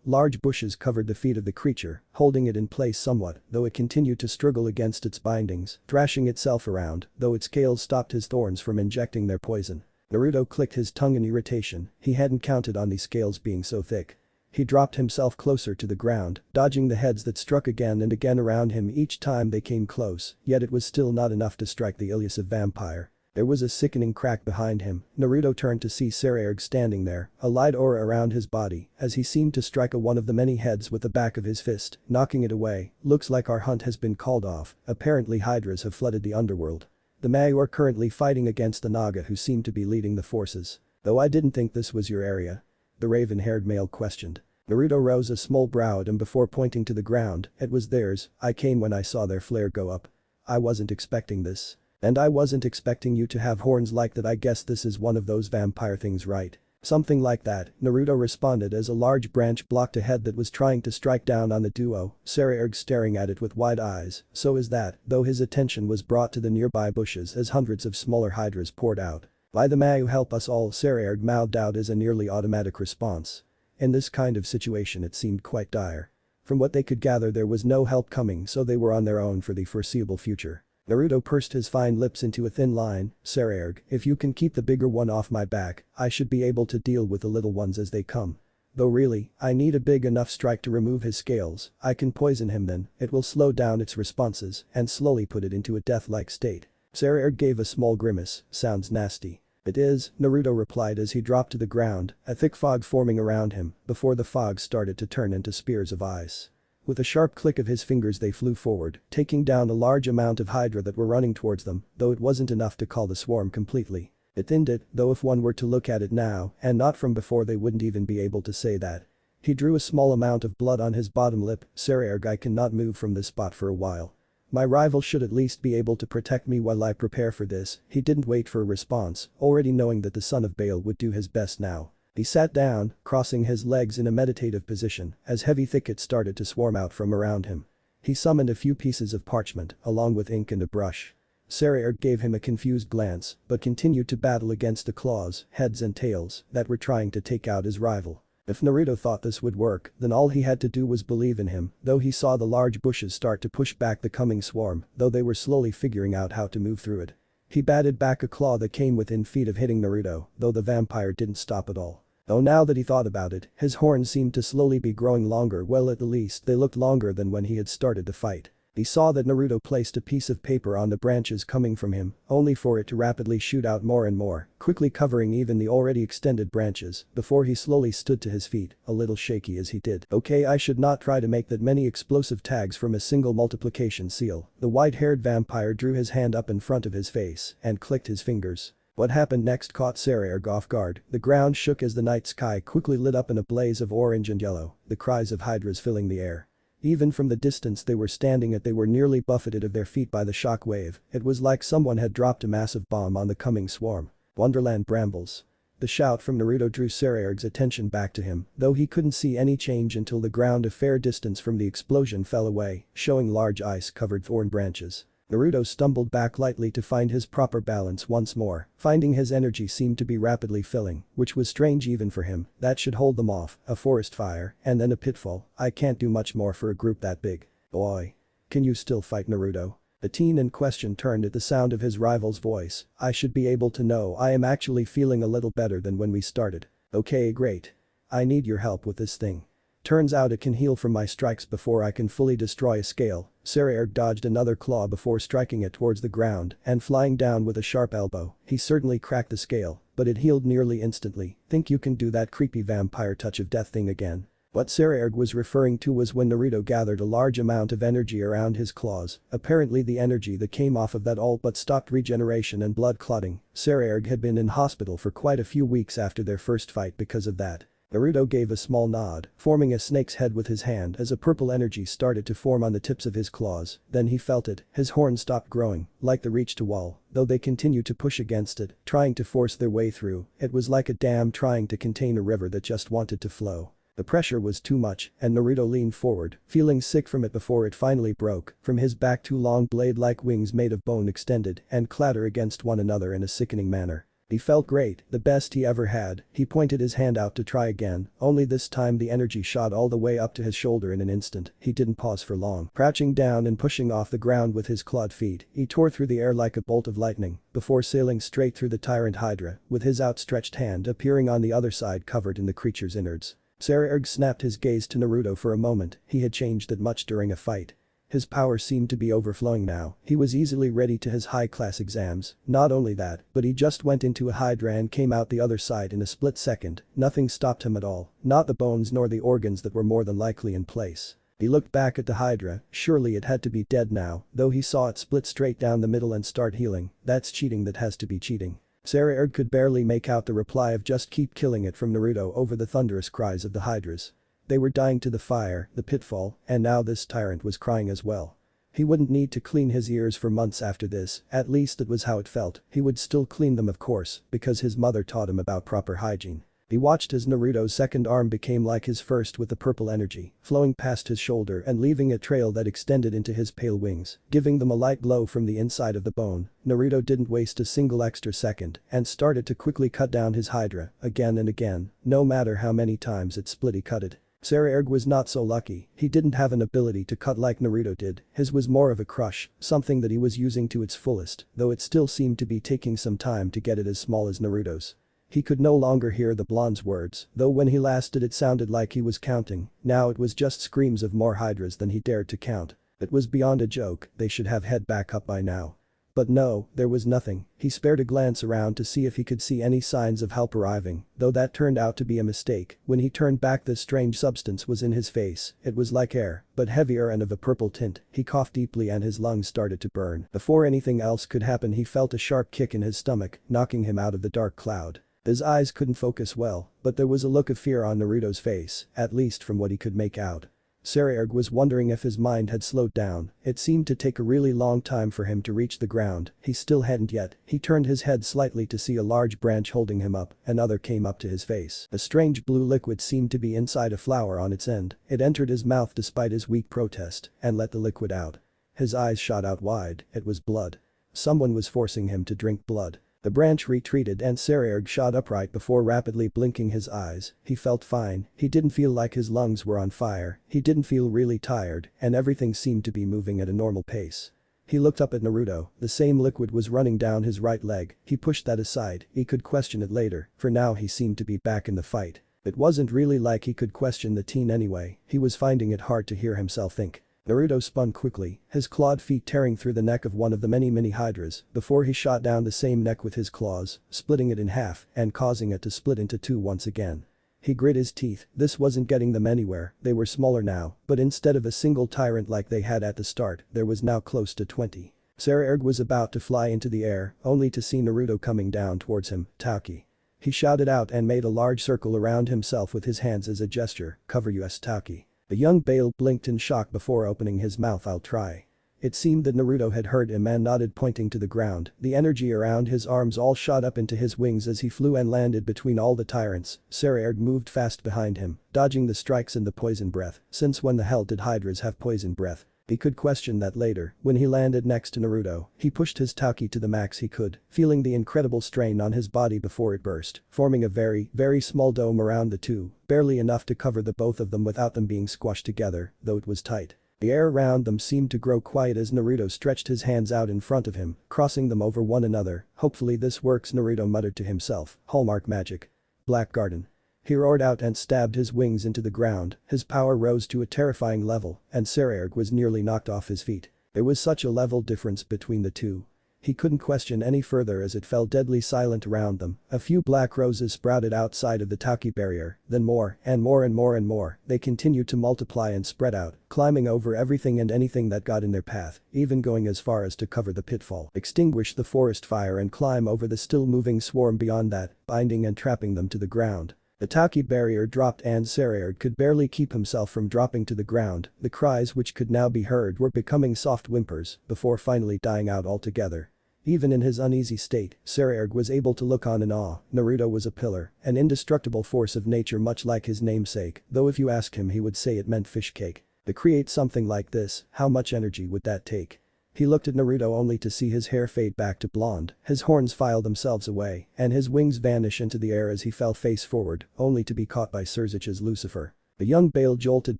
Large bushes covered the feet of the creature, holding it in place somewhat, though it continued to struggle against its bindings, thrashing itself around, though its scales stopped his thorns from injecting their poison. Naruto clicked his tongue in irritation. He hadn't counted on these scales being so thick. He dropped himself closer to the ground, dodging the heads that struck again and again around him each time they came close, yet it was still not enough to strike the elusive vampire. There was a sickening crack behind him. Naruto turned to see Sairaorg standing there, a light aura around his body, as he seemed to strike one of the many heads with the back of his fist, knocking it away. Looks like our hunt has been called off. Apparently Hydras have flooded the underworld. The Mayu are currently fighting against the Naga who seem to be leading the forces. Though I didn't think this was your area. The raven-haired male questioned. Naruto rose a small brow at him before pointing to the ground. It was theirs. I came when I saw their flare go up. I wasn't expecting this. And I wasn't expecting you to have horns like that. I guess this is one of those vampire things, right? Something like that, Naruto responded as a large branch blocked a head that was trying to strike down on the duo, Sairaorg staring at it with wide eyes. So is that, though his attention was brought to the nearby bushes as hundreds of smaller hydras poured out. By the Mayu help us all, Sairaorg mouthed out as a nearly automatic response. In this kind of situation it seemed quite dire. From what they could gather there was no help coming, so they were on their own for the foreseeable future. Naruto pursed his fine lips into a thin line. Sairaorg, if you can keep the bigger one off my back, I should be able to deal with the little ones as they come. Though really, I need a big enough strike to remove his scales. I can poison him then, it will slow down its responses and slowly put it into a death-like state. Sairaorg gave a small grimace. Sounds nasty. It is, Naruto replied as he dropped to the ground, a thick fog forming around him, before the fog started to turn into spears of ice. With a sharp click of his fingers they flew forward, taking down a large amount of Hydra that were running towards them, though it wasn't enough to call the swarm completely. It thinned it, though if one were to look at it now, and not from before they wouldn't even be able to say that. He drew a small amount of blood on his bottom lip. Sairaorg, I cannot move from this spot for a while. My rival should at least be able to protect me while I prepare for this. He didn't wait for a response, already knowing that the son of Baal would do his best now. He sat down, crossing his legs in a meditative position, as heavy thickets started to swarm out from around him. He summoned a few pieces of parchment, along with ink and a brush. Sairaorg gave him a confused glance, but continued to battle against the claws, heads and tails, that were trying to take out his rival. If Naruto thought this would work, then all he had to do was believe in him, though he saw the large bushes start to push back the coming swarm, though they were slowly figuring out how to move through it. He batted back a claw that came within feet of hitting Naruto, though the vampire didn't stop at all. Though now that he thought about it, his horns seemed to slowly be growing longer. Well, at the least they looked longer than when he had started the fight. He saw that Naruto placed a piece of paper on the branches coming from him, only for it to rapidly shoot out more and more, quickly covering even the already extended branches, before he slowly stood to his feet, a little shaky as he did. Okay, I should not try to make that many explosive tags from a single multiplication seal. The white-haired vampire drew his hand up in front of his face and clicked his fingers. What happened next caught Sairaorg off guard. The ground shook as the night sky quickly lit up in a blaze of orange and yellow, the cries of hydras filling the air. Even from the distance they were standing at, they were nearly buffeted of their feet by the shock wave. It was like someone had dropped a massive bomb on the coming swarm. Wonderland brambles. The shout from Naruto drew Sairaorg's attention back to him, though he couldn't see any change until the ground a fair distance from the explosion fell away, showing large ice-covered thorn branches. Naruto stumbled back lightly to find his proper balance once more, finding his energy seemed to be rapidly filling, which was strange even for him. That should hold them off, a forest fire, and then a pitfall. I can't do much more for a group that big. Boy. Can you still fight, Naruto? The teen in question turned at the sound of his rival's voice. I should be able to know. I am actually feeling a little better than when we started. Okay, great. I need your help with this thing. Turns out it can heal from my strikes before I can fully destroy a scale. Sairaorg dodged another claw before striking it towards the ground and flying down with a sharp elbow. He certainly cracked the scale, but it healed nearly instantly. Think you can do that creepy vampire touch of death thing again? What Sairaorg was referring to was when Naruto gathered a large amount of energy around his claws, apparently the energy that came off of that all but stopped regeneration and blood clotting. Sairaorg had been in hospital for quite a few weeks after their first fight because of that. Naruto gave a small nod, forming a snake's head with his hand as a purple energy started to form on the tips of his claws. Then he felt it, his horns stopped growing, like the reach to wall, though they continued to push against it, trying to force their way through. It was like a dam trying to contain a river that just wanted to flow. The pressure was too much, and Naruto leaned forward, feeling sick from it before it finally broke. From his back, two long blade-like wings made of bone extended and clatter against one another in a sickening manner. He felt great, the best he ever had. He pointed his hand out to try again, only this time the energy shot all the way up to his shoulder in an instant. He didn't pause for long. Crouching down and pushing off the ground with his clawed feet, he tore through the air like a bolt of lightning, before sailing straight through the tyrant Hydra, with his outstretched hand appearing on the other side covered in the creature's innards. Sairaorg snapped his gaze to Naruto for a moment. He had changed that much during a fight. His power seemed to be overflowing now, he was easily ready to his high-class exams, not only that, but he just went into a Hydra and came out the other side in a split second, nothing stopped him at all, not the bones nor the organs that were more than likely in place. He looked back at the Hydra, surely it had to be dead now, though he saw it split straight down the middle and start healing, that's cheating, that has to be cheating. Sairaorg could barely make out the reply of just keep killing it from Naruto over the thunderous cries of the Hydras. They were dying to the fire, the pitfall, and now this tyrant was crying as well. He wouldn't need to clean his ears for months after this, at least that was how it felt, he would still clean them of course, because his mother taught him about proper hygiene. He watched as Naruto's second arm became like his first with the purple energy, flowing past his shoulder and leaving a trail that extended into his pale wings, giving them a light glow from the inside of the bone. Naruto didn't waste a single extra second and started to quickly cut down his Hydra, again and again, no matter how many times it split he cut it. Sairaorg was not so lucky, he didn't have an ability to cut like Naruto did, his was more of a crush, something that he was using to its fullest, though it still seemed to be taking some time to get it as small as Naruto's. He could no longer hear the blonde's words, though when he last did it sounded like he was counting, now it was just screams of more Hydras than he dared to count. It was beyond a joke, they should have head back up by now. But no, there was nothing, he spared a glance around to see if he could see any signs of help arriving, though that turned out to be a mistake. When he turned back, this strange substance was in his face, it was like air, but heavier and of a purple tint. He coughed deeply and his lungs started to burn. Before anything else could happen, he felt a sharp kick in his stomach, knocking him out of the dark cloud. His eyes couldn't focus well, but there was a look of fear on Naruto's face, at least from what he could make out. Sairaorg was wondering if his mind had slowed down, it seemed to take a really long time for him to reach the ground, he still hadn't yet. He turned his head slightly to see a large branch holding him up, another came up to his face. A strange blue liquid seemed to be inside a flower on its end, it entered his mouth despite his weak protest, and let the liquid out. His eyes shot out wide, it was blood. Someone was forcing him to drink blood. The branch retreated and Sairaorg shot upright before rapidly blinking his eyes. He felt fine, he didn't feel like his lungs were on fire, he didn't feel really tired, and everything seemed to be moving at a normal pace. He looked up at Naruto, the same liquid was running down his right leg, he pushed that aside, he could question it later, for now he seemed to be back in the fight. It wasn't really like he could question the teen anyway, he was finding it hard to hear himself think. Naruto spun quickly, his clawed feet tearing through the neck of one of the many Hydras before he shot down the same neck with his claws, splitting it in half and causing it to split into two once again. He grit his teeth, this wasn't getting them anywhere, they were smaller now, but instead of a single tyrant like they had at the start, there was now close to 20. Sairaorg was about to fly into the air, only to see Naruto coming down towards him, Tauki. He shouted out and made a large circle around himself with his hands as a gesture, cover us Tauki. The young Bale blinked in shock before opening his mouth, I'll try. It seemed that Naruto had heard him and nodded, pointing to the ground, the energy around his arms all shot up into his wings as he flew and landed between all the tyrants. Sairaorg moved fast behind him, dodging the strikes and the poison breath, since when the hell did Hydras have poison breath? He could question that later. When he landed next to Naruto, he pushed his Tauki to the max he could, feeling the incredible strain on his body before it burst, forming a very small dome around the two, barely enough to cover the both of them without them being squashed together, though it was tight. The air around them seemed to grow quiet as Naruto stretched his hands out in front of him, crossing them over one another. Hopefully this works, Naruto muttered to himself, hallmark magic. Black Garden. He roared out and stabbed his wings into the ground, his power rose to a terrifying level, and Sairaorg was nearly knocked off his feet. There was such a level difference between the two. He couldn't question any further as it fell deadly silent around them. A few black roses sprouted outside of the Tauki barrier, then more and more. They continued to multiply and spread out, climbing over everything and anything that got in their path, even going as far as to cover the pitfall, extinguish the forest fire and climb over the still moving swarm beyond that, binding and trapping them to the ground. The Tauki barrier dropped and Sairaorg could barely keep himself from dropping to the ground. The cries which could now be heard were becoming soft whimpers before finally dying out altogether. Even in his uneasy state, Sairaorg was able to look on in awe. Naruto was a pillar, an indestructible force of nature much like his namesake, though if you asked him he would say it meant fish cake. To create something like this, how much energy would that take? He looked at Naruto only to see his hair fade back to blonde, his horns file themselves away, and his wings vanish into the air as he fell face forward, only to be caught by Surzich's Lucifer. The young Bale jolted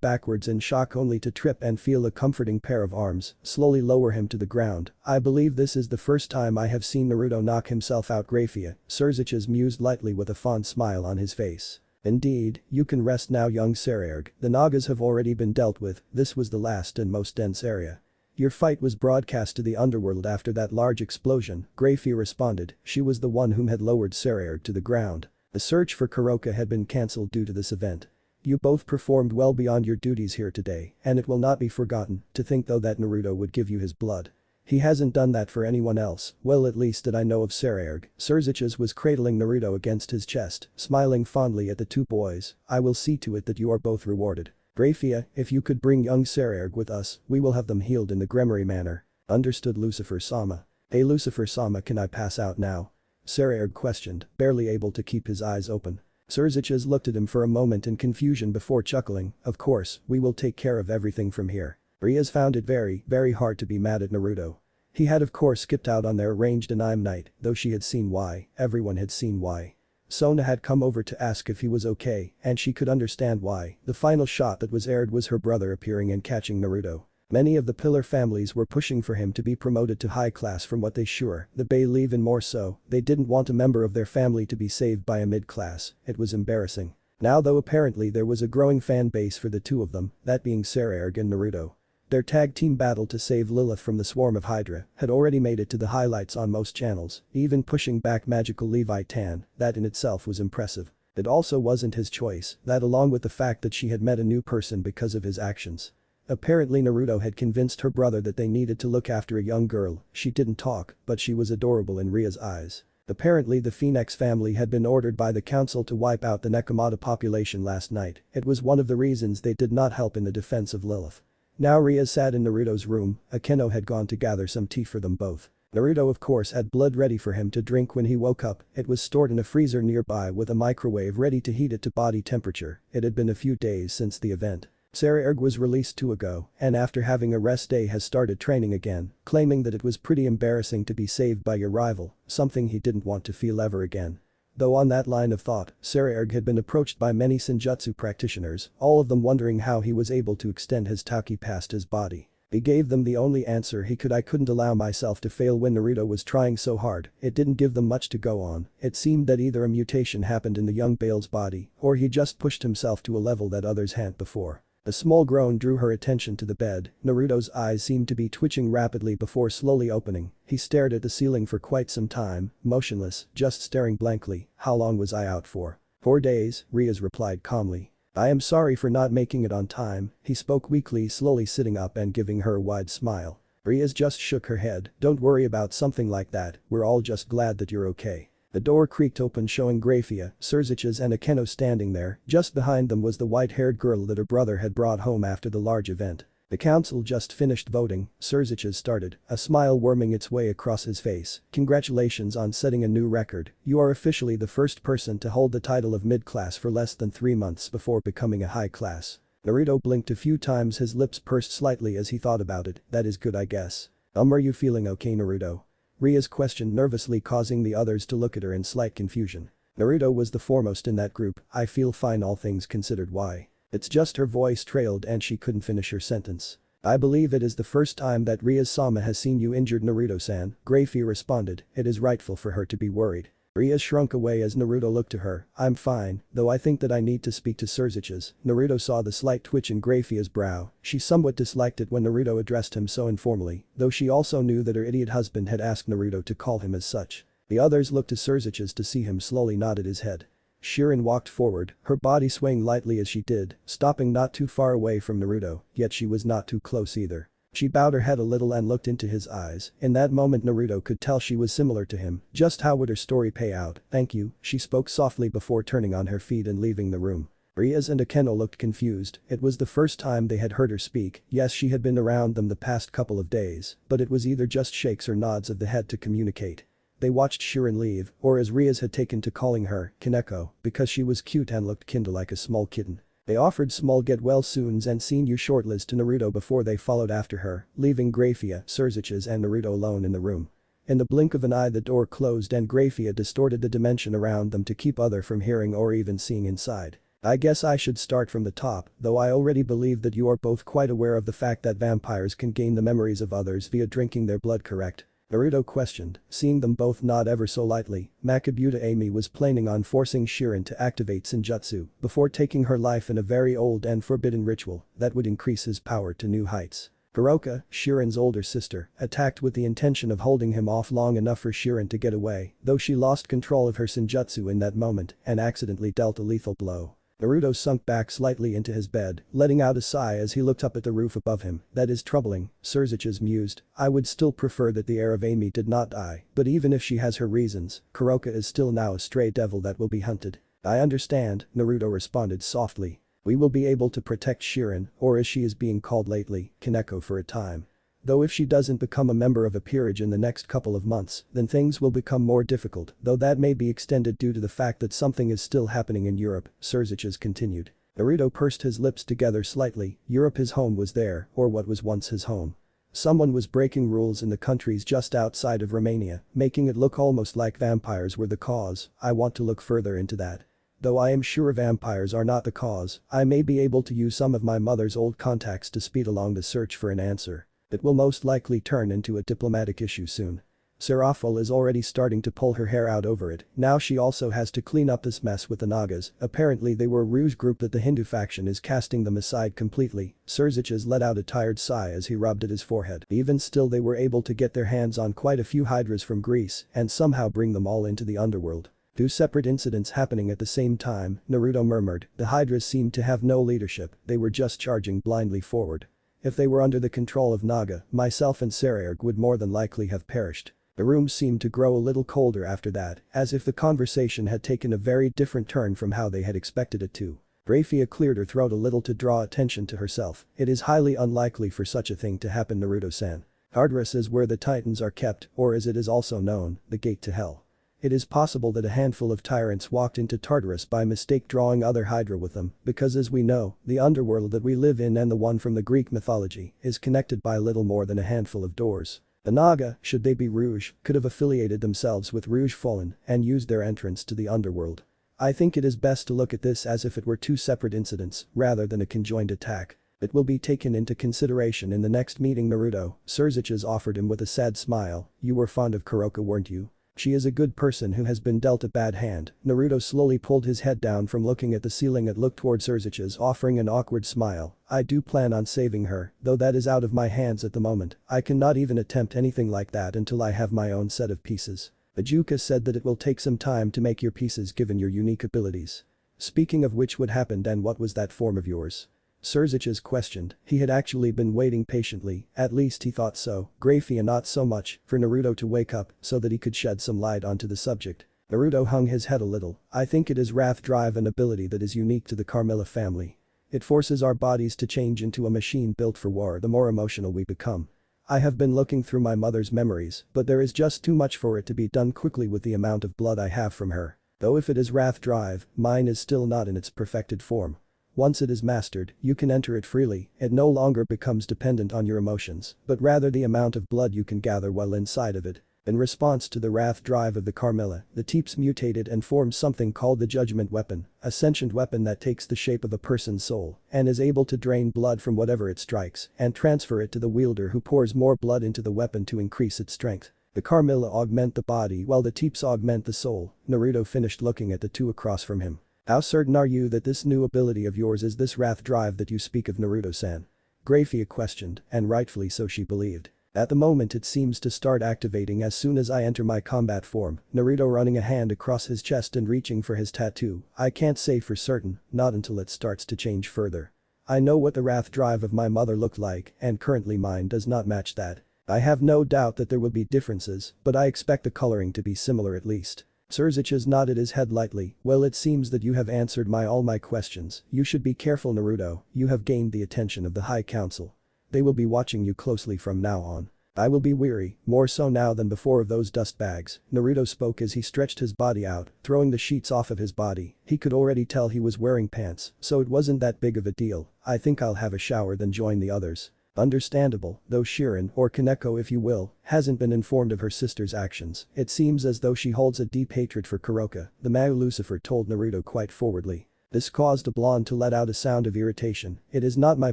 backwards in shock only to trip and feel a comforting pair of arms slowly lower him to the ground. I believe this is the first time I have seen Naruto knock himself out, Grafia, Surzich's mused lightly with a fond smile on his face. Indeed, you can rest now, young Sairaorg. The Nagas have already been dealt with, this was the last and most dense area. Your fight was broadcast to the underworld after that large explosion, Greyfey responded. She was the one whom had lowered Sairaorg to the ground. The search for Koka had been cancelled due to this event. You both performed well beyond your duties here today, and it will not be forgotten. To think though that Naruto would give you his blood. He hasn't done that for anyone else, well at least that I know of. Sairaorg. Surziches was cradling Naruto against his chest, smiling fondly at the two boys. I will see to it that you are both rewarded. Grafia, if you could bring young Sairaorg with us, we will have them healed in the Gremory manner. Understood, Lucifer-sama. Hey Lucifer-sama, can I pass out now? Sairaorg questioned, barely able to keep his eyes open. Surziches looked at him for a moment in confusion before chuckling. Of course, we will take care of everything from here. Rias found it very hard to be mad at Naruto. He had of course skipped out on their arranged anime night, though she had seen why, everyone had seen why. Sona had come over to ask if he was okay, and she could understand why. The final shot that was aired was her brother appearing and catching Naruto. Many of the pillar families were pushing for him to be promoted to high class from what they sure, the Bay even more so, they didn't want a member of their family to be saved by a mid-class, it was embarrassing. Now though apparently there was a growing fan base for the two of them, that being Sairaorg and Naruto. Their tag team battle to save Lilith from the swarm of Hydra had already made it to the highlights on most channels, even pushing back magical Levi Tan, that in itself was impressive. It also wasn't his choice, that along with the fact that she had met a new person because of his actions. Apparently Naruto had convinced her brother that they needed to look after a young girl. She didn't talk, but she was adorable in Ria's eyes. Apparently the Phoenix family had been ordered by the council to wipe out the Nekomata population last night. It was one of the reasons they did not help in the defense of Lilith. Now Rias sat in Naruto's room. Akeno had gone to gather some tea for them both. Naruto of course had blood ready for him to drink when he woke up. It was stored in a freezer nearby with a microwave ready to heat it to body temperature. It had been a few days since the event. Sairaorg was released 2 ago, and after having a rest day has started training again, claiming that it was pretty embarrassing to be saved by your rival, something he didn't want to feel ever again. Though on that line of thought, Sairaorg had been approached by many Senjutsu practitioners, all of them wondering how he was able to extend his Tauki past his body. He gave them the only answer he could: I couldn't allow myself to fail when Naruto was trying so hard. It didn't give them much to go on. It seemed that either a mutation happened in the young Bale's body, or he just pushed himself to a level that others hadn't before. A small groan drew her attention to the bed. Naruto's eyes seemed to be twitching rapidly before slowly opening. He stared at the ceiling for quite some time, motionless, just staring blankly. How long was I out for? 4 days, Rias replied calmly. I am sorry for not making it on time, he spoke weakly, slowly sitting up and giving her a wide smile. Rias just shook her head. Don't worry about something like that, we're all just glad that you're okay. The door creaked open showing Grafia, Surziches and Akeno standing there. Just behind them was the white-haired girl that her brother had brought home after the large event. The council just finished voting, Surziches started, a smile worming its way across his face. Congratulations on setting a new record, you are officially the first person to hold the title of mid-class for less than 3 months before becoming a high class. Naruto blinked a few times, his lips pursed slightly as he thought about it. That is good, I guess. Are you feeling okay, Naruto? Rias questioned nervously, causing the others to look at her in slight confusion. Naruto was the foremost in that group. I feel fine, all things considered. Why? It's just her voice trailed and she couldn't finish her sentence. I believe it is the first time that Rias-sama has seen you injured, Naruto-san, Grafia responded. It is rightful for her to be worried. Rias shrunk away as Naruto looked to her. I'm fine, though I think that I need to speak to Surziches. Naruto saw the slight twitch in Grafia's brow. She somewhat disliked it when Naruto addressed him so informally, though she also knew that her idiot husband had asked Naruto to call him as such. The others looked to Surziches to see him slowly nodded his head. Shirin walked forward, her body swaying lightly as she did, stopping not too far away from Naruto, yet she was not too close either. She bowed her head a little and looked into his eyes. In that moment Naruto could tell she was similar to him. Just how would her story pay out? Thank you, she spoke softly before turning on her feet and leaving the room. Rias and Akeno looked confused. It was the first time they had heard her speak. Yes, she had been around them the past couple of days, but it was either just shakes or nods of the head to communicate. They watched Shirin leave, or as Rias had taken to calling her, Kaneko, because she was cute and looked kinda like a small kitten. They offered small get well soons and seen you shortlist to Naruto before they followed after her, leaving Grafia, Surziches and Naruto alone in the room. In the blink of an eye the door closed and Grafia distorted the dimension around them to keep other from hearing or even seeing inside. I guess I should start from the top, though I already believe that you are both quite aware of the fact that vampires can gain the memories of others via drinking their blood, correct? Naruto questioned, seeing them both nod ever so lightly. Makibuta Amy was planning on forcing Shirin to activate Senjutsu before taking her life in a very old and forbidden ritual that would increase his power to new heights. Koka, Shirin's older sister, attacked with the intention of holding him off long enough for Shirin to get away, though she lost control of her Senjutsu in that moment and accidentally dealt a lethal blow. Naruto sunk back slightly into his bed, letting out a sigh as he looked up at the roof above him. That is troubling, Surziches mused. I would still prefer that the heir of Amy did not die, but even if she has her reasons, Koka is still now a stray devil that will be hunted. I understand, Naruto responded softly. We will be able to protect Shirin, or as she is being called lately, Kaneko for a time. Though if she doesn't become a member of a peerage in the next couple of months, then things will become more difficult, though that may be extended due to the fact that something is still happening in Europe, Surziches continued. Naruto pursed his lips together slightly. Europe, his home was there, or what was once his home. Someone was breaking rules in the countries just outside of Romania, making it look almost like vampires were the cause. I want to look further into that. Though I am sure vampires are not the cause, I may be able to use some of my mother's old contacts to speed along the search for an answer. It will most likely turn into a diplomatic issue soon. Sairaorg is already starting to pull her hair out over it. Now she also has to clean up this mess with the Nagas. Apparently they were a ruse group that the Hindu faction is casting them aside completely. Surziches let out a tired sigh as he rubbed at his forehead. Even still, they were able to get their hands on quite a few Hydras from Greece and somehow bring them all into the underworld. Two separate incidents happening at the same time, Naruto murmured. The Hydras seemed to have no leadership, they were just charging blindly forward. If they were under the control of Naga, myself and Sairaorg would more than likely have perished. The room seemed to grow a little colder after that, as if the conversation had taken a very different turn from how they had expected it to. Grafia cleared her throat a little to draw attention to herself. It is highly unlikely for such a thing to happen, Naruto-san. Hydra is where the Titans are kept, or as it is also known, the gate to hell. It is possible that a handful of tyrants walked into Tartarus by mistake, drawing other Hydra with them, because as we know, the underworld that we live in and the one from the Greek mythology is connected by little more than a handful of doors. The Naga, should they be Rouge, could have affiliated themselves with Rouge Fallen and used their entrance to the underworld. I think it is best to look at this as if it were two separate incidents rather than a conjoined attack. It will be taken into consideration in the next meeting, Naruto, Surziches offered him with a sad smile. You were fond of Koka, weren't you? She is a good person who has been dealt a bad hand. Naruto slowly pulled his head down from looking at the ceiling and looked toward Surziches, offering an awkward smile. I do plan on saving her, though that is out of my hands at the moment. I cannot even attempt anything like that until I have my own set of pieces. Ajuka said that it will take some time to make your pieces given your unique abilities. Speaking of which, what happened and what was that form of yours? Surziches questioned. He had actually been waiting patiently, at least he thought so. Grafia not so much, for Naruto to wake up so that he could shed some light onto the subject. Naruto hung his head a little. I think it is wrath drive, an ability that is unique to the Carmilla family. It forces our bodies to change into a machine built for war the more emotional we become. I have been looking through my mother's memories, but there is just too much for it to be done quickly with the amount of blood I have from her. Though if it is wrath drive, mine is still not in its perfected form. Once it is mastered, you can enter it freely. It no longer becomes dependent on your emotions, but rather the amount of blood you can gather while inside of it. In response to the wrath drive of the Carmilla, the Teeps mutated and formed something called the Judgment Weapon, a sentient weapon that takes the shape of a person's soul and is able to drain blood from whatever it strikes and transfer it to the wielder, who pours more blood into the weapon to increase its strength. The Carmilla augment the body while the Teeps augment the soul. Naruto finished looking at the two across from him. How certain are you that this new ability of yours is this wrath drive that you speak of, Naruto-san? Grafia questioned, and rightfully so, she believed. At the moment it seems to start activating as soon as I enter my combat form. Naruto running a hand across his chest and reaching for his tattoo. I can't say for certain, not until it starts to change further. I know what the wrath drive of my mother looked like, and currently mine does not match that. I have no doubt that there will be differences, but I expect the coloring to be similar at least. Surziches nodded his head lightly. Well, it seems that you have answered all my questions. You should be careful, Naruto. You have gained the attention of the High Council. They will be watching you closely from now on. I will be weary, more so now than before, of those dust bags. Naruto spoke as he stretched his body out, throwing the sheets off of his body. He could already tell he was wearing pants, so it wasn't that big of a deal. I think I'll have a shower then join the others. Understandable, though Shirin, or Kaneko if you will, hasn't been informed of her sister's actions. It seems as though she holds a deep hatred for Koka, the Mao Lucifer told Naruto quite forwardly. This caused a blonde to let out a sound of irritation. It is not my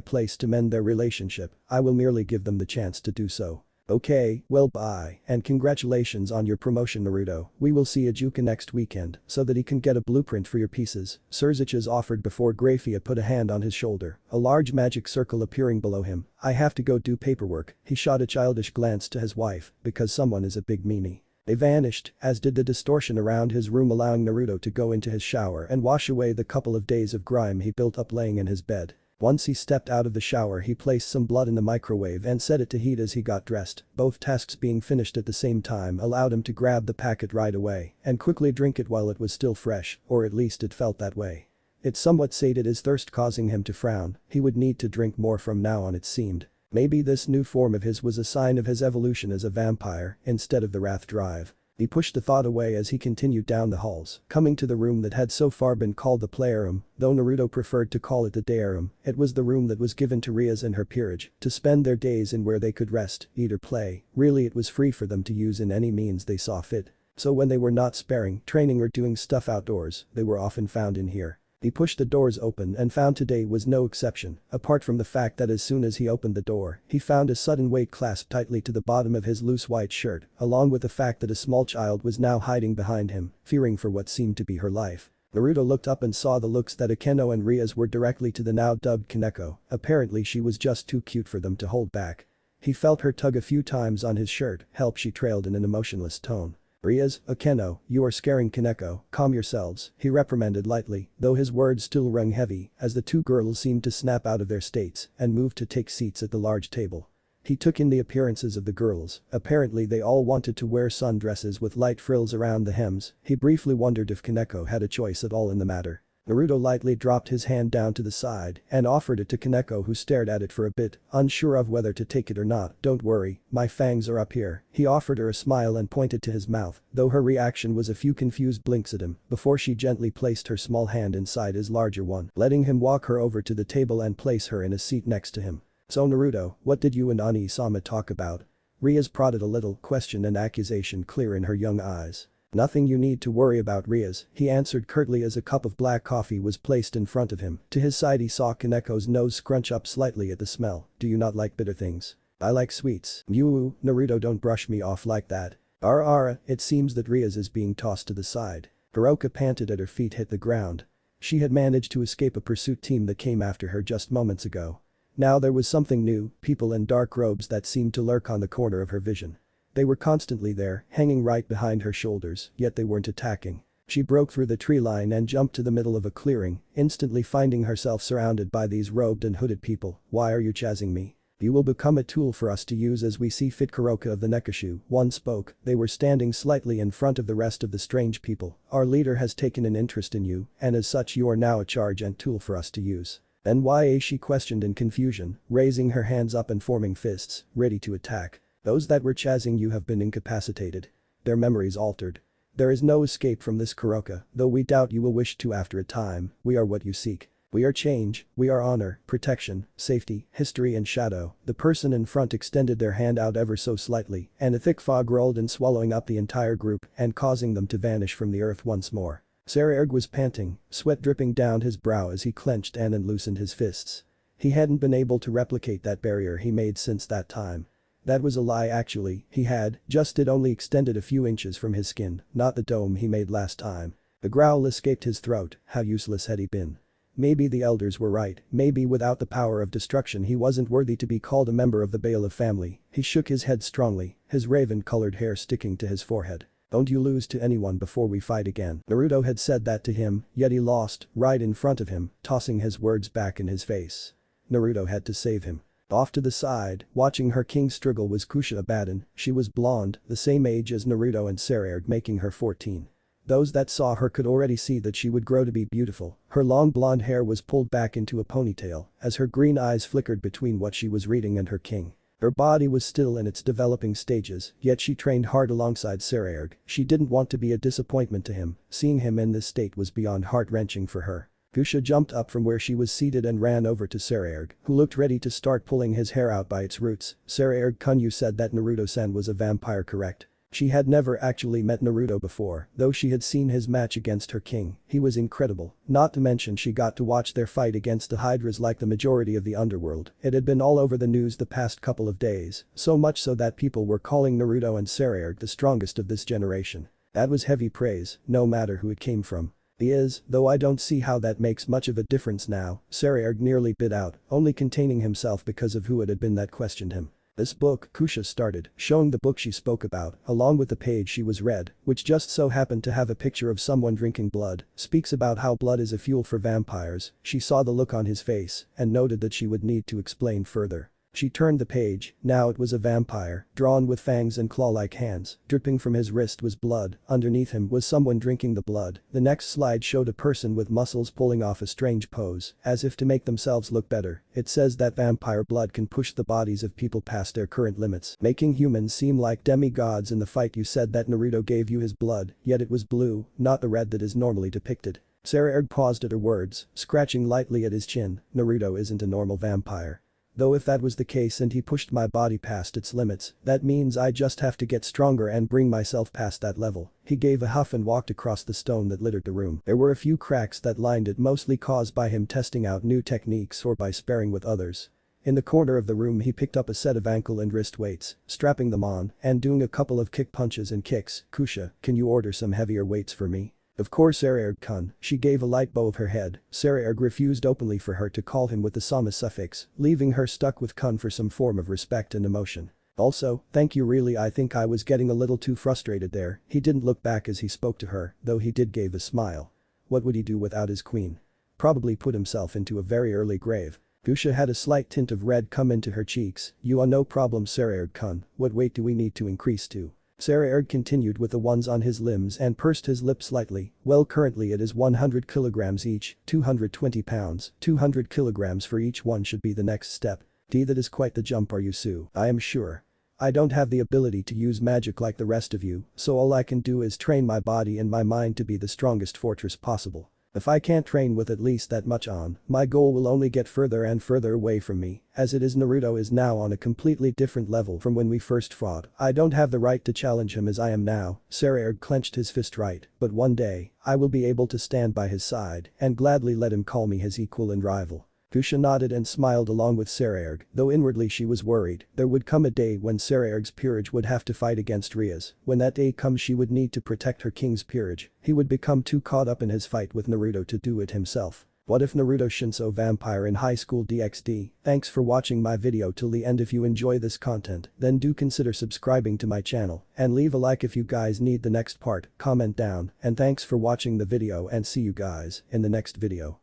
place to mend their relationship, I will merely give them the chance to do so. Okay, well bye, and congratulations on your promotion Naruto, we will see Ajuka next weekend so that he can get a blueprint for your pieces, Surzich's offered before Grafia put a hand on his shoulder, a large magic circle appearing below him. I have to go do paperwork, he shot a childish glance to his wife, because someone is a big meanie. They vanished, as did the distortion around his room allowing Naruto to go into his shower and wash away the couple of days of grime he built up laying in his bed. Once he stepped out of the shower he placed some blood in the microwave and set it to heat as he got dressed, both tasks being finished at the same time allowed him to grab the packet right away and quickly drink it while it was still fresh, or at least it felt that way. It somewhat sated his thirst causing him to frown, he would need to drink more from now on it seemed. Maybe this new form of his was a sign of his evolution as a vampire instead of the wrath drive. He pushed the thought away as he continued down the halls, coming to the room that had so far been called the playroom, though Naruto preferred to call it the dayroom. It was the room that was given to Rias and her peerage to spend their days in, where they could rest, eat or play. Really it was free for them to use in any means they saw fit. So when they were not sparring, training or doing stuff outdoors, they were often found in here. He pushed the doors open and found today was no exception, apart from the fact that as soon as he opened the door, he found a sudden weight clasped tightly to the bottom of his loose white shirt, along with the fact that a small child was now hiding behind him, fearing for what seemed to be her life. Naruto looked up and saw the looks that Akeno and Rias were directly to the now dubbed Kaneko, apparently she was just too cute for them to hold back. He felt her tug a few times on his shirt, help she trailed in an emotionless tone. Rias, Akeno, you are scaring Kaneko, calm yourselves, he reprimanded lightly, though his words still rung heavy as the two girls seemed to snap out of their states and moved to take seats at the large table. He took in the appearances of the girls, apparently they all wanted to wear sundresses with light frills around the hems. He briefly wondered if Kaneko had a choice at all in the matter. Naruto lightly dropped his hand down to the side and offered it to Kaneko, who stared at it for a bit, unsure of whether to take it or not. Don't worry, my fangs are up here. He offered her a smile and pointed to his mouth, though her reaction was a few confused blinks at him before she gently placed her small hand inside his larger one, letting him walk her over to the table and place her in a seat next to him. So Naruto, what did you and Ani-sama talk about? Rias prodded a little, question and accusation clear in her young eyes. Nothing you need to worry about Rias, he answered curtly as a cup of black coffee was placed in front of him. To his side he saw Kaneko's nose scrunch up slightly at the smell. Do you not like bitter things? I like sweets. Moo, Naruto, don't brush me off like that. Ara, it seems that Rias is being tossed to the side. Koka panted at her feet hit the ground. She had managed to escape a pursuit team that came after her just moments ago. Now there was something new, people in dark robes that seemed to lurk on the corner of her vision. They were constantly there, hanging right behind her shoulders, yet they weren't attacking. She broke through the tree line and jumped to the middle of a clearing, instantly finding herself surrounded by these robed and hooded people. Why are you chasing me? You will become a tool for us to use as we see fit. Kuroka of the Nekashu, one spoke. They were standing slightly in front of the rest of the strange people. Our leader has taken an interest in you, and as such you are now a charge and tool for us to use. Then why? She questioned in confusion, raising her hands up and forming fists, ready to attack. Those that were chasing you have been incapacitated. Their memories altered. There is no escape from this, Kuroka, though we doubt you will wish to after a time. We are what you seek. We are change, we are honor, protection, safety, history and shadow. The person in front extended their hand out ever so slightly, and a thick fog rolled in, swallowing up the entire group and causing them to vanish from the earth once more. Sairaorg was panting, sweat dripping down his brow as he clenched and loosened his fists. He hadn't been able to replicate that barrier he made since that time. That was a lie actually, he had, just it only extended a few inches from his skin, not the dome he made last time. The growl escaped his throat, how useless had he been? Maybe the elders were right, maybe without the power of destruction he wasn't worthy to be called a member of the Bailiff family. He shook his head strongly, his raven-colored hair sticking to his forehead. Don't you lose to anyone before we fight again. Naruto had said that to him, yet he lost, right in front of him, tossing his words back in his face. Naruto had to save him. Off to the side, watching her king struggle was Kusha Abaddon. She was blonde, the same age as Naruto and Sairaorg, making her 14. Those that saw her could already see that she would grow to be beautiful. Her long blonde hair was pulled back into a ponytail as her green eyes flickered between what she was reading and her king. Her body was still in its developing stages, yet she trained hard alongside Sairaorg. She didn't want to be a disappointment to him. Seeing him in this state was beyond heart-wrenching for her. Kusha jumped up from where she was seated and ran over to Sairaorg, who looked ready to start pulling his hair out by its roots. Sairaorg-kun, you said that Naruto-san was a vampire, correct? She had never actually met Naruto before, though she had seen his match against her king. He was incredible, not to mention she got to watch their fight against the Hydras like the majority of the underworld. It had been all over the news the past couple of days, so much so that people were calling Naruto and Sairaorg the strongest of this generation. That was heavy praise, no matter who it came from. He is, though I don't see how that makes much of a difference now, Sairaorg nearly bit out, only containing himself because of who it had been that questioned him. This book, Kusha started, showing the book she spoke about, along with the page she was read, which just so happened to have a picture of someone drinking blood, speaks about how blood is a fuel for vampires. She saw the look on his face and noted that she would need to explain further. She turned the page, now it was a vampire, drawn with fangs and claw-like hands, dripping from his wrist was blood, underneath him was someone drinking the blood. The next slide showed a person with muscles pulling off a strange pose, as if to make themselves look better. It says that vampire blood can push the bodies of people past their current limits, making humans seem like demigods. In the fight you said that Naruto gave you his blood, yet it was blue, not the red that is normally depicted. Sairaorg paused at her words, scratching lightly at his chin. Naruto isn't a normal vampire. Though if that was the case and he pushed my body past its limits, that means I just have to get stronger and bring myself past that level. He gave a huff and walked across the stone that littered the room. There were a few cracks that lined it, mostly caused by him testing out new techniques or by sparring with others. In the corner of the room he picked up a set of ankle and wrist weights, strapping them on and doing a couple of kick punches and kicks. Kusha, can you order some heavier weights for me? Of course Sairaorg-kun, she gave a light bow of her head. Sairaorg refused openly for her to call him with the sama suffix, leaving her stuck with kun for some form of respect and emotion. Also, thank you really, I think I was getting a little too frustrated there. He didn't look back as he spoke to her, though he did give a smile. What would he do without his queen? Probably put himself into a very early grave. Kusha had a slight tint of red come into her cheeks. You are no problem Sairaorg-kun, what weight do we need to increase to? Sairaorg continued with the ones on his limbs and pursed his lips slightly. Well, currently it is 100 kilograms each, 220 pounds, 200 kilograms for each one should be the next step. That is quite the jump, are you Sue? I am sure. I don't have the ability to use magic like the rest of you, so all I can do is train my body and my mind to be the strongest fortress possible. If I can't train with at least that much on, my goal will only get further and further away from me. As it is, Naruto is now on a completely different level from when we first fought. I don't have the right to challenge him as I am now. Sairaorg clenched his fist right, but one day, I will be able to stand by his side and gladly let him call me his equal and rival. Kusha nodded and smiled along with Sairaorg, though inwardly she was worried. There would come a day when Sairaorg's peerage would have to fight against Rias. When that day comes she would need to protect her king's peerage. He would become too caught up in his fight with Naruto to do it himself. What if Naruto Shinso Vampire in high school DxD? Thanks for watching my video till the end. If you enjoy this content, then do consider subscribing to my channel and leave a like if you guys need the next part, comment down, and thanks for watching the video and see you guys in the next video.